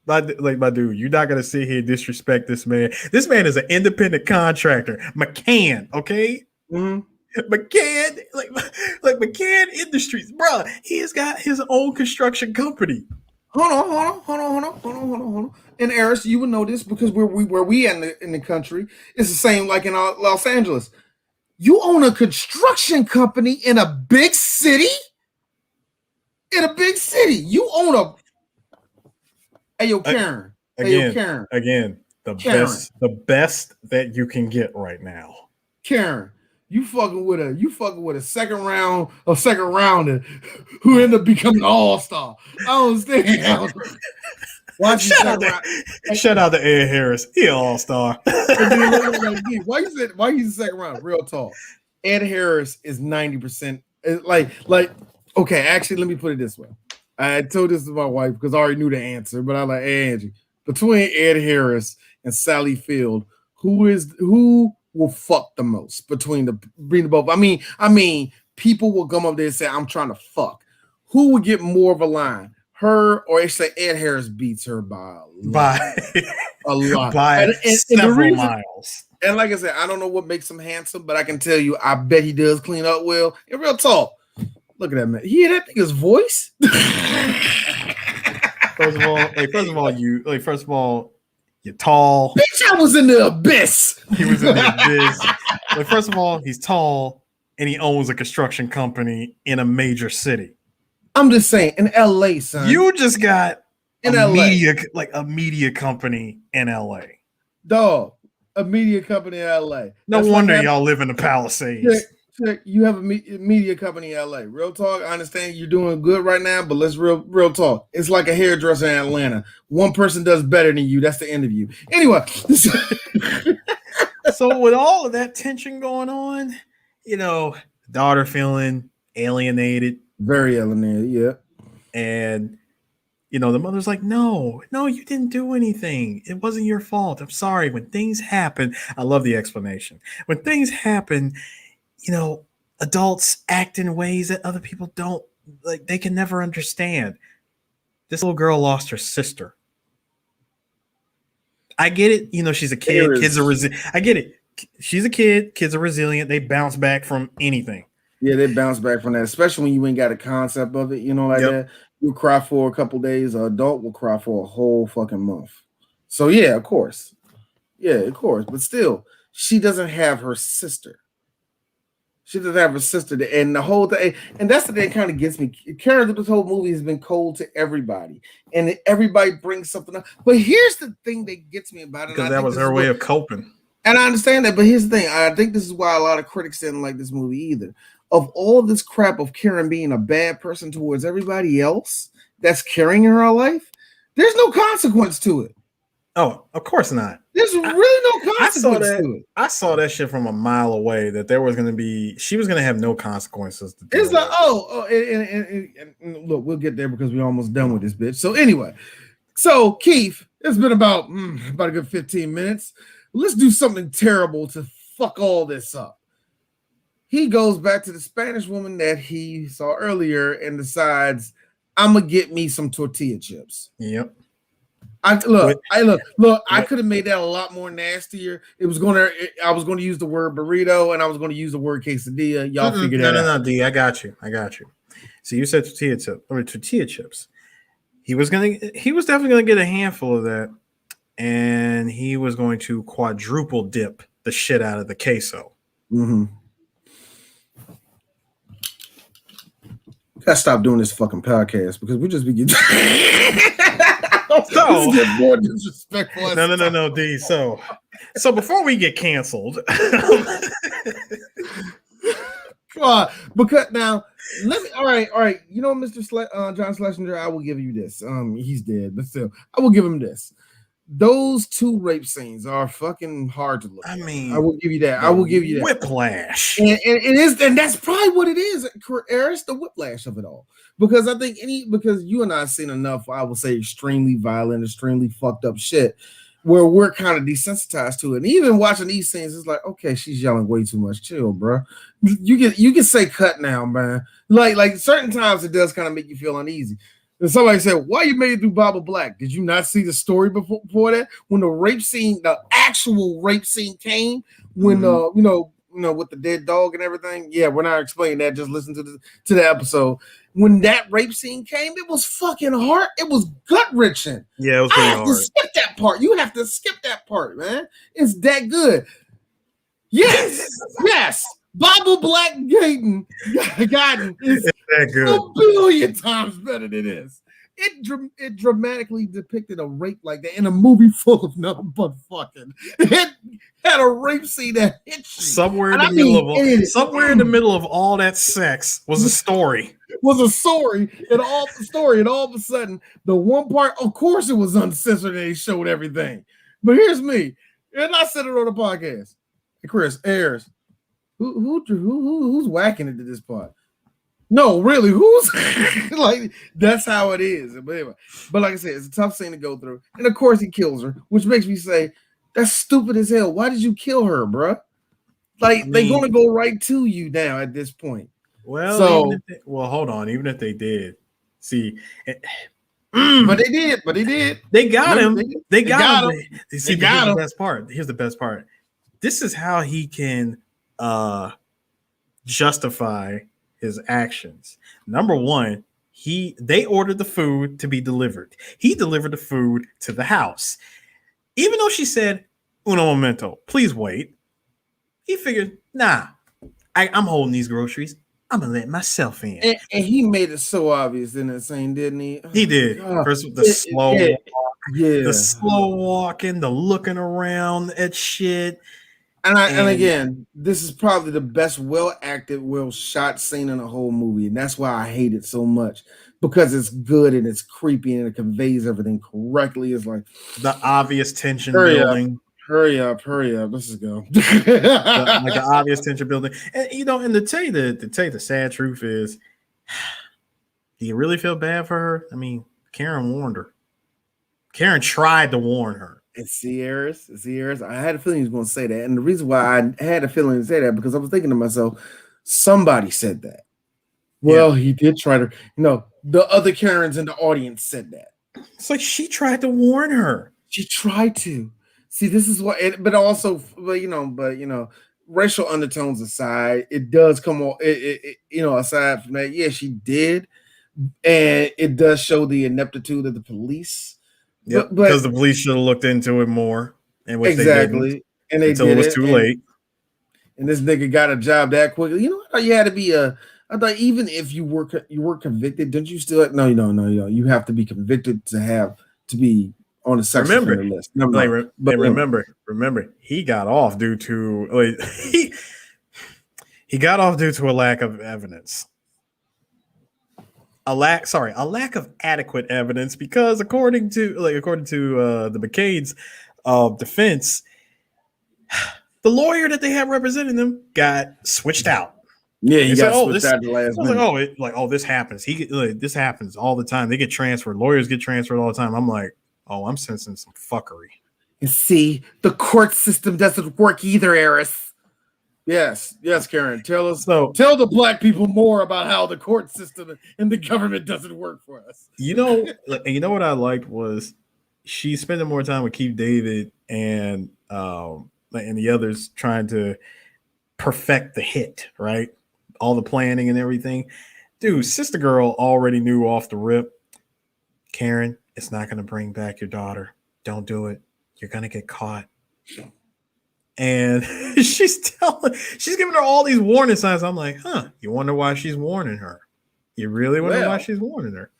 you're not gonna sit here and disrespect this man. This man is an independent contractor, McCann. Okay, McCann, like McCann Industries, bro. He has got his own construction company. Hold on. And Eris, you would know this because where we in the country, it's the same like in Los Angeles. You own a construction company in a big city? You own a Karen. Again, the best that you can get right now. Karen, you fucking with a second rounder who ended up becoming an all-star. I don't understand. Shout out to Ed Harris. He an all-star. Why you second round? Real talk. Ed Harris is 90%. Like, okay, actually, let me put it this way. I told this to my wife because I already knew the answer, but I like, hey, Angie, between Ed Harris and Sally Field, who will fuck the most between the both? I mean, people will come up there and say, I'm trying to fuck. Who would get more of a line? Her or they say Ed Harris beats her by a lot. By several miles. And like I said, I don't know what makes him handsome, but I can tell you, I bet he does clean up well. In real talk, look at that man. You hear that nigga's voice? First of all, you're tall. Bitch, I was in the abyss. He was in the abyss. Like, first of all, he's tall and he owns a construction company in a major city. I'm just saying, in LA, son. You just got in a LA. media company in LA. Dog, a media company in LA. No wonder y'all live in the Palisades. Check, you have a media company in LA. Real talk. I understand you're doing good right now, but let's real talk. It's like a hairdresser in Atlanta. One person does better than you. That's the interview. Anyway. So with all of that tension going on, daughter feeling alienated. Very alienated, yeah. And, the mother's like, no, you didn't do anything. It wasn't your fault. I'm sorry. When things happen, I love the explanation. When things happen, adults act in ways that other people don't, like, they can never understand. This little girl lost her sister. I get it. She's a kid. Kids are resilient. I get it. She's a kid. Kids are resilient. They bounce back from anything. Yeah, they bounce back from that, especially when you ain't got a concept of it, that. You'll cry for a couple days. An adult will cry for a whole fucking month. So, yeah, of course. Yeah, of course. But still, she doesn't have her sister. She doesn't have her sister. And the whole thing, and that's the thing that kind of gets me. Karen, this whole movie has been cold to everybody. And everybody brings something up. But here's the thing that gets me about it. Because that was her way of coping. And I understand that. But here's the thing. I think this is why a lot of critics didn't like this movie either. Of all this crap of Karen being a bad person towards everybody else that's carrying her life, there's no consequence to it. Oh, of course not. There's really no consequence to it. I saw that shit from a mile away, that she was going to have no consequences. It's like, and look, we'll get there because we're almost done with this bitch. So anyway, Keith, it's been about a good 15 minutes. Let's do something terrible to fuck all this up. He goes back to the Spanish woman that he saw earlier and decides, I'm gonna get me some tortilla chips. Yep. I could have made that a lot more nastier. I was going to use the word burrito and I was going to use the word quesadilla. Y'all figure that out. No, D, I got you. So you said tortilla chips. He was definitely gonna get a handful of that, and he was going to quadruple dip the shit out of the queso. Mm-hmm. Gotta stop doing this fucking podcast because we just be getting more disrespectful. No, D. So before we get canceled, come on, because now let me. All right. Mr. John Schlesinger, I will give you this. He's dead, but still, I will give him this. Those two rape scenes are fucking hard to look at. I mean, I will give you that. Whiplash. And it is, and that's probably what it is, Eris, the whiplash of it all. Because I think because you and I have seen enough, I would say, extremely violent, extremely fucked up shit where we're kind of desensitized to it. And even watching these scenes, it's like, okay, she's yelling way too much. Chill, bro. You can say cut now, man. Like certain times it does kind of make you feel uneasy. And somebody said, why you made it through Bible Black? Did you not see the story before that? When the actual rape scene came, when with the dead dog and everything. Yeah, we're not explaining that. Just listen to the episode. When that rape scene came, it was fucking hard. It was gut wrenching. Yeah, it was pretty hard. I have to skip that part. You have to skip that part, man. It's that good. Yes. Bible Black Gaten is that good. a billion times better than this. It dramatically depicted a rape like that in a movie full of nothing but fucking. It had a rape scene that hit you. Somewhere in the middle of all that sex was a story. And all of a sudden, the one part, of course, it was uncensored and they showed everything. But here's me, and I said it on the podcast. Hey, Chris Ayers, who's whacking it to this part? No, really, who's like that's how it is. But anyway, like I said, it's a tough scene to go through. And of course he kills her, which makes me say, that's stupid as hell. Why did you kill her, bro? Like they're gonna go right to you now at this point. Well, hold on. Even if they did, see, but they did. They got him. They got him. Here's the best part. Here's the best part. This is how he can justify his actions. Number one, They ordered the food to be delivered. He delivered the food to the house. Even though she said, "Uno momento, please wait," he figured, nah, I'm holding these groceries. I'm gonna let myself in. And he made it so obvious in that scene, didn't he? He did. First with the slow walk, the slow walking, the looking around at shit. And again, this is probably the best well-acted, well-shot scene in the whole movie. And that's why I hate it so much. Because it's good and it's creepy and it conveys everything correctly. It's like the obvious tension building. Hurry up. Let's go. The obvious tension building. And and to tell you the sad truth is, do you really feel bad for her? I mean, Karen warned her. Karen tried to warn her. It's Sierra's. I had a feeling he was going to say that. And the reason why I had a feeling to say that, because I was thinking to myself, somebody said that. Well, he did try to, the other Karens in the audience said that. It's like she tried to warn her. She tried to. See, this is what, but racial undertones aside, it does come on, aside from that, yeah, she did. And it does show the ineptitude of the police. Yeah, because the police should have looked into it more, and which exactly, they didn't, until it was too late. And this nigga got a job that quickly. You had to be I thought even if you were convicted, don't you still? No, you have to be convicted to be on the sex offender list. Remember, he got off due to he got off due to a lack of evidence. A lack of adequate evidence, because according to the McCain's defense, the lawyer that they have representing them got switched out. Yeah, he got switched out the last minute. This happens. This happens all the time. They get transferred. Lawyers get transferred all the time. I'm like, I'm sensing some fuckery. And see, the court system doesn't work either, Eris. Yes, Karen. Tell the black people more about how the court system and the government doesn't work for us. You know what I liked was she's spending more time with Keith David and the others trying to perfect the hit, right? All the planning and everything. Dude, Sister Girl already knew off the rip, Karen, it's not going to bring back your daughter. Don't do it. You're going to get caught. And she's giving her all these warning signs. I'm like, you wonder why she's warning her? You really wonder why she's warning her?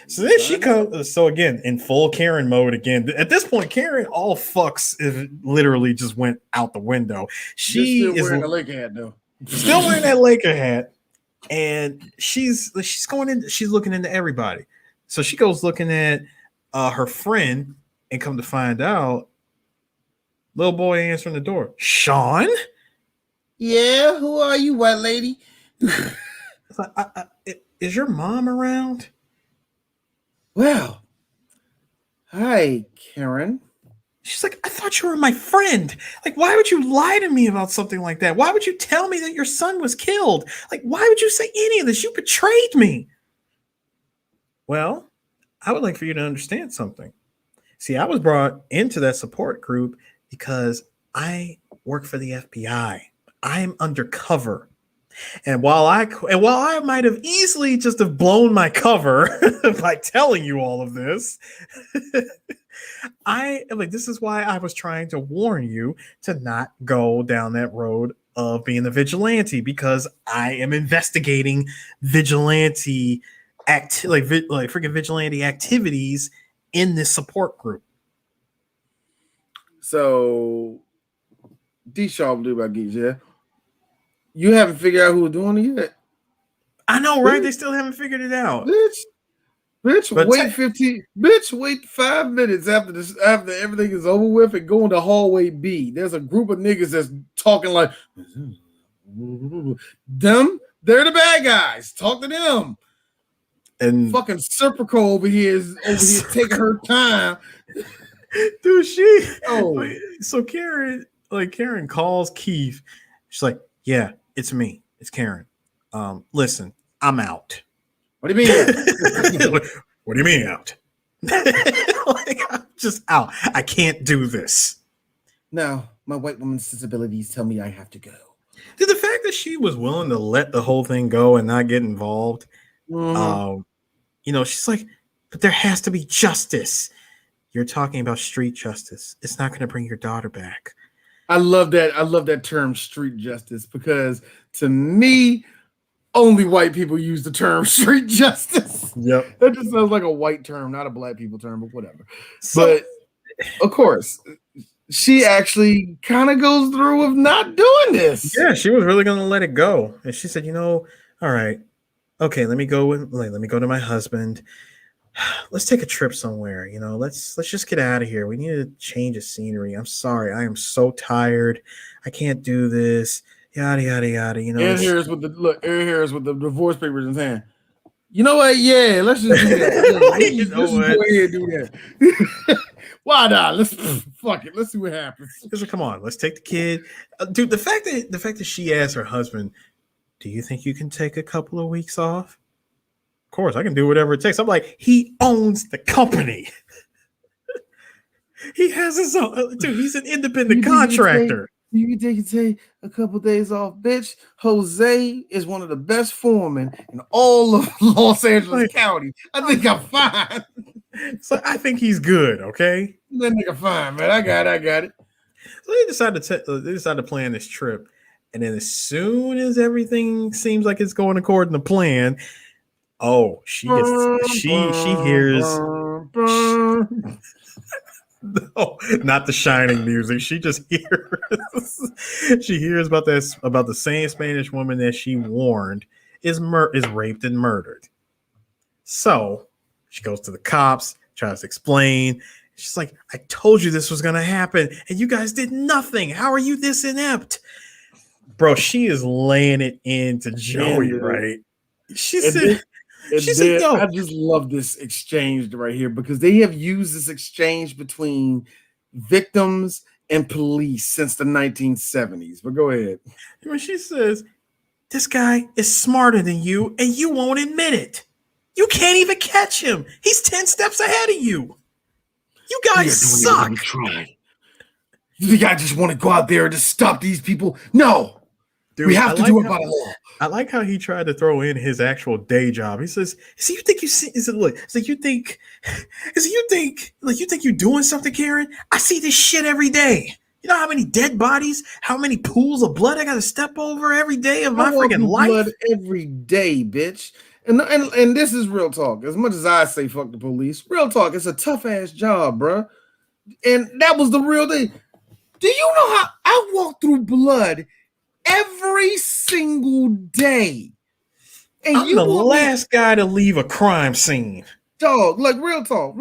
So then she comes. So again, in full Karen mode again. At this point, Karen all fucks literally just went out the window. She is wearing a Laker hat though. Still wearing that Laker hat, and she's going in. She's looking into everybody. So she goes looking at her friend, and come to find out, little boy answering the door. Sean? Yeah, who are you, white lady? Is your mom around? Well, hi, Karen. She's like, I thought you were my friend. Like, why would you lie to me about something like that? Why would you tell me that your son was killed? Like, why would you say any of this? You betrayed me. Well, I would like for you to understand something. See, I was brought into that support group because I work for the FBI. I'm undercover. And while I might have easily just have blown my cover by telling you all of this, this is why I was trying to warn you to not go down that road of being a vigilante, because I am investigating vigilante vigilante activities in this support group. So, D-Sharp do about geeks, yeah? You haven't figured out who's doing it yet. I know, right? They still haven't figured it out. Wait 5 minutes after everything is over with, and go into hallway B. There's a group of niggas that's talking like them. They're the bad guys. Talk to them. And fucking Serpico over here taking her time. Dude, so Karen calls Keith. She's like, yeah, it's me. It's Karen. Listen, I'm out. What do you mean? What do you mean out? I'm just out. I can't do this. No, my white woman's sensibilities tell me I have to go. Dude, the fact that she was willing to let the whole thing go and not get involved, She's like, but there has to be justice. You're talking about street justice. It's not going to bring your daughter back. I love that. I love that term, street justice, because to me, only white people use the term street justice. Yep. That just sounds like a white term, not a black people term, but whatever. But of course, she actually kind of goes through with not doing this. Yeah, she was really going to let it go. And she said, all right, okay, let me go to my husband. Let's take a trip somewhere. Let's just get out of here. We need a change of scenery. I'm sorry. I am so tired. I can't do this. Yada, yada, yada. Aaron Harris with the divorce papers in his hand. You know what? Yeah, let's just do that. Let's just go ahead and do that. Why not? Let's fuck it. Let's see what happens. Come on, let's take the kid. Dude, the fact that she asked her husband, do you think you can take a couple of weeks off? Of course, I can do whatever it takes. I'm like, he owns the company. He has his own. Dude, he's an independent contractor. You can take a couple of days off, bitch. Jose is one of the best foremen in all of Los Angeles County. I think I'm fine. So I think he's good. Okay, that nigga fine, man. I got it. So they decided to plan this trip, and then as soon as everything seems like it's going according to plan, she hears. No, not the Shining music. She just hears about the same Spanish woman that she warned is raped and murdered. So she goes to the cops, tries to explain. She's like, I told you this was going to happen, and you guys did nothing. How are you this inept? Bro, she is laying it into Joey, right? She said, yo. I just love this exchange right here because they have used this exchange between victims and police since the 1970s. But go ahead. When she says, this guy is smarter than you, and you won't admit it. You can't even catch him. He's 10 steps ahead of you. You guys suck. You think I just want to go out there and just stop these people? No. Dude, we have to do it by law. I like how he tried to throw in his actual day job. He says, "So you think you see? Is it look? So you think you're doing something, Karen? I see this shit every day. You know how many dead bodies, how many pools of blood I got to step over every day of my freaking life? Blood every day, bitch. And this is real talk. As much as I say fuck the police, real talk. It's a tough ass job, bro. And that was the real thing. Do you know how I walk through blood every single day? And I'm the last guy to leave a crime scene. Dog, like real talk.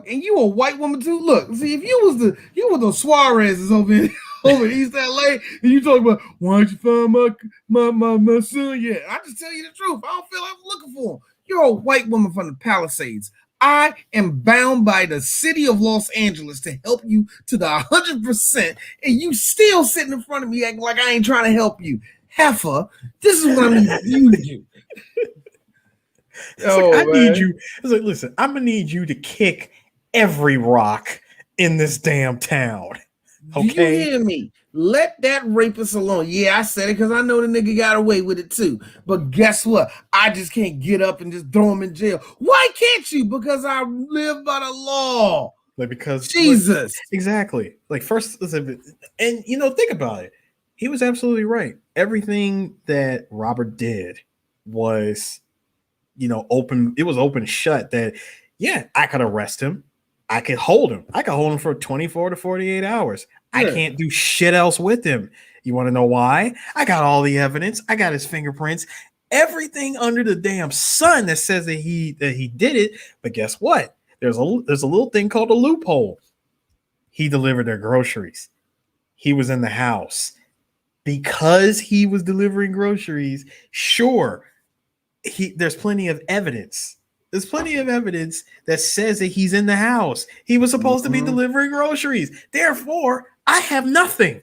And you a white woman too. Look, see, if you was the Suarez's over in East LA, and you talk about why don't you find my son? Yeah, I just tell you the truth. I don't feel like looking for him. You're a white woman from the Palisades. I am bound by the city of Los Angeles to help you to the 100%, and you still sitting in front of me acting like I ain't trying to help you. Heifer, this is what I need you to do. I need you. It's like, listen, I'm gonna need you to kick every rock in this damn town. Okay, do you hear me? Let that rapist alone. Yeah, I said it because I know the nigga got away with it too. But guess what? I just can't get up and just throw him in jail. Why can't you? Because I live by the law. Like, because Jesus. Exactly. Like, first, listen, and think about it. He was absolutely right. Everything that Robert did was, open. It was open shut that, yeah, I could arrest him. I could hold him. I could hold him for 24 to 48 hours. I can't do shit else with him. You want to know why? I got all the evidence. I got his fingerprints. Everything under the damn sun that says that he did it. But guess what? There's a little thing called a loophole. He delivered their groceries. He was in the house. Because he was delivering groceries, sure, there's plenty of evidence. There's plenty of evidence that says that he's in the house. He was supposed to be delivering groceries. Therefore, I have nothing.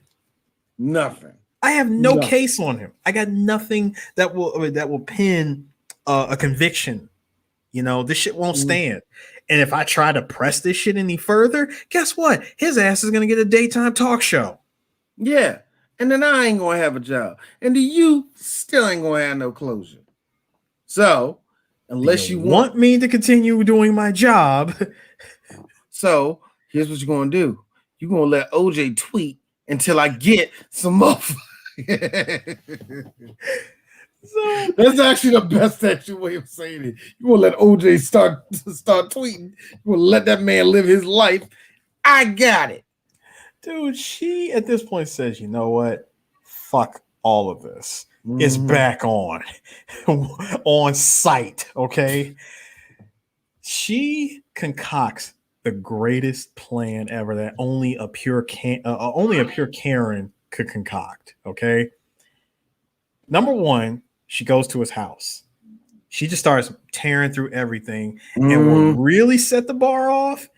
Nothing. I have no case on him. I got nothing that will pin a conviction. This shit won't stand. And if I try to press this shit any further, guess what? His ass is going to get a daytime talk show. Yeah. And then I ain't going to have a job. And you still ain't going to have no closure. So Unless you want me to continue doing my job. So here's what you're gonna do. You're gonna let OJ tweet until I get some more. So that's actually the best actual way of saying it. You want to let OJ start tweeting. You want to let that man live his life. I got it. Dude, she at this point says, you know what? Fuck all of this. It's back on site, okay? She concocts the greatest plan ever that only a pure Karen could concoct, okay? Number one, she goes to his house. She just starts tearing through everything. And what really set the bar off,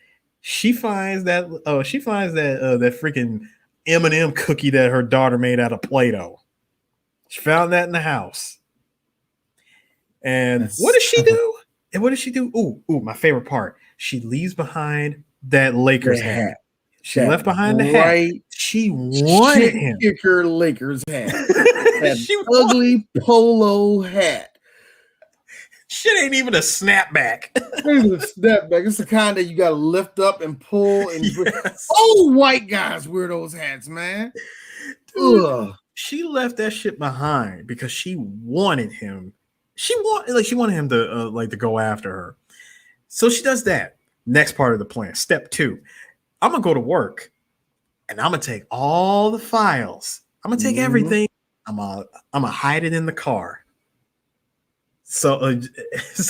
she finds that that freaking M&M cookie that her daughter made out of Play-Doh. She found that in the house. And what does she do? And what does she do? Ooh, my favorite part. She leaves behind that Lakers hat. She left behind the hat. She wanted him. Kicker Lakers hat. That ugly polo hat. Shit ain't even a snapback. It's a snapback. It's the kind that you gotta lift up and pull. And oh, white guys wear those hats, man. Dude, she left that shit behind because she wanted him. She wanted him to to go after her. So she does that. Next part of the plan. Step 2. I'm gonna go to work and I'm gonna take all the files. I'm gonna take everything. I'm gonna hide it in the car. So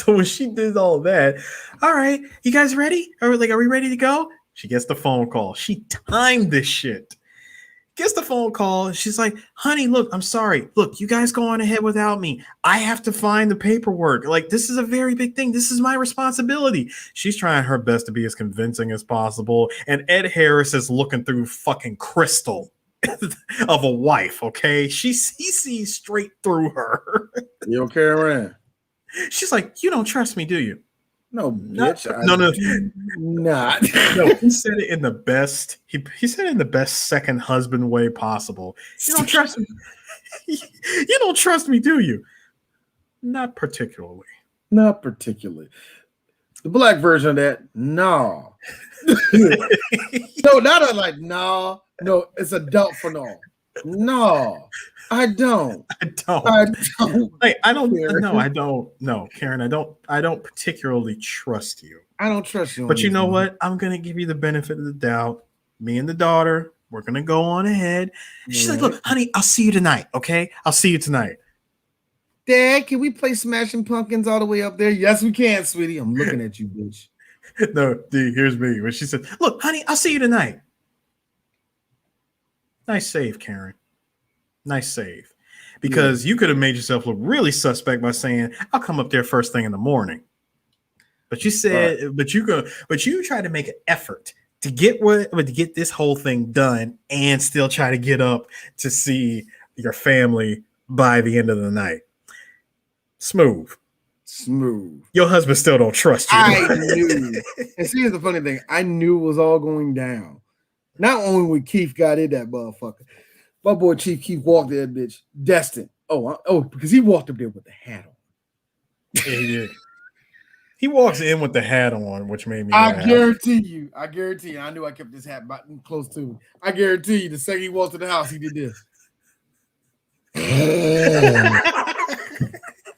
when she did all that, all right, you guys ready? Are we ready to go? She gets the phone call. She timed this shit. Gets the phone call. She's like, honey, look, I'm sorry. Look, you guys go on ahead without me. I have to find the paperwork. Like, this is a very big thing. This is my responsibility. She's trying her best to be as convincing as possible. And Ed Harris is looking through fucking crystal of a wife, okay? He sees straight through her. You don't care around. She's like, you don't trust me, do you? No, bitch. No. He said it in the best. He said it in the best second husband way possible. You don't trust me. You don't trust me, do you? Not particularly. Not particularly. The black version of that, no. No, not like no. No, it's adult for no. No, I don't. I don't. Like, I don't. No, I don't. No, Karen, I don't particularly trust you. I don't trust you. But you know what? I'm gonna give you the benefit of the doubt. Me and the daughter, we're gonna go on ahead. She's like, look, honey, I'll see you tonight. Okay, I'll see you tonight. Dad, can we play Smashing Pumpkins all the way up there? Yes, we can, sweetie. I'm looking at you, bitch. No, D, here's me. When she said, look, honey, I'll see you tonight. Nice save, Karen. Nice save. Because you could have made yourself look really suspect by saying, I'll come up there first thing in the morning. But you said, but you tried to make an effort to get this whole thing done and still try to get up to see your family by the end of the night. Smooth. Your husband still don't trust you. I knew. And see, here's the funny thing. I knew it was all going down. Not only when Keith got in that motherfucker. My boy Chief Keith walked in that bitch. Destined. Because he walked up there with the hat on. Yeah, he did. He walks in with the hat on, which made me laugh. I guarantee you. I knew I kept this hat close to me. I guarantee you, the second he walked to the house, he did this.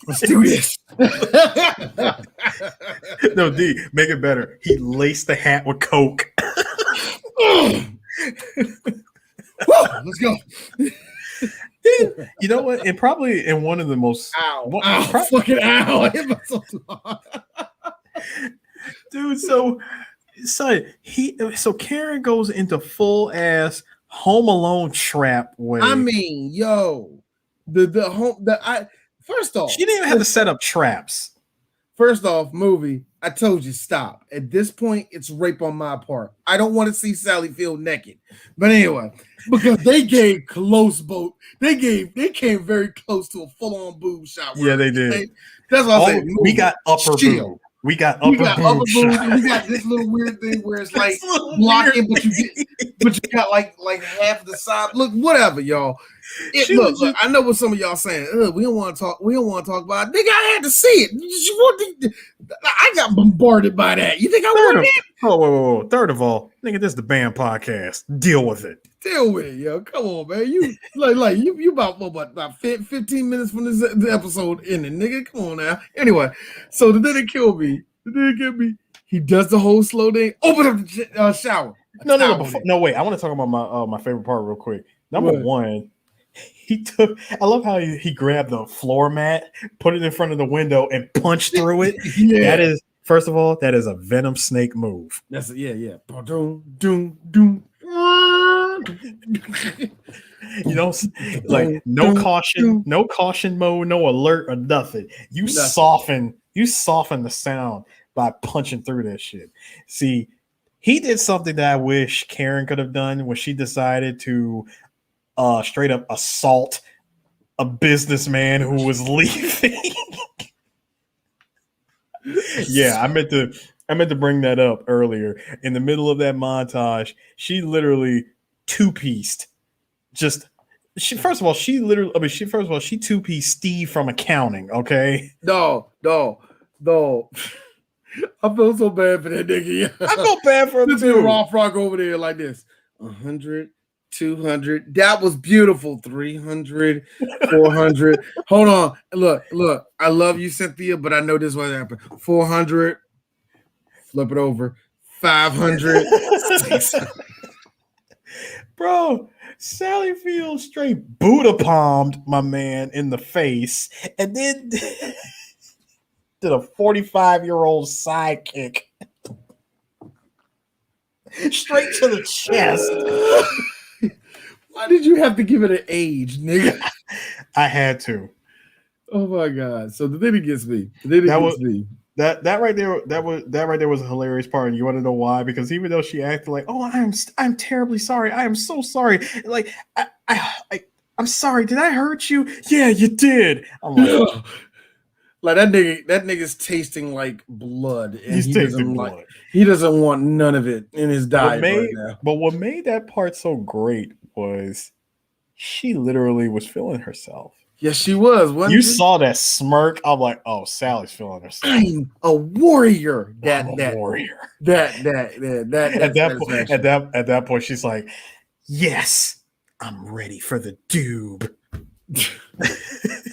Let's do this. No, D, make it better. He laced the hat with Coke. Let's go. You know what? And probably in one of the most fucking ow. I hit myself too hard. Dude, so Karen goes into full ass Home Alone trap way. I mean, first off, she didn't even have to set up traps. First off, movie, I told you stop. At this point, it's rape on my part. I don't want to see Sally Field naked. But anyway, because they gave close boat. They came very close to a full-on boob shot. Yeah, they did. That's what I'm saying. We got upper boob. We got upper boob. We got this little weird thing where it's like blocking, but but you got like half the side. Look, whatever, y'all. Look, I know what some of y'all saying. We don't want to talk. We don't want to talk about it. Nigga, I had to see it. I got bombarded by that. You think I wanted it? Whoa. Third of all, nigga, this is the BAM podcast. Deal with it. Deal with it, yo. Come on, man. You you about 15 minutes from this episode ending, nigga. Come on now. Anyway, so the day kill me. The day get me. He does the whole slow thing. Open up the shower. No, wait. I want to talk about my favorite part real quick. Number one, I love how he grabbed the floor mat, put it in front of the window, and punched through it. Yeah. That is, first of all, that is a venom snake move. That's yeah. Doom. You know, like no caution mode, no alert or nothing. You soften the sound by punching through that shit. See, he did something that I wish Karen could have done when she decided to straight up assault a businessman who was leaving. Yeah, I meant to bring that up earlier. In the middle of that montage, she literally two-pieced. She two-pieced Steve from accounting. Okay. No. I feel so bad for that nigga. I feel bad for him too. Raw frog over there like this. 100, 200. That was beautiful. 300, 400. Hold on. Look. I love you, Cynthia, but I know this won't happen. 400. Flip it over. 500. 600. Bro, Sally Field straight Buddha palmed my man in the face and then did a 45-year-old sidekick straight to the chest. Why did you have to give it an age, nigga? I had to. Oh my god! So the thing that gets me. That right there was a hilarious part, and you want to know why? Because even though she acted like, "Oh, I'm terribly sorry. I am so sorry. Like, I'm sorry. Did I hurt you? Yeah, you did." I'm like. Like that nigga's tasting like blood, and he's tasting blood. He doesn't want none of it in his diet right now. But what made that part so great was she literally was feeling herself. Yes, she was. You saw that smirk. I'm like, oh, Sally's feeling herself. I'm a warrior. I'm a warrior. At that point, she's like, yes, I'm ready for the doob.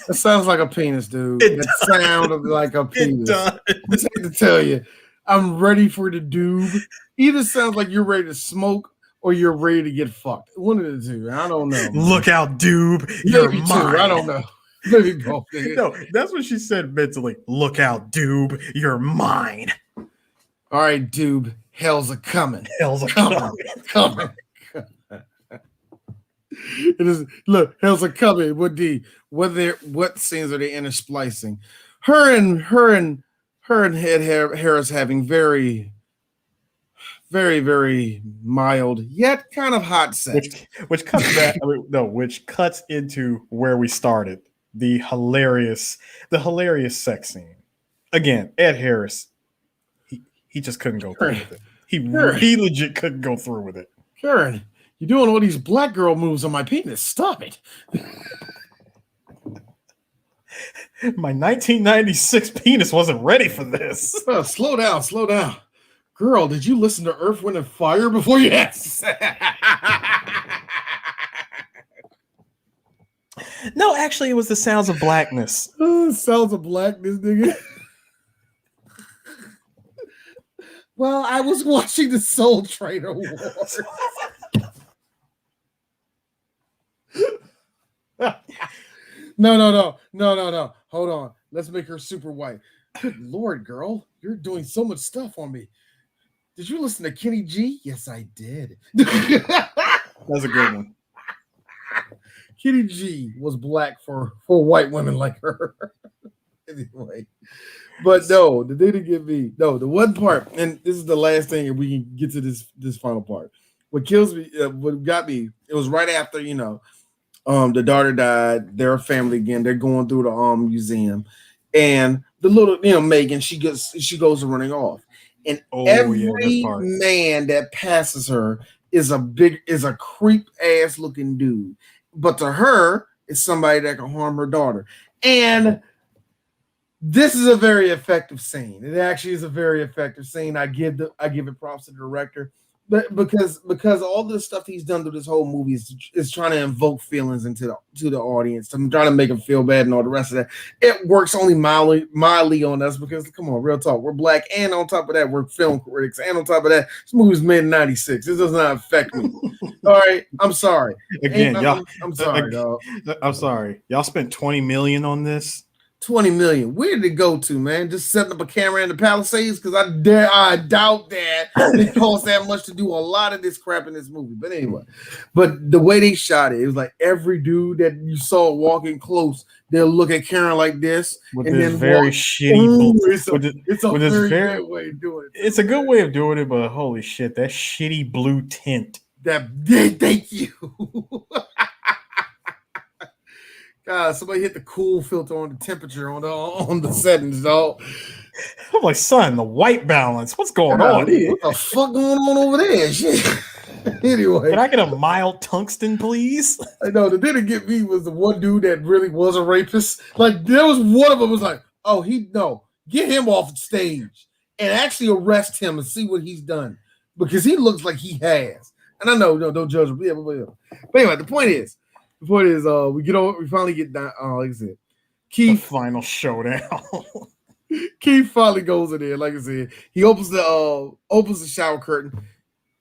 That sounds like a penis, dude. It sounds like a penis. I just hate to tell you, I'm ready for the doob. Either sounds like you're ready to smoke or you're ready to get fucked. One of the two. I don't know. Look out, doob. You're mine. I don't know. Maybe both. No, that's what she said mentally. Look out, doob. You're mine. All right, doob. Hell's a coming. Coming. It is. Look, hell's a coming. What scenes are they intersplicing? Her and Ed Harris having very, very, very mild yet kind of hot sex, which cuts into where we started. The hilarious sex scene. Again, Ed Harris, he just couldn't go through with it. He legit couldn't go through with it. Karen, you're doing all these black girl moves on my penis. Stop it. My 1996 penis wasn't ready for this. Slow down. Girl, did you listen to Earth, Wind, and Fire before you asked? No, actually, it was the Sounds of Blackness. Sounds of Blackness, nigga. Well, I was watching the Soul Trader Wars. No. Hold on. Let's make her super white. Good Lord, girl. You're doing so much stuff on me. Did you listen to Kenny G? Yes, I did. That's a good one. Kenny G was black for white women like her. Anyway. But no, the thing to give me, the one part, and this is the last thing, and we can get to this final part. What kills me, what got me, it was right after, the daughter died. They're a family again. They're going through the museum, and the little Megan, she goes running off, and every man that passes her is a creep ass looking dude, but to her, it's somebody that can harm her daughter. And this is a very effective scene. It actually is a very effective scene. I give it props to the director, but because all the stuff he's done through this whole movie is trying to invoke feelings to the audience. I'm trying to make them feel bad and all the rest of that. It works only mildly on us because, come on, real talk, we're black, and on top of that, we're film critics, and on top of that, this movie was made in '96. This does not affect me. All right, I'm sorry. Again, y'all. I'm sorry, dog. I'm sorry. Y'all spent $20 million on this. 20 million. Where did it go to, man? Just setting up a camera in the Palisades? Because I doubt that it costs that much to do a lot of this crap in this movie. But anyway, but the way they shot it, it was like every dude that you saw walking close, they'll look at Karen like this, with and this then very shitty. It's a very good way of doing it. It's a good way of doing it, but holy shit, that shitty blue tint. Thank you. God, somebody hit the cool filter on the temperature on the settings, dog. I'm like, son, the white balance. What's going on here? What the fuck going on over there? Shit. Anyway, can I get a mild tungsten, please? I know the thing that get me was the one dude that really was a rapist. Like, there was one of them was like, oh, get him off the stage and actually arrest him and see what he's done, because he looks like he has. And I know, no, don't judge him. Yeah, but anyway, the point is, we finally get down. Like I said, Keith, the final showdown. Keith finally goes in there. Like I said, he opens the shower curtain.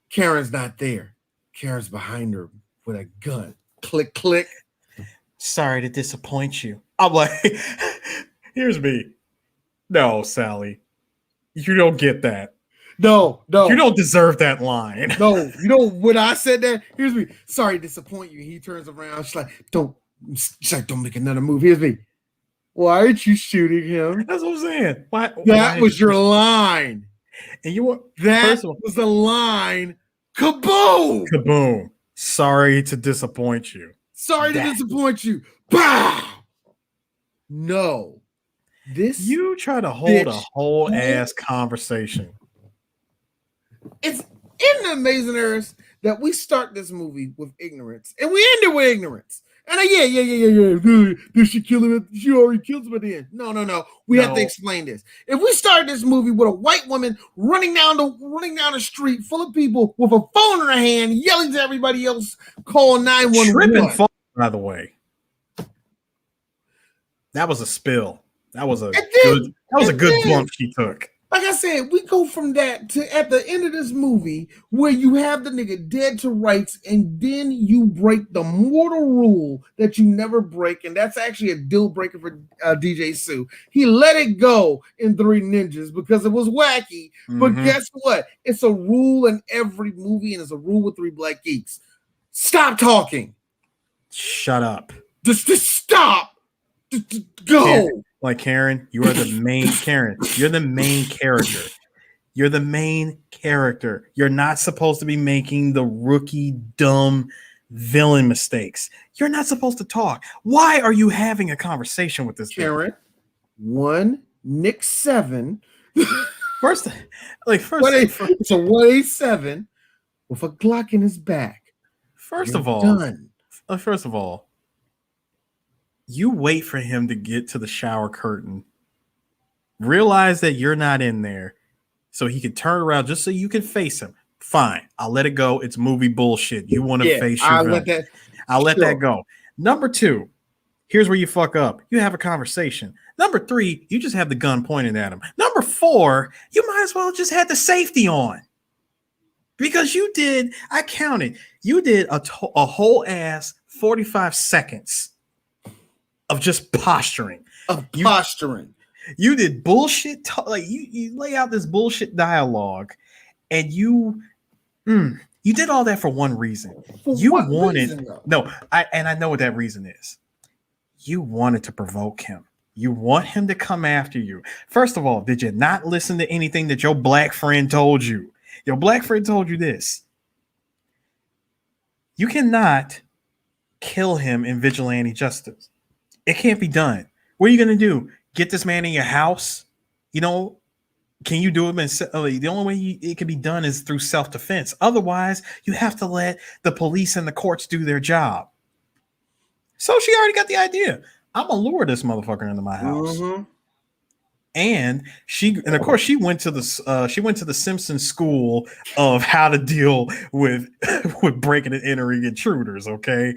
Karen's not there. Karen's behind her with a gun. Click, click. Sorry to disappoint you. I'm like, here's me. No, Sally, you don't get that. No. You don't deserve that line. No, you know when I said that, here's me. Sorry to disappoint you. He turns around. She's like, don't make another move. Here's me. Why aren't you shooting him? That's what I'm saying. That was your line. And you were was the line. Kaboom! Kaboom. Sorry to disappoint you. Sorry to disappoint you. Bow! No. You try to hold a whole ass conversation. Isn't it amazing, Eris, that we start this movie with ignorance and we end it with ignorance? And did she kill him? She already killed him at the end. No. We have to explain this. If we start this movie with a white woman running down the street full of people with a phone in her hand, yelling to everybody else, call 911. Tripping phone, by the way. That was a spill. That was a good bump she took. Like I said, we go from that to at the end of this movie where you have the nigga dead to rights, and then you break the mortal rule that you never break, and that's actually a deal breaker for DJ Sue. He let it go in Three Ninjas because it was wacky, but guess what? It's a rule in every movie, and it's a rule with Three Black Geeks. Stop talking. Shut up. Just stop. Go. Karen, you are the main Karen. You're the main character. You're the main character. You're not supposed to be making the rookie, dumb villain mistakes. You're not supposed to talk. Why are you having a conversation with this Karen? Thing? 1, Nick 7. First, it's a 187 with a Glock in his back. First of all, you wait for him to get to the shower curtain, realize that you're not in there, so he can turn around just so you can face him. Fine, I'll let it go. It's movie bullshit. You want to face your villain. I'll let that go. Number 2, here's where you fuck up. You have a conversation. Number 3, you just have the gun pointed at him. Number 4, you might as well just have the safety on. Because you did a whole ass 45 seconds of just posturing. You did bullshit. You lay out this bullshit dialogue, and you did all that for one reason. I know what that reason is. You wanted to provoke him. You want him to come after you. First of all, did you not listen to anything that your black friend told you? Your black friend told you this. You cannot kill him in vigilante justice. It can't be done. What are you going to do? Get this man in your house, can you do it? The only way it can be done is through self-defense. Otherwise, you have to let the police and the courts do their job. So she already got the idea. I'm gonna lure this motherfucker into my house. Mm-hmm. And of course she went to the Simpsons school of how to deal with breaking and entering intruders. Okay,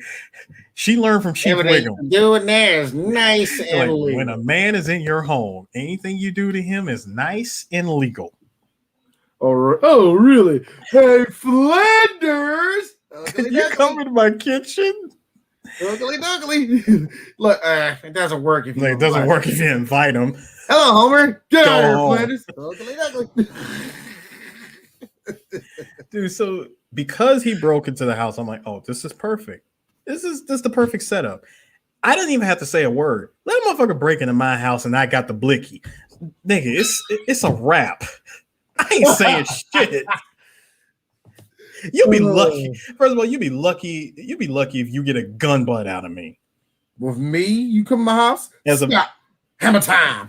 she learned from Chief Wiggum. Doing there is nice and legal. When a man is in your home, anything you do to him is nice and legal. Oh, really? Hey, Flanders, can you come into my kitchen? Ugly. Look, it doesn't work if you invite him. Hello, Homer. Get out here, Flanders. Ugly. Dude, so because he broke into the house, I'm like, oh, this is perfect. This is the perfect setup. I didn't even have to say a word. Let a motherfucker break into my house and I got the blicky. Nigga, it's a wrap. I ain't saying shit. You'll be lucky. First of all, you'll be lucky if you get a gun butt out of me. With me, you come to my house? Hammer time.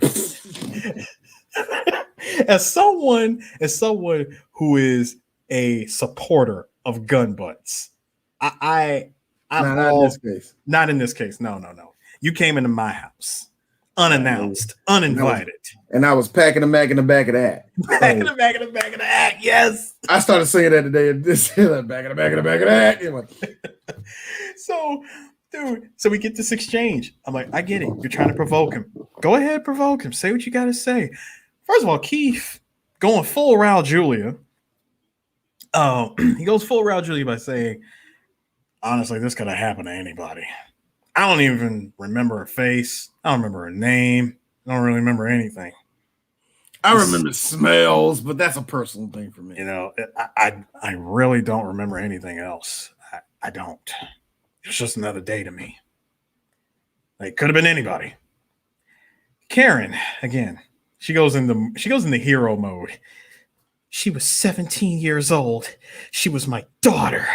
As someone who is a supporter of gun butts, not in this case. No. You came into my house unannounced, uninvited. And I was packing the Mac in the back of that. Packing the Mac in the back of that, yes. I started saying that today. Back of that. So, dude, so we get this exchange. I'm like, I get it. You're trying to provoke him. Go ahead, provoke him. Say what you got to say. First of all, Keith going full Raul Julia. He goes full Raul Julia by saying, honestly, this could have happened to anybody. I don't even remember her face. I don't remember her name. I don't really remember anything. I remember smells, but that's a personal thing for me. You know, I really don't remember anything else. I don't. It's just another day to me. It could have been anybody. Karen, again, she goes into hero mode. She was 17 years old. She was my daughter.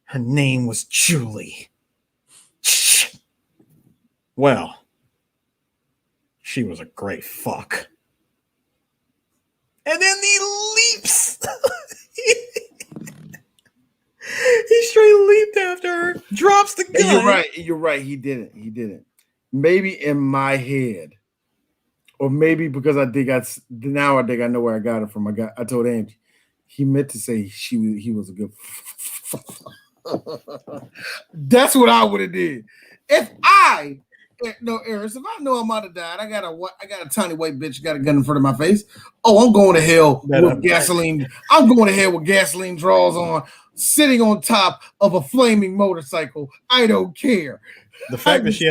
Her name was Julie. Well, she was a great fuck. And then he leaps. He straight leaped after her, drops the gun. You're right. He didn't. Maybe in my head, or maybe because I think I know where I got it from. I told Angie, he meant to say he was a good. That's what I would have did. If I know I'm about to die, I got a tiny white bitch got a gun in front of my face. Oh, I'm going to hell with gasoline. I'm going to hell with gasoline draws on, sitting on top of a flaming motorcycle. I don't care. The fact that she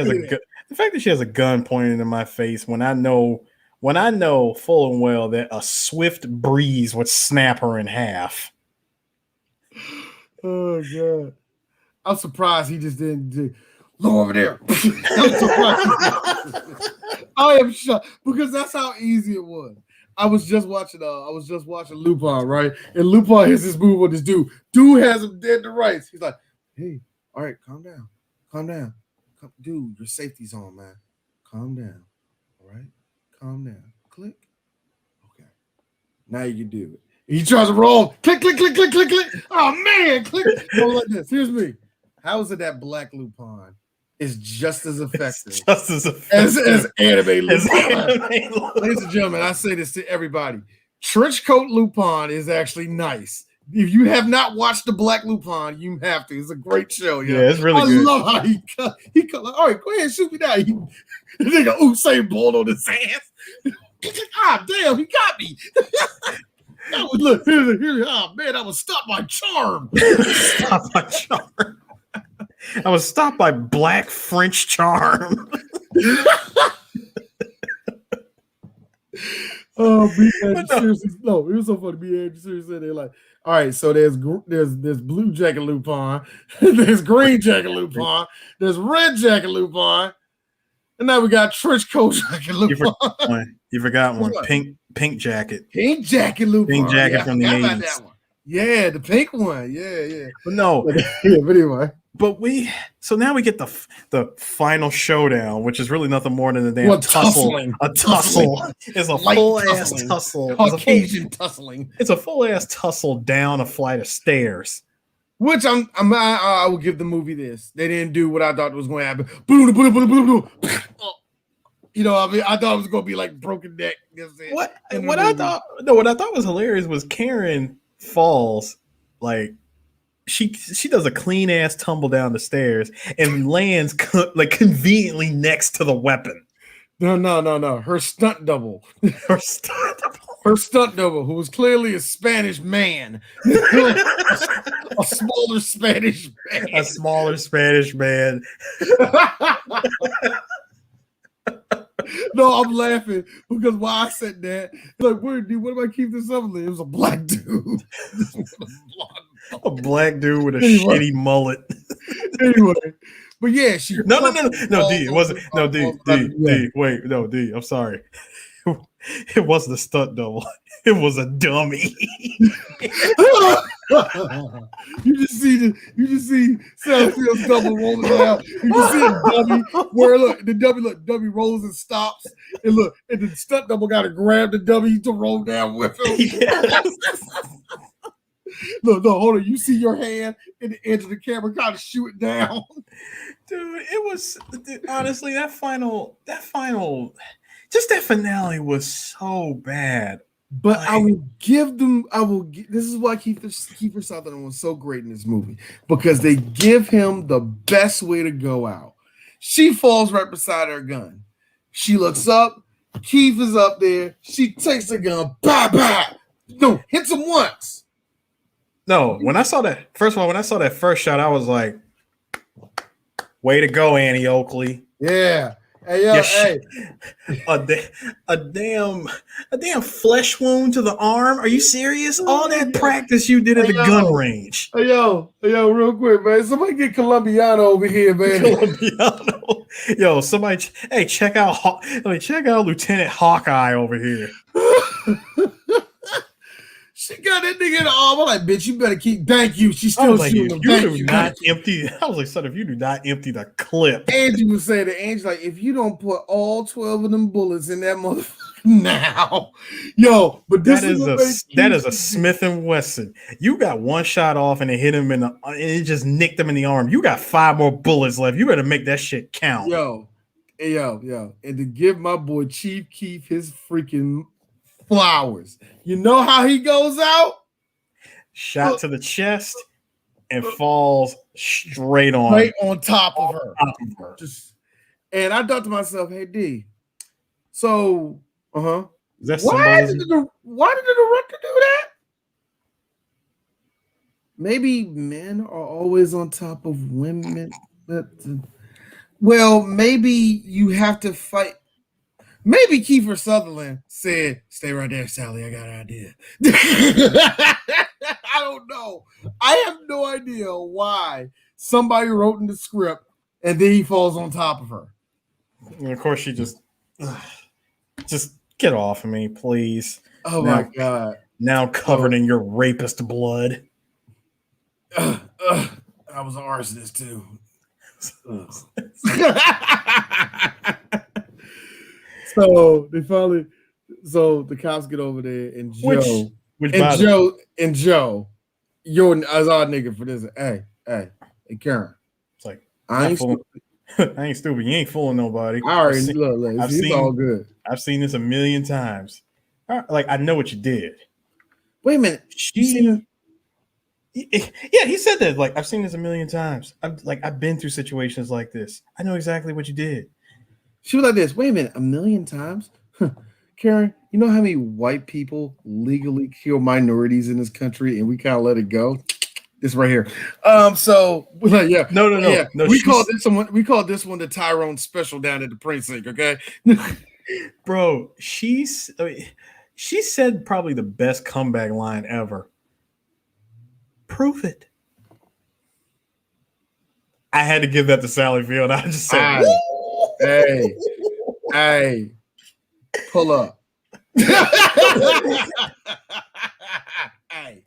has a gun pointed in my face when I know full and well that a swift breeze would snap her in half. Oh God. I'm surprised he just didn't do go over there. I'm surprised. I am shocked because that's how easy it was. I was just watching Lupin, right? And Lupin has this move on this dude. Dude has him dead to rights. He's like, hey, all right, calm down. Dude, your safety's on, man. Calm down. All right? Calm down. Click. Okay. Now you can do it. He tries to roll. Click. Oh man, click. Go like this. Here's me. How is it that Black Lupin is just as effective, as anime Lupin? Ladies and gentlemen, I say this to everybody. Trenchcoat Lupin is actually nice. If you have not watched the Black Lupin, you have to. It's a great show. Yeah, it's really good. I love how he cut like, all right, go ahead, shoot me down. The nigga Usain Bolt on his ass. Ah, damn, he got me. Look, oh man, I was stopped by charm. I was stopped by black French charm. Oh, seriously, no, it was so funny. Me and seriously, they're like, all right, so there's blue jacket Lupin, there's green jacket Lupin, there's red jacket Lupin, and now we got trench coat jacket Lupin. You forgot one. Pink jacket. Pink jacket Lupin. Pink jacket from the 80s. Yeah, the pink one. Yeah. No. But anyway. But so now we get the final showdown, which is really nothing more than a damn tussle. A tussle. It's a full ass tussle. Caucasian tussling. It's a full ass tussle down a flight of stairs. Which I will give the movie this. They didn't do what I thought was going to happen. Boom, boom, boom, boom, boom. You know, I mean, I thought it was going to be like broken neck. What I thought was hilarious was Karen falls, like she does a clean ass tumble down the stairs and lands like conveniently next to the weapon. No. Her stunt double. Her stunt double, who was clearly a Spanish man. a smaller Spanish man. A smaller Spanish man. No, I'm laughing because why I said that. Like, what am I keep this up? It was a black dude. A black dude with a shitty mullet. Anyway. But yeah, she No, D, it wasn't. No, D, wait, no, D, I'm sorry. It wasn't a stunt double. It was a dummy. You just see Sally Field's double rolling down. You just see a dummy where the dummy rolls and stops. And the stunt double gotta grab the dummy to roll down with him. Yes. No, hold on. You see your hand in the edge of the camera kind of shoot it down. Dude, it was honestly that final just that finale was so bad. But I will give them. This is why Kiefer Sutherland was so great in this movie, because they give him the best way to go out. She falls right beside her gun. She looks up. Keith is up there. She takes the gun. Bah, bah. No, hits him once. No, when I saw that first shot, I was like, "Way to go, Annie Oakley!" Yeah. Hey, yo, hey. A damn flesh wound to the arm. Are you serious? All that practice you did at the gun range. Hey, yo, real quick, man. Somebody get Colombiano over here, man. Colombiano. Yo, somebody, check out Lieutenant Hawkeye over here. She got that nigga in the arm. I'm like, bitch, you better keep. Thank you. She's still shooting him. Empty. I was like, son, if you do not empty the clip. Angie was saying to Angie, like, if you don't put all 12 of them bullets in that motherfucker now, yo, but that is a Smith and Wesson. You got one shot off and it hit him and it just nicked him in the arm. You got 5 more bullets left. You better make that shit count. Yo, and to give my boy Chief Keef his freaking flowers. You know how he goes out? Shot to the chest and falls straight on top of her. And I thought to myself, hey D, so why did the director do that? Maybe men are always on top of women. Well, maybe you have to fight. Maybe Kiefer Sutherland said, "Stay right there, Sally. I got an idea." I don't know. I have no idea why somebody wrote in the script and then he falls on top of her. And of course, she just get off of me, please. Oh my God! Now covered in your rapist blood. I was an arsonist too. So they finally, the cops get over there, and Joe, you're as our nigga for this. Hey, Karen. It's like I ain't stupid. I ain't stupid. You ain't fooling nobody. I already look. It's all good. I've seen this a million times. Like I know what you did. Wait a minute. Yeah, he said that. Like I've seen this a million times. I've been through situations like this. I know exactly what you did. She was like this. Wait a minute, a million times? Karen, you know how many white people legally kill minorities in this country and we kind of let it go? This right here. So yeah. No. Yeah. We call this one the Tyrone special down at the precinct, okay? Bro, she said probably the best comeback line ever. Prove it. I had to give that to Sally Field. I just said, Hey, pull up. Hey,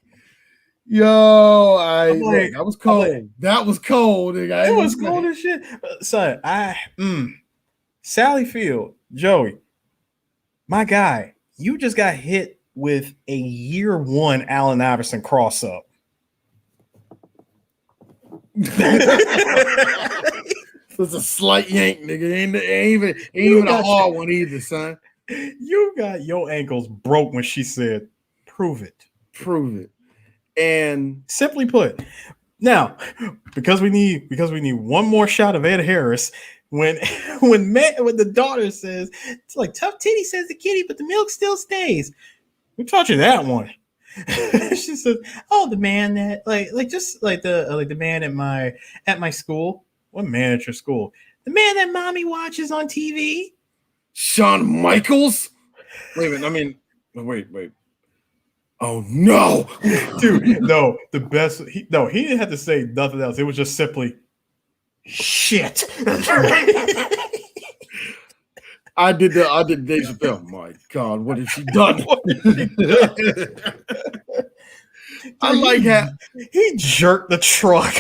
Yo, that was cold. That was cold. Nigga. It was cold as shit. Son, Sally Field, Joey, my guy, you just got hit with a year one Allen Iverson cross up. It's a slight yank, nigga. Ain't even a hard one either, son. You got your ankles broke when she said, "Prove it." Prove it. And simply put, now because we need one more shot of Ed Harris when the daughter says it's like tough titty says the kitty, but the milk still stays. We taught you that one. She says, "Oh, the man that just like the man at my school. What man at your school? The man that mommy watches on TV. Shawn Michaels? Wait a minute. I mean, wait. Oh no, dude! No, the best. He didn't have to say nothing else. It was just simply shit. I did Dave Chappelle. My God, what has she done? I like how he jerked the truck.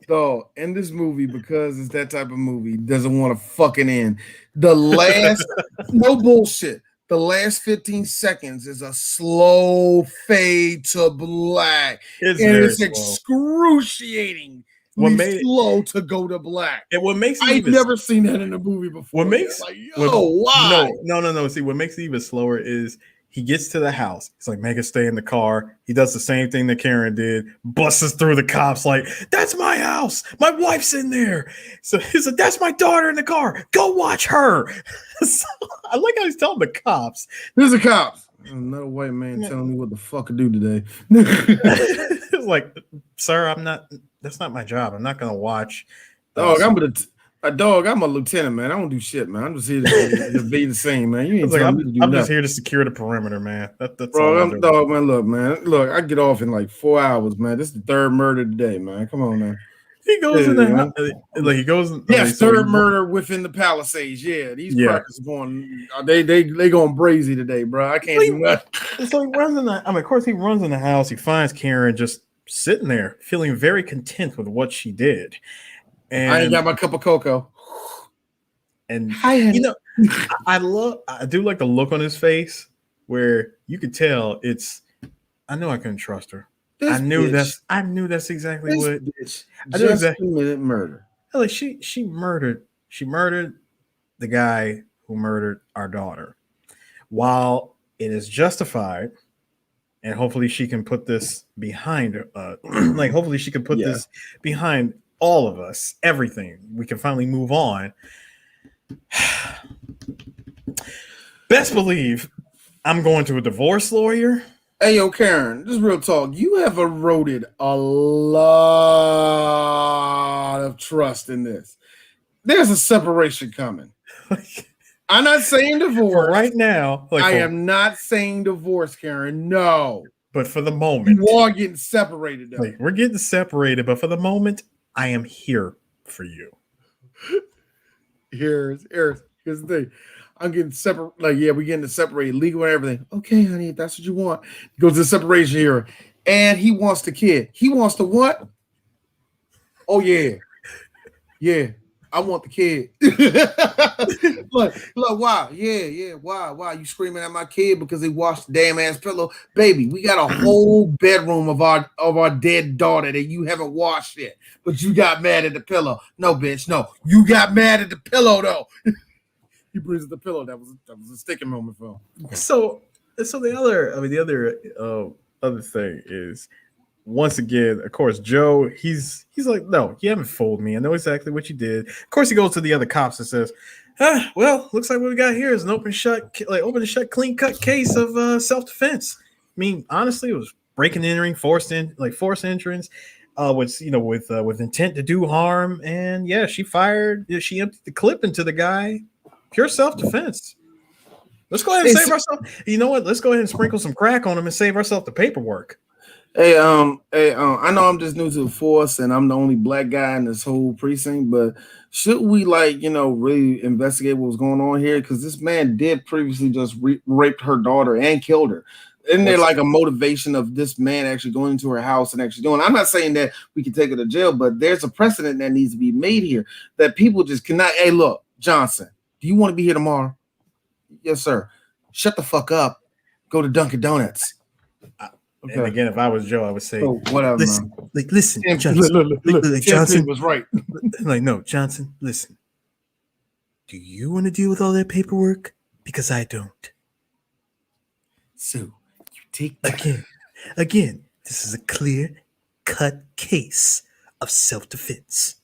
No, in this movie, because it's that type of movie, doesn't want to fucking end. The last, no bullshit. The last 15 seconds is a slow fade to black. It's excruciating. Slow to go to black. And what makes it I've never seen that in a movie before. Why? No. See, what makes it even slower is he gets to the house. He's like, make us stay in the car. He does the same thing that Karen did, busts through the cops like, that's my house. My wife's in there. So he's like, that's my daughter in the car. Go watch her. So I like how he's telling the cops. There's the cops. Another white man telling me what the fuck to do today. It's like, sir, that's not my job. I'm not going to watch. Dog, I'm a lieutenant, man. I don't do shit, man. I'm just here to be the same, man. You ain't I'm just here to secure the perimeter, man. That's bro, all dog, man. Look, I get off in like 4 hours, man. This is the third murder today, man. Come on, man. He goes in there, like he goes. Third murder within the Palisades. Yeah, these crackers going. They going brazy today, bro. I can't do nothing. So he runs in the. Of course, he runs in the house. He finds Karen just sitting there, feeling very content with what she did. And I ain't got my cup of cocoa. And I do like the look on his face where you could tell I know I couldn't trust her. I knew that's exactly what bitch I knew exactly committed murder. Like she murdered the guy who murdered our daughter. While it is justified, and hopefully she can put this behind her, hopefully she can put this behind all of us, everything. We can finally move on. Best believe I'm going to a divorce lawyer. Hey, yo, Karen, just real talk. You have eroded a lot of trust in this. There's a separation coming. I'm not saying divorce. Right now. I am not saying divorce, Karen. No. But for the moment. You are getting separated, though. We're getting separated, but for the moment, I am here for you. Here's the thing. I'm getting separate. We're getting to separate legal and everything. Okay, honey, if that's what you want. He goes to the separation here, and he wants the kid. He wants the what? Oh yeah. I want the kid. look, why? Yeah. Why? You screaming at my kid because he washed the damn ass pillow? Baby, we got a whole bedroom of our dead daughter that you haven't washed yet, but you got mad at the pillow. No, bitch, no. You got mad at the pillow though. He brings up the pillow. That was a sticking moment for him. So the other thing is, once again, of course, Joe, he's like, no, you haven't fooled me. I know exactly what you did. Of course, he goes to the other cops and says, well, looks like what we got here is an open and shut, clean cut case of self-defense. I mean, honestly, it was breaking and entering, forced entrance, with intent to do harm. And she she emptied the clip into the guy. Pure self-defense. Let's go ahead and save ourselves. You know what? Let's go ahead and sprinkle some crack on him and save ourselves the paperwork. Hey, I know I'm just new to the force and I'm the only black guy in this whole precinct, but should we really investigate what was going on here? Because this man did previously just raped her daughter and killed her. Isn't there like a motivation of this man actually going into her house and actually doing? I'm not saying that we can take her to jail, but there's a precedent that needs to be made here that people just cannot. Hey, look, Johnson, do you want to be here tomorrow? Yes, sir. Shut the fuck up. Go to Dunkin' Donuts. Okay. And again, if I was Joe, I would say, whatever. Listen, Johnson. Look, Johnson was right. Like, no, Johnson, listen. Do you want to deal with all that paperwork? Because I don't. So you take again. This is a clear-cut case of self-defense.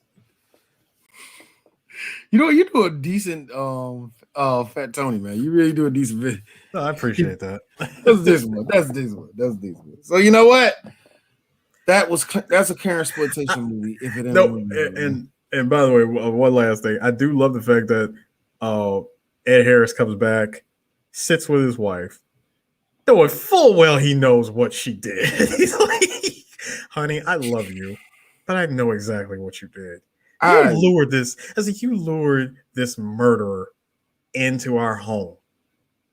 You do a decent Fat Tony, man. You really do a decent bit. No, I appreciate that. That's this one. That's this one. So you know what? That's a Karenploitation movie. If it and by the way, one last thing. I do love the fact that Ed Harris comes back, sits with his wife, knowing full well he knows what she did. He's like, honey, I love you, but I know exactly what you did. You lured this murderer into our home.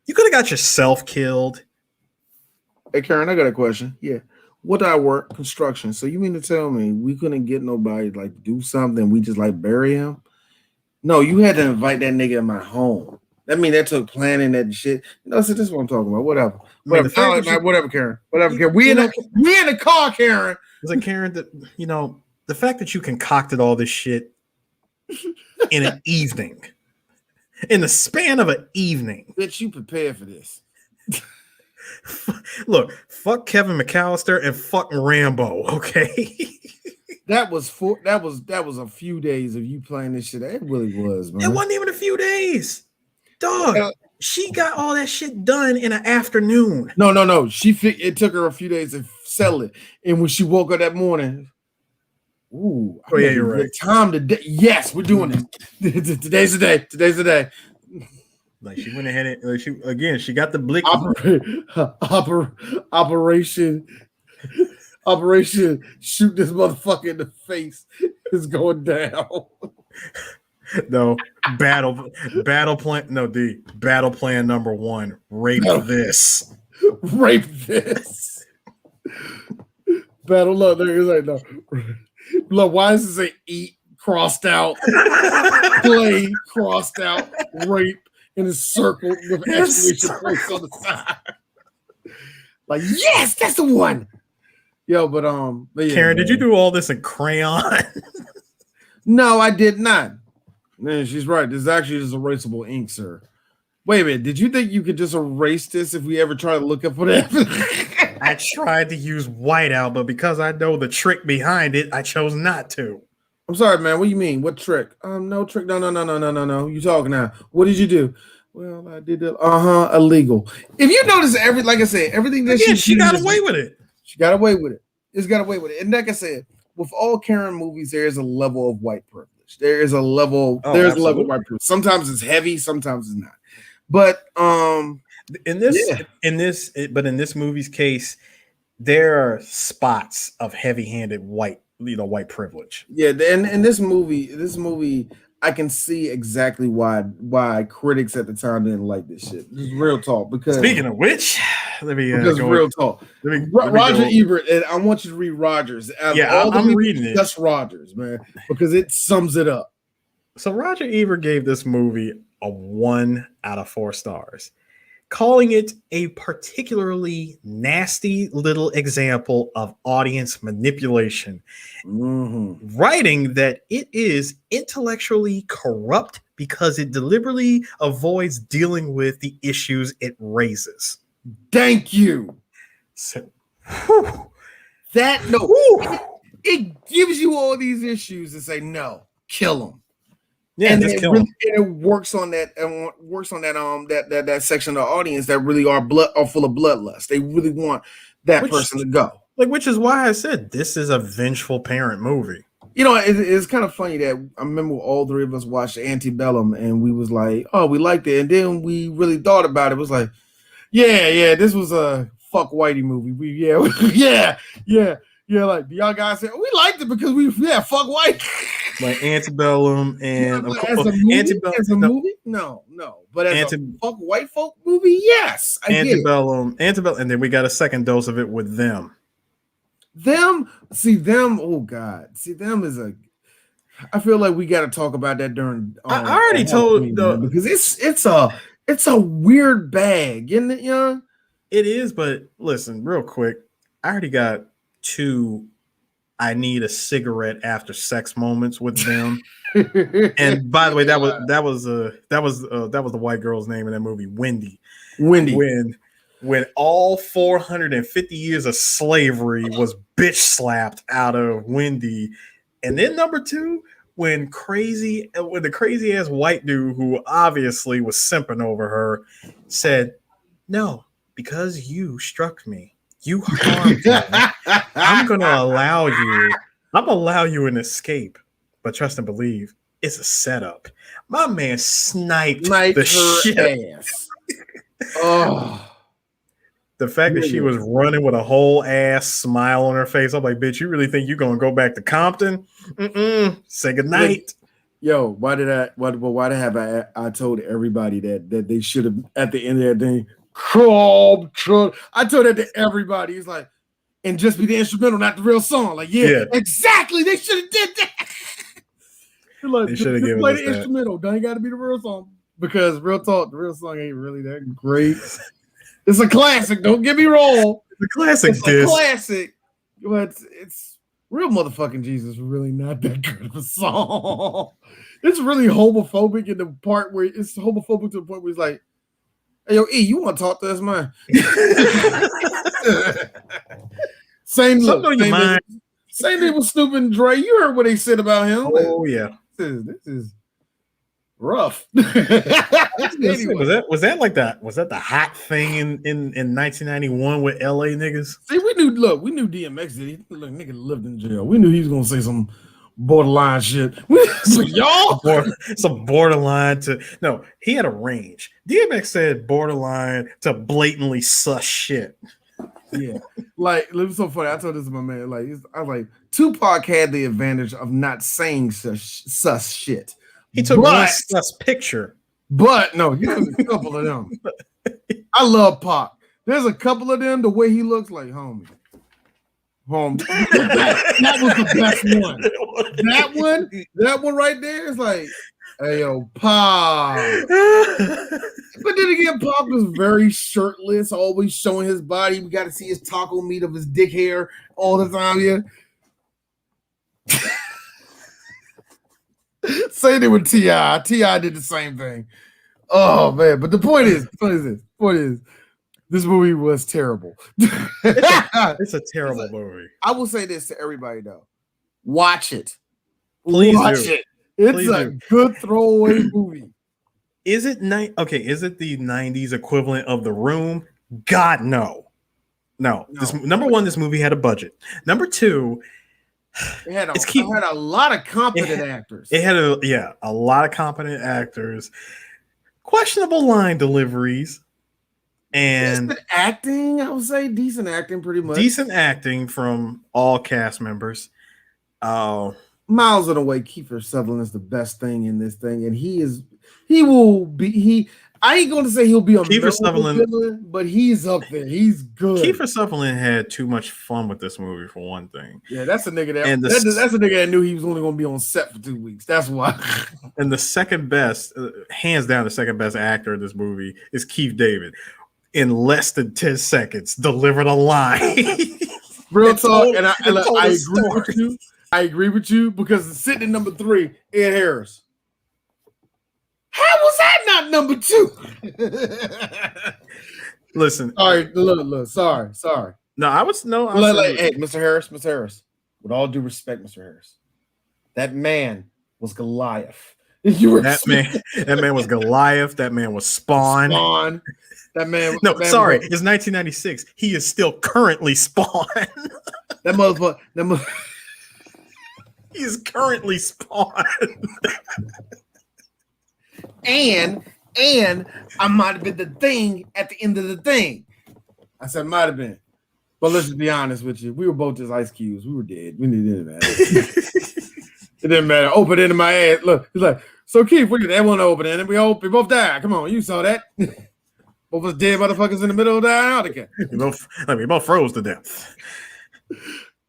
You could have got yourself killed. Hey, Karen, I got a question. Yeah. What I work? Construction. So you mean to tell me we couldn't get nobody like do something? We just like bury him? No, you had to invite that nigga in my home. That mean that took planning that shit. So this is what I'm talking about. Whatever. Whatever, Karen. Whatever, Karen. We in the car, Karen. It's like, Karen, the fact that you concocted all this shit in an evening, in the span of an evening. Bitch, you prepared for this. Look, fuck Kevin McAllister and fuck Rambo, okay? That was a few days of you playing this shit. It really was, man. It wasn't even a few days. Dog, she got all that shit done in an afternoon. No. It took her a few days to settle it. And when she woke up that morning, you're right. Time today. Yes, we're doing it. Today's the day. Like she went ahead and she got the blick. Operation shoot this motherfucker in the face is going down. No, battle plan. No, battle plan number 1. Rape this. Battle. Look, there is like no. Look, why does it say eat crossed out, play crossed out, rape in a circle with exclamation points on the side? Like, yes, that's the one. Yo, but yeah, Karen, did you do all this in crayon? No, I did not. Man, she's right. This is actually just erasable ink, sir. Wait a minute. Did you think you could just erase this if we ever try to look up for that? I tried to use whiteout, but because I know the trick behind it, I chose not to. I'm sorry, man. What do you mean? What trick? No trick. No. You talking now? What did you do? Well, I did that. Illegal. If you notice, everything that she got away with it. She got away with it. It's got away with it. And like I said, with all Karen movies, there is a level of white privilege. There is a level. There's a level of white privilege. Sometimes it's heavy. Sometimes it's not. But in this movie's case, there are spots of heavy-handed white privilege. Yeah, and in this movie, I can see exactly why critics at the time didn't like this shit. This is real talk. Because speaking of which, real talk. Roger Ebert, and I want you to read Rogers. I'm reading it. Just Rogers, man, because it sums it up. So Roger Ebert gave this movie a 1 out of 4 stars, calling it a particularly nasty little example of audience manipulation, writing that it is intellectually corrupt because it deliberately avoids dealing with the issues it raises. Thank you. So, it gives you all these issues and say no, kill them. Yeah, and it works on that that section of the audience that really are full of bloodlust. They really want that person to go. Which is why I said this is a vengeful parent movie. It's kind of funny that I remember all 3 of us watched Antebellum and we was like, oh, we liked it, and then we really thought about it. It was like, yeah, this was a fuck whitey movie. Yeah. Like, do y'all guys say we liked it because fuck white. like Antebellum and yeah, as a movie, Antebellum. No. But as a white folk movie, yes, I get it. Antebellum, and then we got a second dose of it with them. Oh God, them is a. I feel like we got to talk about that during. I already told because it's a weird bag, isn't it, young? It is, but listen, real quick, I already got 2. I need a cigarette after sex moments with them. And by the way, that was the white girl's name in that movie, Wendy. When all 450 years of slavery was bitch slapped out of Wendy. And then number 2, when the crazy ass white dude who obviously was simping over her said, "No, because you struck me, you harmed me. I'm gonna allow you an escape, but trust and believe it's a setup." My man sniped the shit ass. Oh. The fact that she was running with a whole ass smile on her face, I'm like, bitch, you really think you're gonna go back to Compton? Say goodnight. Yo, why I told everybody that they should have at the end of that thing. I told that to everybody. He's like, and just be the instrumental, not the real song. Like, yeah. Exactly. They should have did that. Like, they should have given play the instrumental. Don't got to be the real song, because real talk, the real song ain't really that great. It's a classic. Don't get me wrong. It's a classic. But it's real motherfucking Jesus. Really not that good of a song. It's really homophobic in the part where it's homophobic to the point where he's like, "Hey, yo, E, you want to talk to us, man?" Same thing with Snoop and Dre. You heard what they said about him. Oh yeah, this is rough. Anyway. Was that like that? Was that the hot thing in 1991 with LA niggas? See, we knew DMX did. Look, nigga lived in jail. We knew he was gonna say some borderline shit. Some borderline to no. He had a range. DMX said borderline to blatantly sus shit. Yeah, like it was so funny. I told this to my man. Like I was like, Tupac had the advantage of not saying sus shit. He took one sus picture. But no, you have a couple of them. I love Pac. There's a couple of them. The way he looks, like homie. That was the best one. That one right there is like, hey yo, Pac. But then again, Pac was very shirtless, always showing his body. We got to see his taco meat of his dick hair all the time. Yeah. Same thing with T.I. T.I. did the same thing. Oh man! But the point is this movie was terrible. It's a terrible movie. I will say this to everybody though: watch it. Please watch it. It's a good throwaway movie. Is it Is it the 90s equivalent of The Room? God, no. Number one, this movie had a budget. Number two, it had a lot of competent actors. It had a lot of competent actors. Questionable line deliveries. And decent acting, I would say. Decent acting, pretty much. Decent acting from all cast members. Miles and away, Kiefer Sutherland is the best thing in this thing, and I ain't going to say he'll be a Kiefer Sutherland villain, but he's up there. He's good. Kiefer Sutherland had too much fun with this movie, for one thing. Yeah, that's a nigga that's a nigga that knew he was only going to be on set for 2 weeks. That's why. And the second best, hands down, the second best actor in this movie is Keith David. In less than 10 seconds, delivered a line. Real talk, and I agree with you. I agree with you because sitting at number 3, Ed Harris. How was that not number 2? Listen. Look. Sorry. No, I was hey, Mr. Harris. With all due respect, Mr. Harris, that man was Goliath. That man was Goliath. That man was Spawn. That man. No, sorry. It's 1996. He is still currently Spawn. That motherfucker. He is currently Spawn. And I might have been the thing at the end of the thing. I said might have been. But let's just be honest with you. We were both just ice cubes. We were dead. We didn't matter. It didn't matter. Open into my ass. Look, he's like, so Keith, we that one open, and we both died. Come on, you saw that. Both us dead motherfuckers in the middle of Antarctica. We both froze to death.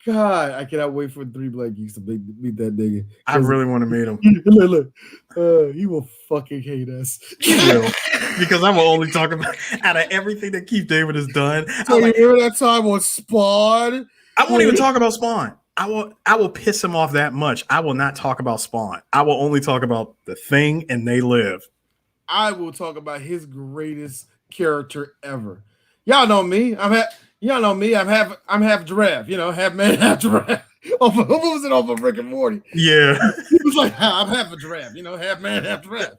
God, I cannot wait for 3 Black Geeks to meet that nigga. I really want to meet him. Look, he will fucking hate us. He will, because I will only talk about out of everything that Keith David has done. So you remember that time on Spawn? I won't even talk about Spawn. I will piss him off that much. I will not talk about Spawn. I will only talk about The Thing and They Live. I will talk about his greatest character ever. Y'all know me. I'm half giraffe, half man, half giraffe. What was it off of Rick and Morty? Yeah. He was like, I'm half a giraffe, half man, half giraffe.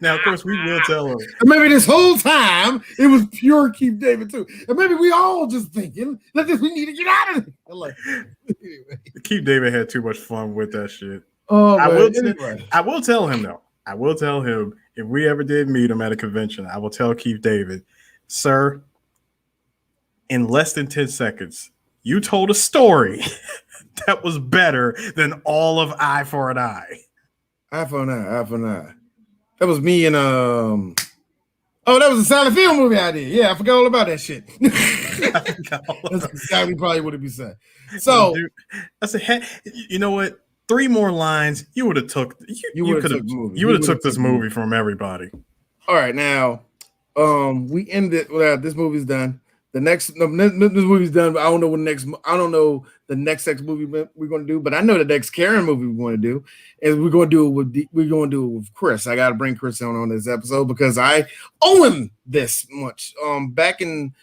Now, of course, we will tell him. And maybe this whole time it was pure Keith David too. And maybe we all just thinking that we need to get out of here. Anyway. Keith David had too much fun with that shit. Oh, I will tell him though. I will tell him if we ever did meet him at a convention, I will tell Keith David, sir, in less than 10 seconds, you told a story that was better than all of Eye for an Eye. Eye for an Eye. That was me and that was a silent film movie I did. Yeah, I forgot all about that shit. That's exactly probably what it be said. So I said, you know what? 3 more lines, you would have took this movie from everybody. All right, now we ended. Well, this movie's done. This movie's done. But I don't know the next movie we're going to do, but I know the next Karen movie we're going to do, and we're going to do it with Chris. I got to bring Chris on this episode because I owe him this much. Back in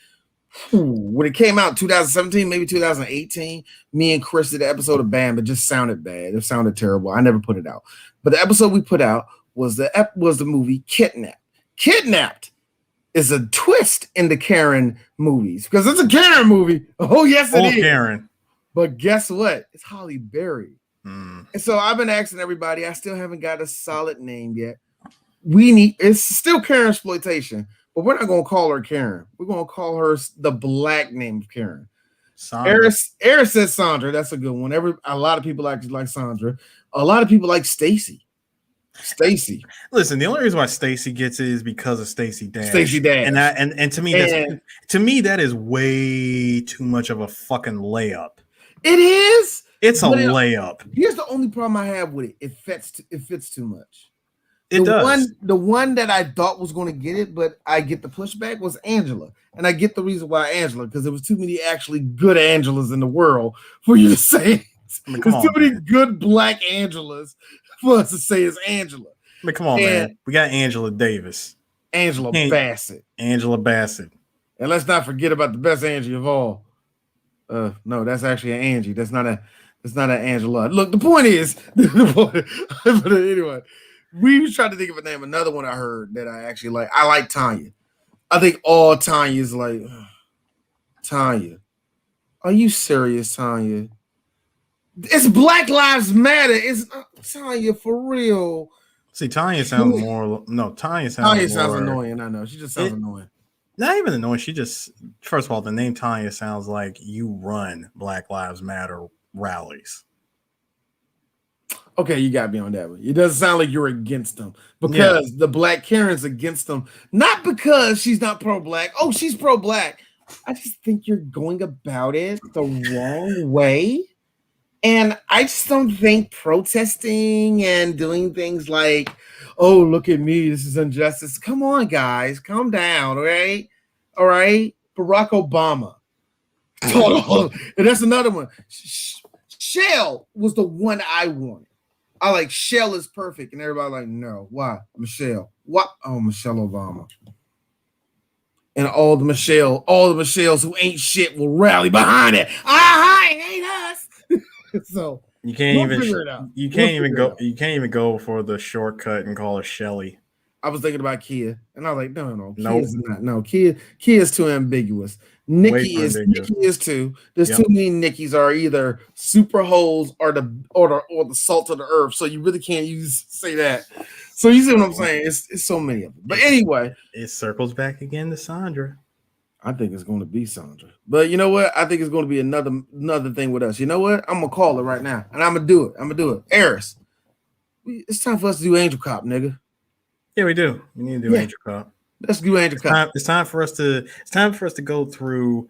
when it came out, 2017, maybe 2018, me and Chris did an episode of BAM. It just sounded bad. It sounded terrible. I never put it out, but the episode we put out was the movie Kidnapped. Kidnapped is a twist in the Karen movies because it's a Karen movie. Oh yes, it is. Karen. But guess what? It's Halle Berry. And so I've been asking everybody. I still haven't got a solid name yet. It's still Karenploitation, but we're not going to call her Karen. We're going to call her the black name of Karen. Eris says Sandra. That's a good one. A lot of people like Sandra. A lot of people like Stacy. Listen, the only reason why Stacy gets it is because of Stacy Dash. And to me, that is way too much of a fucking layup. It is. It's a layup. Here's the only problem I have with it. It fits too much. The one that I thought was going to get it, but I get the pushback was Angela. And I get the reason why Angela, because there was too many actually good Angelas in the world for you to say. There's too many good black Angelas for us to say it's Angela. I mean, come on, man. We got Angela Davis. Angela Bassett. And let's not forget about the best Angie of all. No, that's actually an Angie. That's not an Angela. Look, the point is, but anyway, we tried to think of a name. Another one I heard that I actually like. I like Tanya. I think all Tanya's like Tanya. Are you serious, Tanya? It's Black Lives Matter. It's Tanya for real. See, Tanya sounds more. No, Tanya sounds annoying. I know. She just sounds annoying. Not even annoying. She just, first of all, the name Tanya sounds like you run Black Lives Matter rallies. Okay, you got me on that one. It doesn't sound like you're against them because the Black Karen's against them. Not because she's not pro-Black. Oh, she's pro-Black. I just think you're going about it the wrong way. And I just don't think protesting and doing things like, oh, look at me, this is injustice. Come on, guys, calm down, all right? All right? Barack Obama. And that's another one. Shell was the one I wanted. I like Shell is perfect. And everybody like, no, why? Michelle. What? Oh, Michelle Obama. And all the Michelles who ain't shit will rally behind it. It ain't us. So you can't even go for the shortcut and call her Shelly. I was thinking about Kia, and I was like, no, Kia is too ambiguous. Nikki is too. There's too many Nickies are either super hoes or the salt of the earth. So you really can't say that. So you see what I'm saying? It's so many of them. But anyway, it circles back again to Sandra. I think it's going to be Sandra. But you know what? I think it's going to be another thing with us. You know what? I'm gonna call it right now, and I'm gonna do it. Eris, it's time for us to do Angel Cop, nigga. Yeah, we do. We need to do Angel Cop. Let's do Angel Cop. It's time for us to go through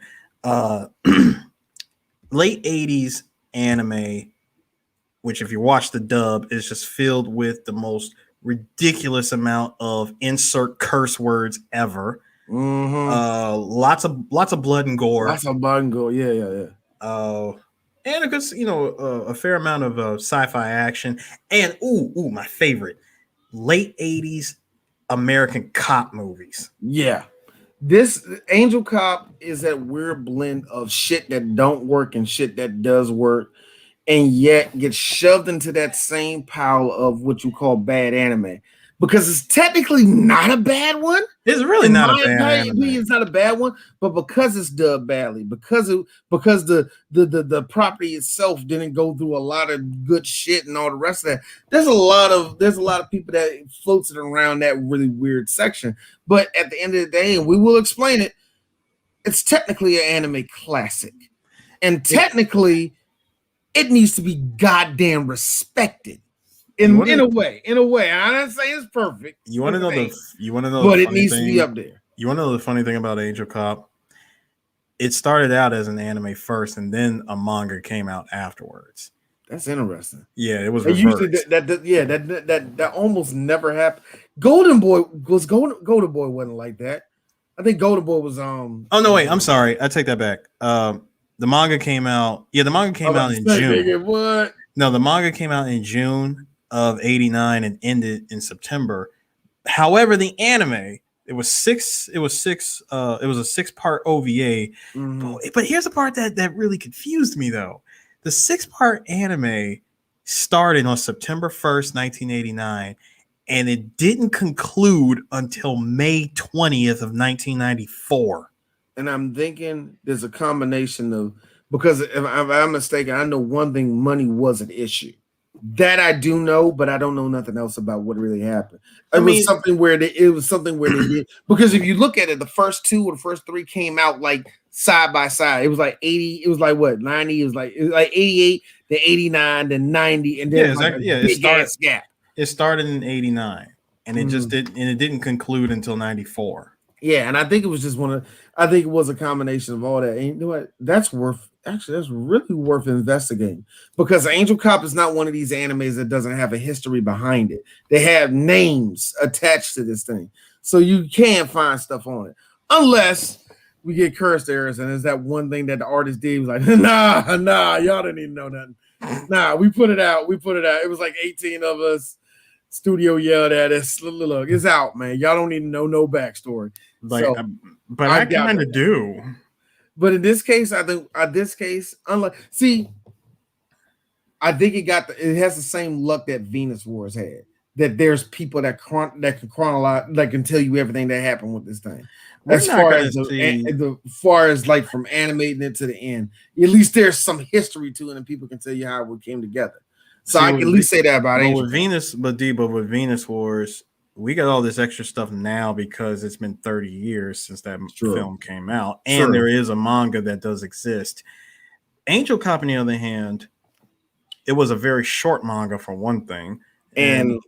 late 80s anime, which if you watch the dub is just filled with the most ridiculous amount of insert curse words ever. Lots of blood and gore. Lots of blood and gore. Yeah. And because a fair amount of sci-fi action, and my favorite, late 80s American cop movies. Yeah. This Angel Cop is that weird blend of shit that don't work and shit that does work, and yet gets shoved into that same pile of what you call bad anime. Because it's technically not a bad one. It's really not a bad anime. It's not a bad one, but because it's dubbed badly, because the property itself didn't go through a lot of good shit and all the rest of that. There's a lot of people that floats it around that really weird section. But at the end of the day, and we will explain it, it's technically an anime classic. And technically, it needs to be goddamn respected. In a way. I'm not saying it's perfect. You want to know but it needs to be up there. You want to know the funny thing about Angel Cop? It started out as an anime first, and then a manga came out afterwards. That's interesting. Yeah, it was reversed. That almost never happened. Golden Boy wasn't like that. I think Golden Boy was Oh no, wait, I'm sorry. I take that back. The manga came out. Yeah, the manga came out in June. What? No, the manga came out in June of 89 and ended in September. However, the anime, it was a 6-part OVA. But here's the part that really confused me though. The 6-part anime started on September 1st, 1989, and it didn't conclude until May 20th of 1994. And I'm thinking there's a combination of, because if I'm mistaken, I know one thing: money was an issue. That I do know, but I don't know nothing else about what really happened. It was something where they did, because if you look at it, the first 2 or the first 3 came out like side by side. It was like 80, it was like what, 90, it was like 88, then 89, then 90, and then it gap. It started in 89, and it just didn't conclude until 94. Yeah, and I think it was just I think it was a combination of all that. And you know what? That's really worth investigating, because Angel Cop is not one of these animes that doesn't have a history behind it. They have names attached to this thing, so you can find stuff on it, unless we get cursed errors. And there's that one thing that the artist did, was like, nah, y'all didn't even know nothing. Nah, we put it out. It was like 18 of us. Studio yelled at us. Look, it's out, man. Y'all don't even know no backstory. Like, so, but I kind of do. But in this case, I think I think it has the same luck that Venus Wars had. That there's people that can chronologize, that can tell you everything that happened with this thing. As far as like from animating it to the end, at least there's some history to it, and people can tell you how it came together. So I can at least say that about it. With Venus Wars, we got all this extra stuff now because it's been 30 years since that film came out, and there is a manga that does exist. Angel Cop, on the other hand, it was a very short manga for one thing, and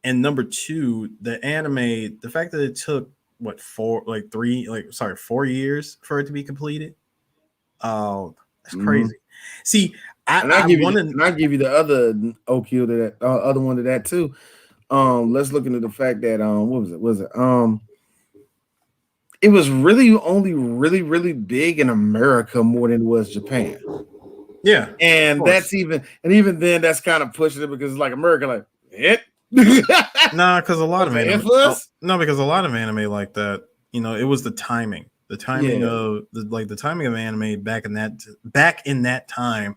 number two, the anime, the fact that it took 4 years for it to be completed. Oh, that's crazy. See, I'll give you the other OQ to that, other one to that too. Let's look into the fact that what was it? It was really only really big in America more than it was Japan. Yeah, and even then that's kind of pushing it, because it's like America, like it. Nah, because a lot of anime. Because a lot of anime like that, it was the timing. The timing of the timing of anime back in that time,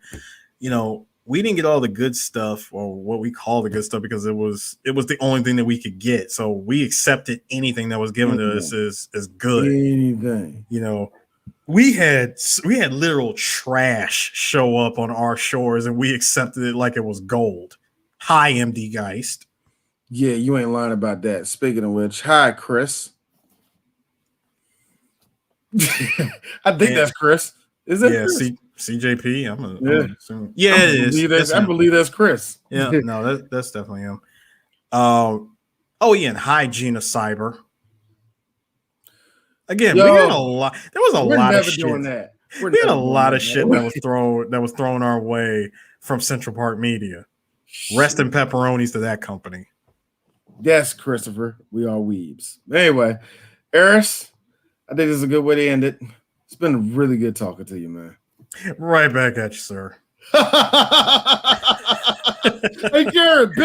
we didn't get all the good stuff, or what we call the good stuff, because it was the only thing that we could get. So we accepted anything that was given to us as good. Anything. We had literal trash show up on our shores, and we accepted it like it was gold. Hi, MD Geist. Yeah, you ain't lying about that. Speaking of which, hi, Chris. I think that's Chris. Is it? Yeah, Chris? CJP. I'm Yeah. gonna assume. Yeah, it is. I believe that's Chris. Yeah, no, that's definitely him. And hygiene of cyber. Again, we had a lot. There was a lot of shit. Doing that. We had a lot of shit that was thrown our way from Central Park Media. Rest in pepperonis to that company. Yes, Christopher. We are weebs. Anyway, Eris, I think this is a good way to end it. It's been really good talking to you, man. Right back at you, sir. Hey, Garrett,